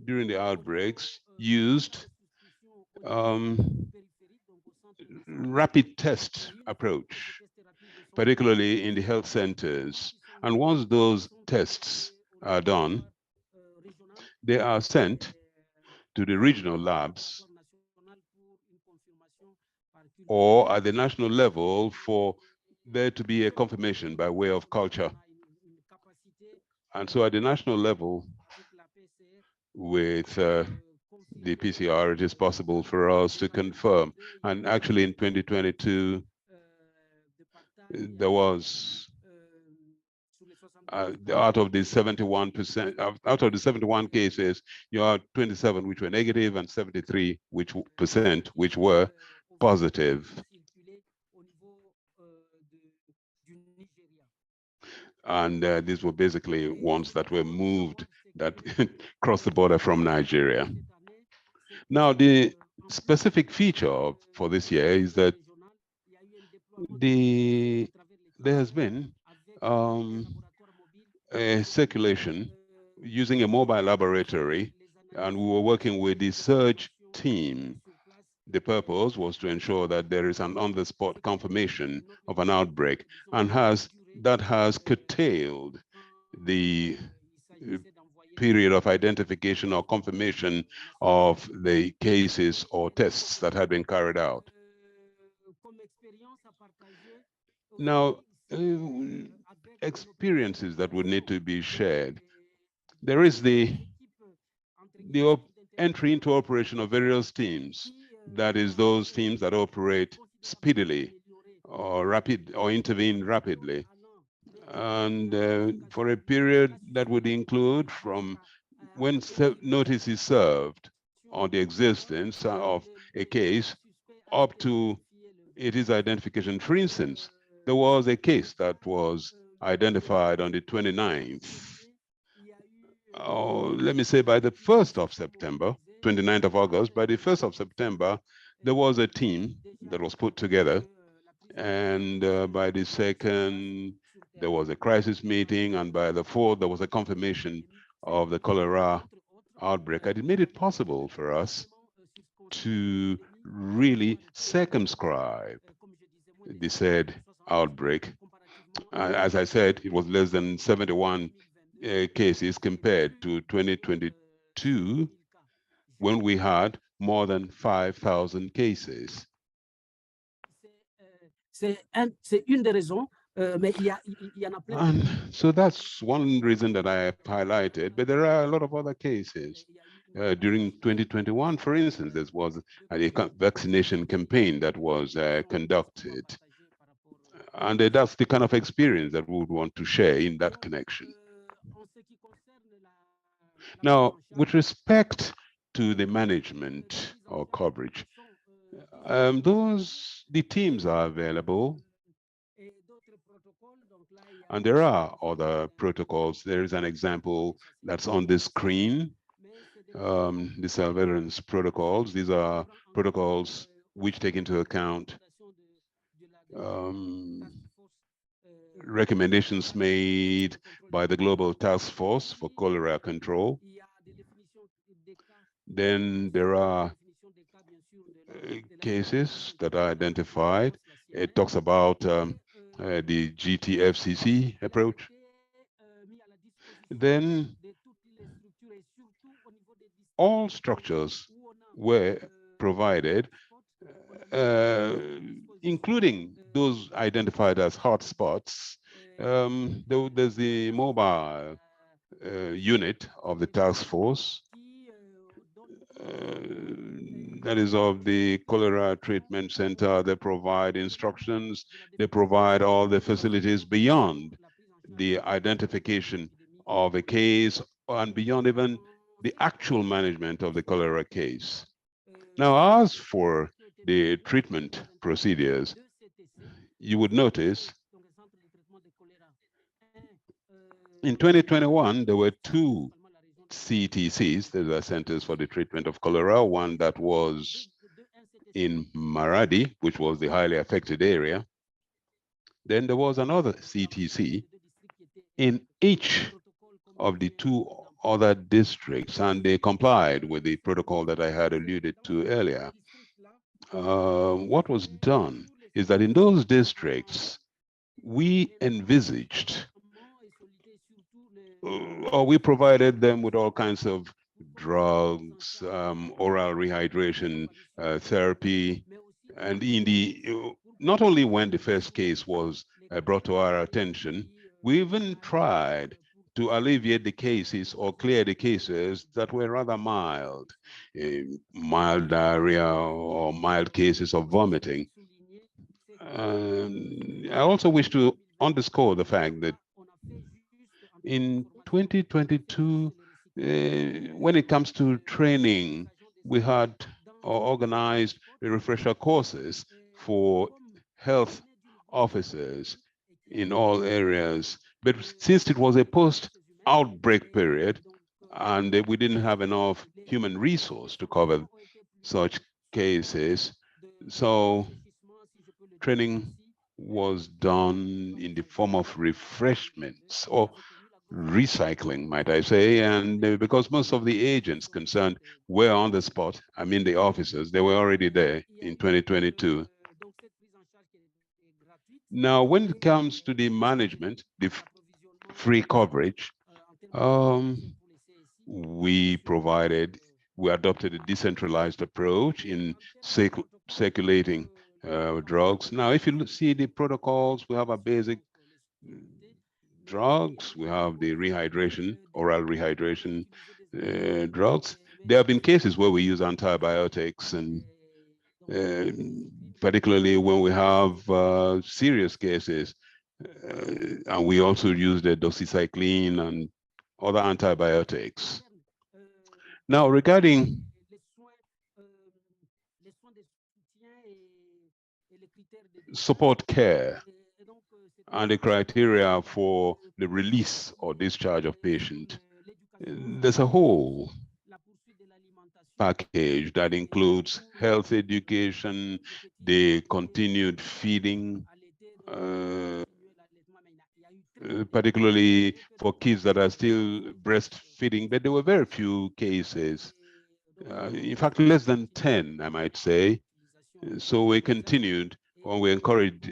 during the outbreaks, used rapid test approach, particularly in the health centers. And once those tests are done, they are sent to the regional labs or at the national level for there to be a confirmation by way of culture. And so at the national level, with the PCR, it is possible for us to confirm. And actually in 2022, there was out of the 71%, out of the 71 cases, you had 27 which were negative and 73% which were positive. And these were basically ones that were moved, that crossed the border from Nigeria. Now, the specific feature for this year is that there has been a circulation using a mobile laboratory, and we were working with the surge team. The purpose was to ensure that there is an on-the-spot confirmation of an outbreak, and that has curtailed the period of identification or confirmation of the cases or tests that had been carried out. Now, experiences that would need to be shared. There is the entry into operation of various teams. That is, those teams that operate speedily or intervene rapidly. And for a period that would include from when notice is served on the existence of a case up to its identification. For instance, there was a case that was identified on the 29th. Let me say by the 1st of September, 29th of August, by the 1st of September, there was a team that was put together. And by the 2nd, there was a crisis meeting. And by the 4th, there was a confirmation of the cholera outbreak. And it made it possible for us to really circumscribe the said outbreak. As I said, it was less than 71 cases compared to 2022, when we had more than 5,000 cases. And so that's one reason that I have highlighted, but there are a lot of other cases. During 2021, for instance, there was a vaccination campaign that was conducted. And that's the kind of experience that we would want to share in that connection. Now, with respect to the management or coverage, the teams are available. And there are other protocols. There is an example that's on the screen. The surveillance protocols. These are protocols which take into account recommendations made by the Global Task Force for Cholera Control. Then there are cases that are identified. It talks about the GTFCC approach. Then all structures were provided, including those identified as hotspots. There's the mobile unit of the task force, that is of the cholera treatment center. They provide instructions, they provide all the facilities beyond the identification of a case and beyond even the actual management of the cholera case. Now, as for the treatment procedures, you would notice in 2021, there were 2 CTCs, those are Centers for the Treatment of Cholera, one that was in Maradi, which was the highly affected area. Then there was another CTC in each of the 2 other districts, and they complied with the protocol that I had alluded to earlier. What was done is that in those districts, we envisaged or we provided them with all kinds of drugs, oral rehydration therapy, and not only when the first case was brought to our attention, we even tried to alleviate the cases or clear the cases that were rather mild, mild diarrhea or mild cases of vomiting. I also wish to underscore the fact that in 2022, when it comes to training, we had organized refresher courses for health officers in all areas. But since it was a post-outbreak period, and we didn't have enough human resource to cover such cases, so training was done in the form of refreshments or recycling, might I say, and because most of the agents concerned were on the spot, I mean the officers, they were already there in 2022. Now, when it comes to the management, the free coverage, we adopted a decentralized approach in circulating drugs. Now, if you see the protocols, we have a basic drugs, we have the rehydration, oral rehydration drugs. There have been cases where we use antibiotics, and particularly when we have serious cases, and we also use the doxycycline and other antibiotics. Now, regarding support care and the criteria for the release or discharge of patient, there's a whole package that includes health education, the continued feeding, particularly for kids that are still breastfeeding, but there were very few cases. In fact, less than 10, I might say. So we continued, or we encouraged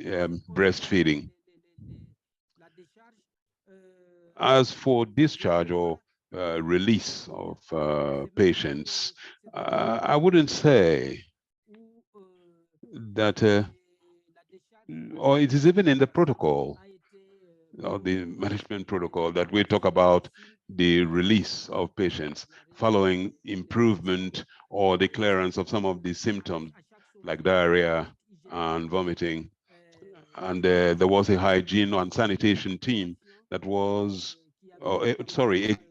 breastfeeding. As for discharge or release of patients, I wouldn't say that, or it is even in the protocol, or the management protocol, that we talk about the release of patients following improvement or the clearance of some of the symptoms like diarrhea and vomiting. And there was a hygiene and sanitation team that was, a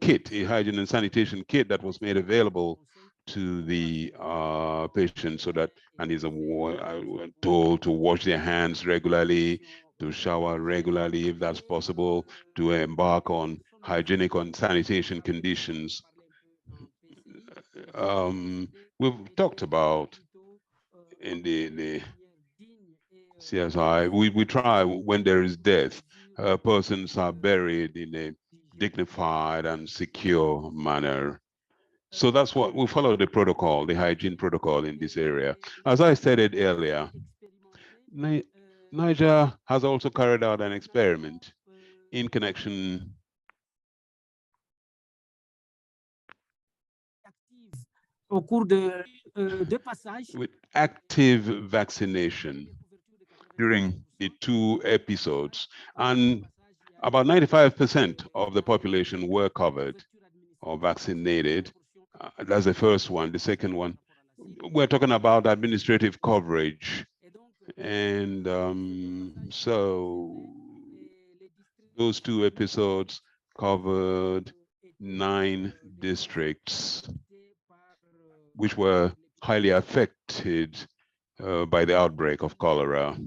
kit, a hygiene and sanitation kit that was made available to the patient, so that, and is told to wash their hands regularly, to shower regularly if that's possible, to embark on hygienic and sanitation conditions. We've talked about in the CSI, we try, when there is death, persons are buried in a dignified and secure manner. So that's what we follow, the protocol, the hygiene protocol in this area. As I stated earlier, Niger has also carried out an experiment in connection with active vaccination during the 2 episodes, and about 95% of the population were covered or vaccinated. That's the first one. The second one, we're talking about administrative coverage. And so those 2 episodes covered 9 districts, which were highly affected by the outbreak of cholera.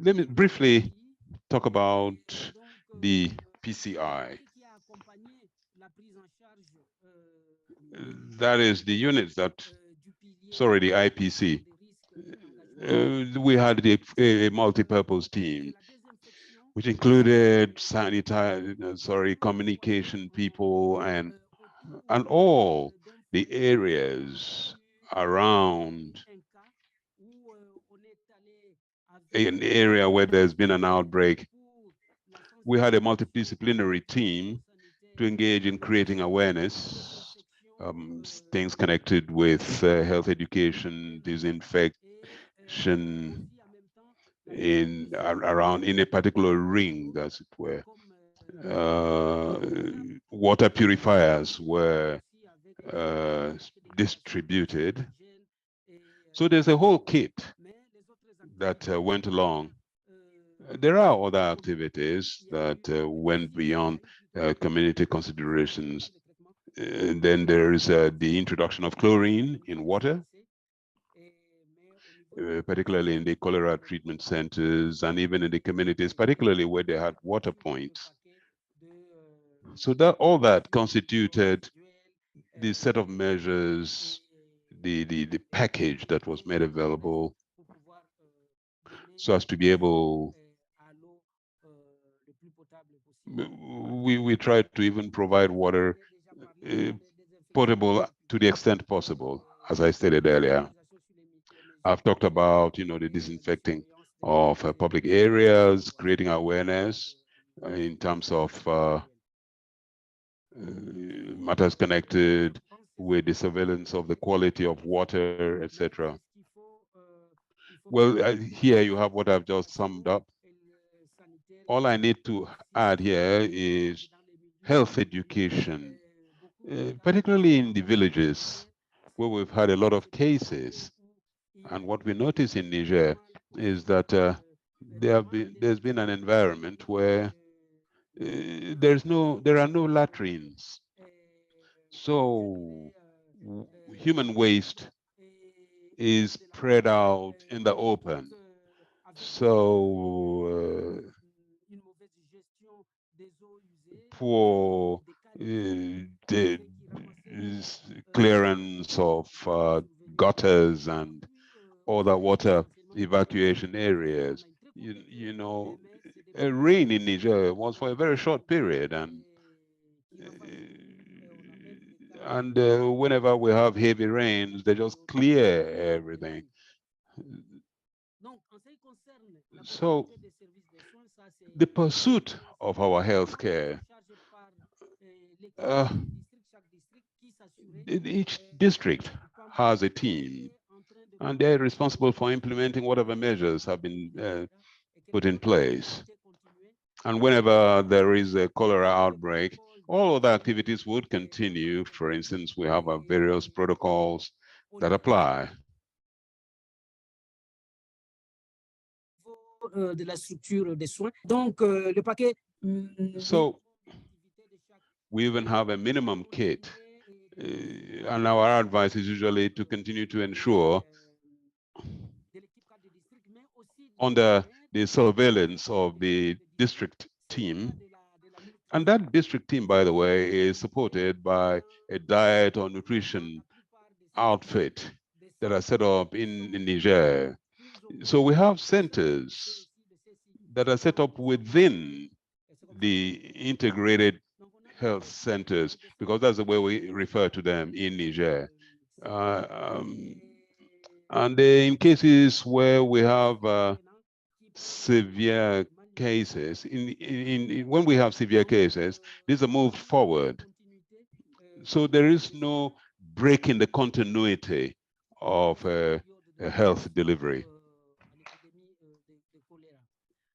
Let me briefly talk about the PCI. That is the units that, sorry, the IPC. We had a multi-purpose team, which included communication people and all the areas around an area where there's been an outbreak. We had a multidisciplinary team to engage in creating awareness, things connected with health education, disinfection around in a particular ring, as it were. Water purifiers were distributed. So there's a whole kit that went along. There are other activities that went beyond community considerations. Then there is the introduction of chlorine in water, particularly in the cholera treatment centers and even in the communities, particularly where they had water points. So that all that constituted the set of measures, the package that was made available, so as to be able, we tried to even provide water potable to the extent possible, as I stated earlier. I've talked about, the disinfecting of public areas, creating awareness in terms of matters connected with the surveillance of the quality of water, etc. Well, here you have what I've just summed up. All I need to add here is health education, particularly in the villages where we've had a lot of cases. And what we notice in Niger is that there's been an environment where there are no latrines. So human waste is spread out in the open. So poor the clearance of gutters and other water evacuation areas. You know, rain in Niger was for a very short period, and whenever we have heavy rains, they just clear everything. So the pursuit of our healthcare, each district has a team, and they're responsible for implementing whatever measures have been put in place. And whenever there is a cholera outbreak, all other activities would continue. For instance, we have our various protocols that apply. So we even have a minimum kit, and our advice is usually to continue to ensure, under the surveillance of the district team. And that district team, by the way, is supported by a diet or nutrition outfit that are set up in Niger. So we have centers that are set up within the integrated health centers, because that's the way we refer to them in Niger. And in cases where we have severe cases, when we have severe cases, these are moved forward. So there is no break in the continuity of a health delivery.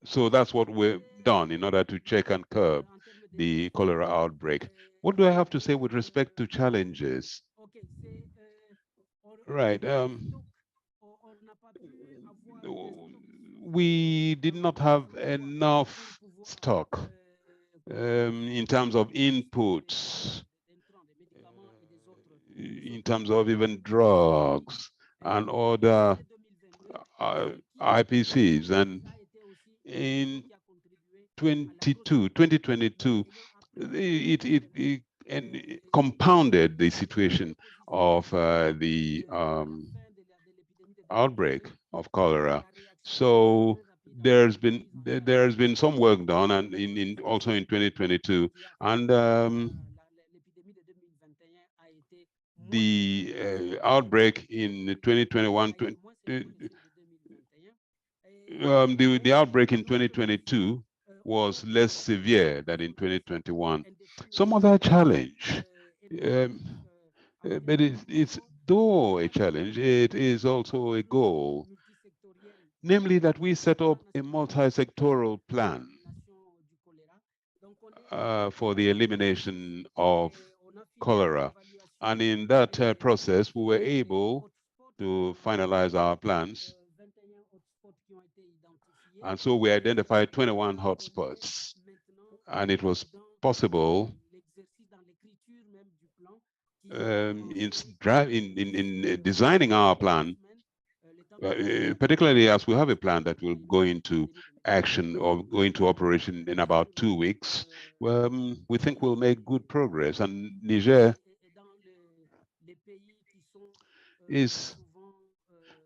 So that's what we've done in order to check and curb the cholera outbreak. What do I have to say with respect to challenges? Right. We did not have enough stock in terms of inputs, in terms of even drugs and other IPCs. And in 2022, it compounded the situation of the outbreak of cholera. So there's been some work done, and also in 2022, and the outbreak in 2021. The outbreak in 2022 was less severe than in 2021. Some other challenge, but it's though a challenge, it is also a goal, namely that we set up a multi-sectoral plan for the elimination of cholera. And in that process, we were able to finalize our plans. And so we identified 21 hotspots, and it was possible in designing our plan, particularly as we have a plan that will go into action or go into operation in about 2 weeks. We think we'll make good progress, and Niger is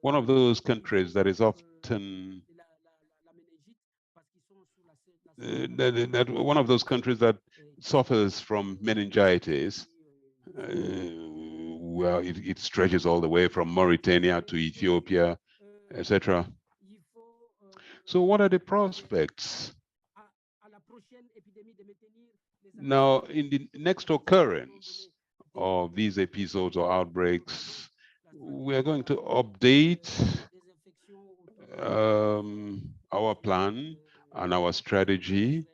one of those countries that is often one of those countries that suffers from meningitis. Well, it stretches all the way from Mauritania to Ethiopia, etc. So what are the prospects? Now, in the next occurrence of these episodes or outbreaks, we are going to update our plan and our strategy,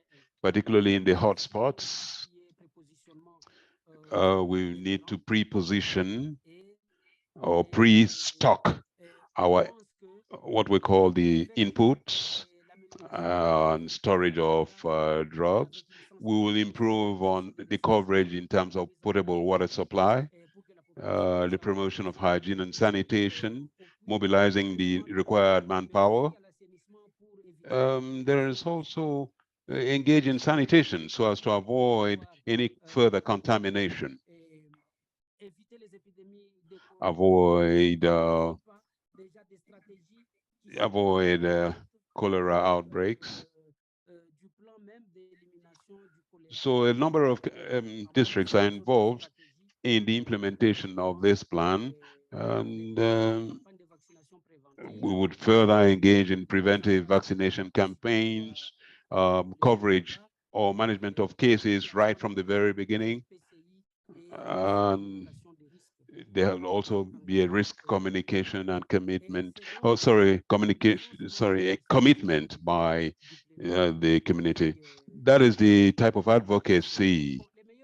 particularly in the hotspots. We need to pre-position or pre-stock our what we call the inputs and storage of drugs. We will improve on the coverage in terms of potable water supply, the promotion of hygiene and sanitation, mobilizing the required manpower. There is also engage in sanitation so as to avoid any further contamination. Avoid cholera outbreaks. So a number of districts are involved in the implementation of this plan, and we would further engage in preventive vaccination campaigns, coverage or management of cases right from the very beginning. And there will also be a risk communication and commitment. Oh, sorry, communication. Sorry, a commitment by the community. That is the type of advocacy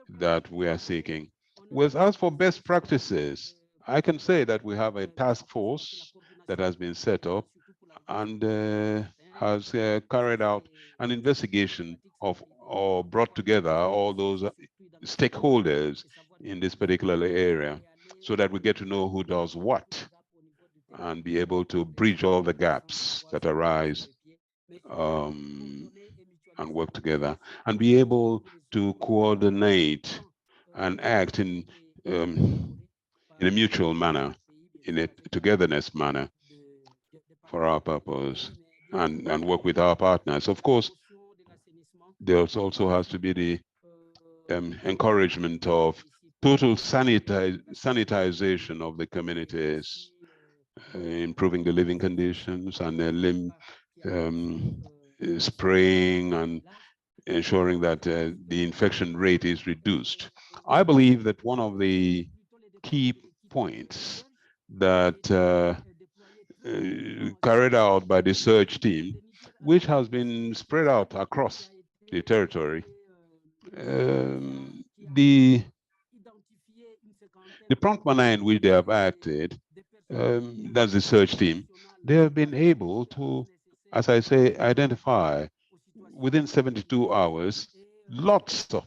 that we are seeking. With as for best practices, I can say that we have a task force that has been set up and has carried out an investigation of or brought together all those stakeholders in this particular area so that we get to know who does what and be able to bridge all the gaps that arise and work together and be able to coordinate and act in a mutual manner, in a togetherness manner for our purpose and work with our partners. Of course, there also has to be the encouragement of total sanitization of the communities, improving the living conditions and spraying and ensuring that the infection rate is reduced. I believe that one of the key points that carried out by the search team, which has been spread out across the territory, the prompt manner in which they have acted, that's the search team, they have been able to, as I say, identify within 72 hours lots of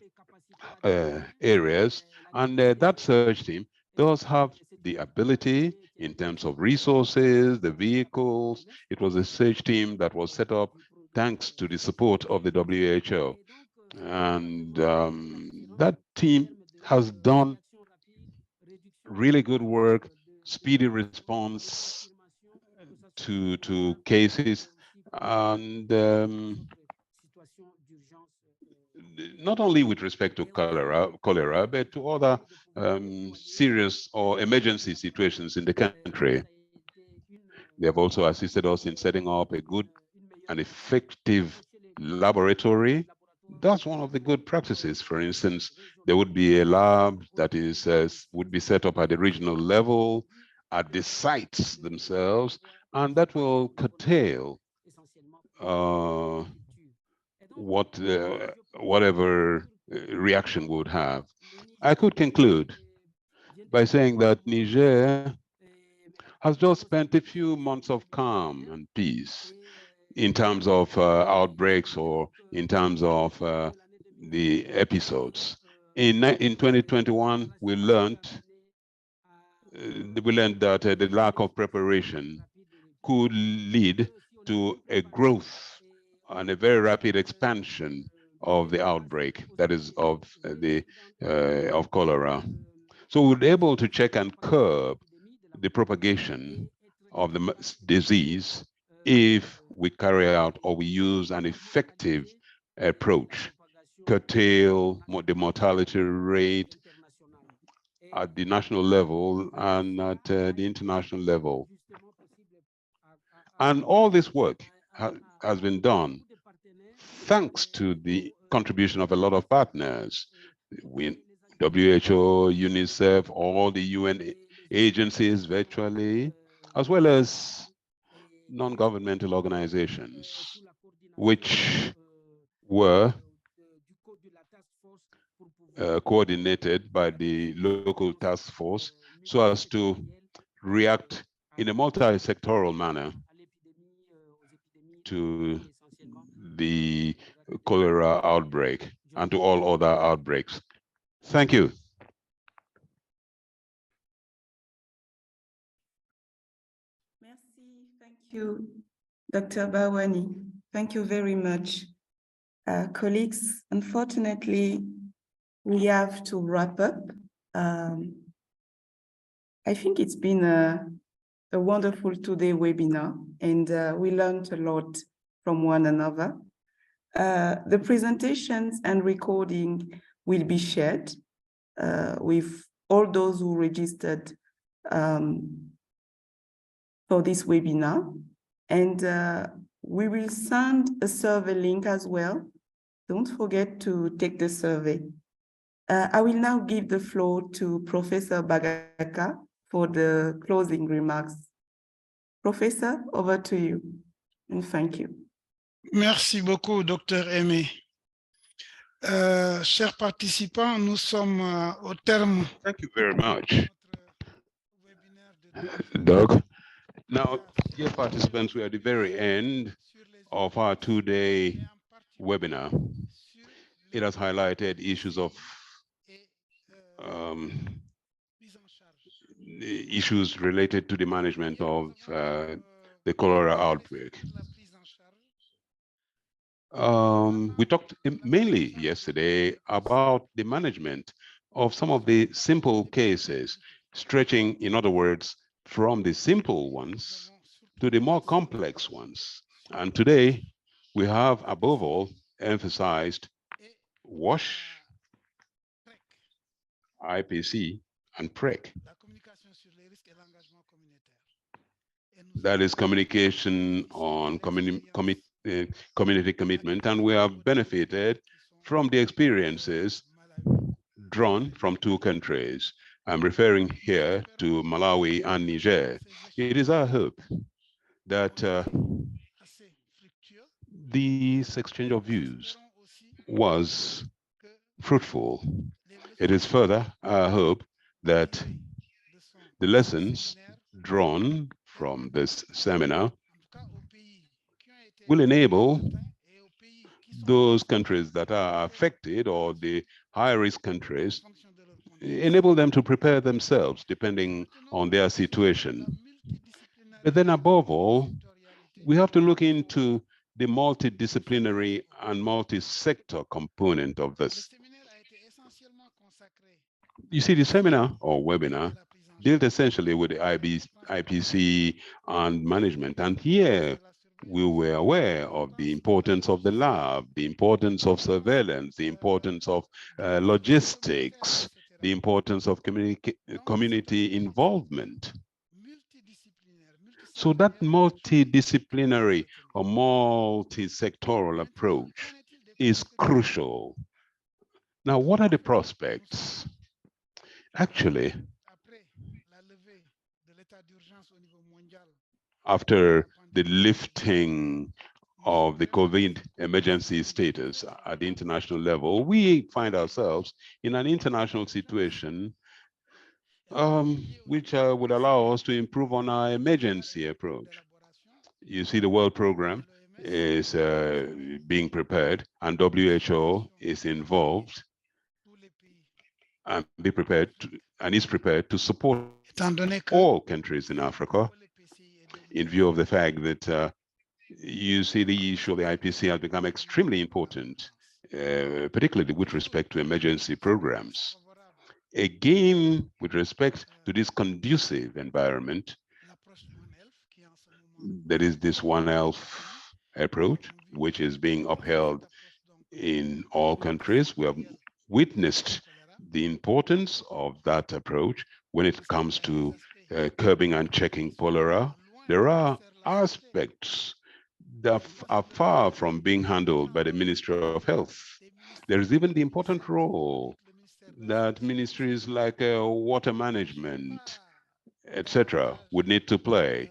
areas, and that search team does have the ability in terms of resources, the vehicles. It was a search team that was set up thanks to the support of the WHO. And that team has done really good work, speedy response to cases, and not only with respect to cholera, but to other serious or emergency situations in the country. They have also assisted us in setting up a good and effective laboratory. That's one of the good practices. For instance, there would be a lab that would be set up at the regional level, at the sites themselves, and that will curtail whatever reaction we would have. I could conclude by saying that Niger has just spent a few months of calm and peace in terms of outbreaks or in terms of the episodes. In 2021, we learned that the lack of preparation could lead to a growth and a very rapid expansion of the outbreak, that is of cholera. So we were able to check and curb the propagation of the disease if we carry out or we use an effective approach, curtail the mortality rate at the national level and at the international level. And all this work has been done thanks to the contribution of a lot of partners. WHO, UNICEF, all the UN agencies virtually, as well as non-governmental organizations, which were coordinated by the local task force so as to react in a multi-sectoral manner to the cholera outbreak and to all other outbreaks. Thank you. Merci, thank you, Dr. Bawani. Thank you very much. Colleagues, unfortunately, we have to wrap up. I think it's been a wonderful two-day webinar, and we learned a lot from one another. The presentations and recording will be shared with all those who registered for this webinar. And we will send a survey link as well. Don't forget to take the survey. I will now give the floor to Professor Bagaka for the closing remarks. Professor, over to you, and thank you. Merci beaucoup, Dr. Aimé. Chers participants, nous sommes au terme. Thank you very much, Doug. Now, dear participants, we are at the very end of our two-day webinar. It has highlighted issues of issues related to the management of the cholera outbreak. We talked mainly yesterday about the management of some of the simple cases, stretching, in other words, from the simple ones to the more complex ones. And today, we have, above all, emphasized WASH, IPC, and PREC. That is communication on community commitment, and we have benefited from the experiences drawn from two countries. I'm referring here to Malawi and Niger. It is our hope that this exchange of views was fruitful. It is further our hope that the lessons drawn from this seminar will enable those countries that are affected, or the high-risk countries, enable them to prepare themselves depending on their situation. But then above all, we have to look into the multidisciplinary and multi-sector component of this. You see, the seminar or webinar dealt essentially with the IPC and management. And here we were aware of the importance of the lab, the importance of surveillance, the importance of logistics, the importance of community involvement. So that multidisciplinary or multi-sectoral approach is crucial. Now, what are the prospects? Actually, after the lifting of the COVID emergency status at the international level, we find ourselves in an international situation which would allow us to improve on our emergency approach. You see, the World Program is being prepared, and WHO is involved and is prepared to support all countries in Africa, in view of the fact that you see the issue of the IPC has become extremely important, particularly with respect to emergency programs. Again, with respect to this conducive environment, there is this One Health approach, which is being upheld in all countries. We have witnessed the importance of that approach when it comes to curbing and checking cholera. There are aspects that are far from being handled by the Ministry of Health. There is even the important role that ministries like water management, etc., would need to play.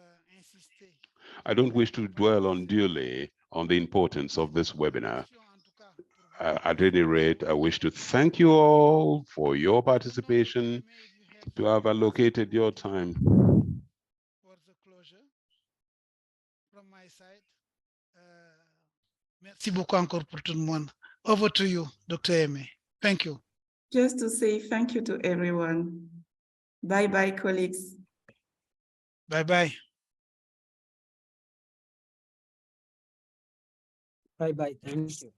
I don't wish to dwell unduly on the importance of this webinar. At any rate, I wish to thank you all for your participation, to have allocated your time. For the closure from my side. Merci beaucoup encore pour tout le monde. Over to you, Dr. Eme. Thank you. Just to say thank you to everyone. Bye-bye, colleagues. Bye-bye. Bye-bye. Thank you.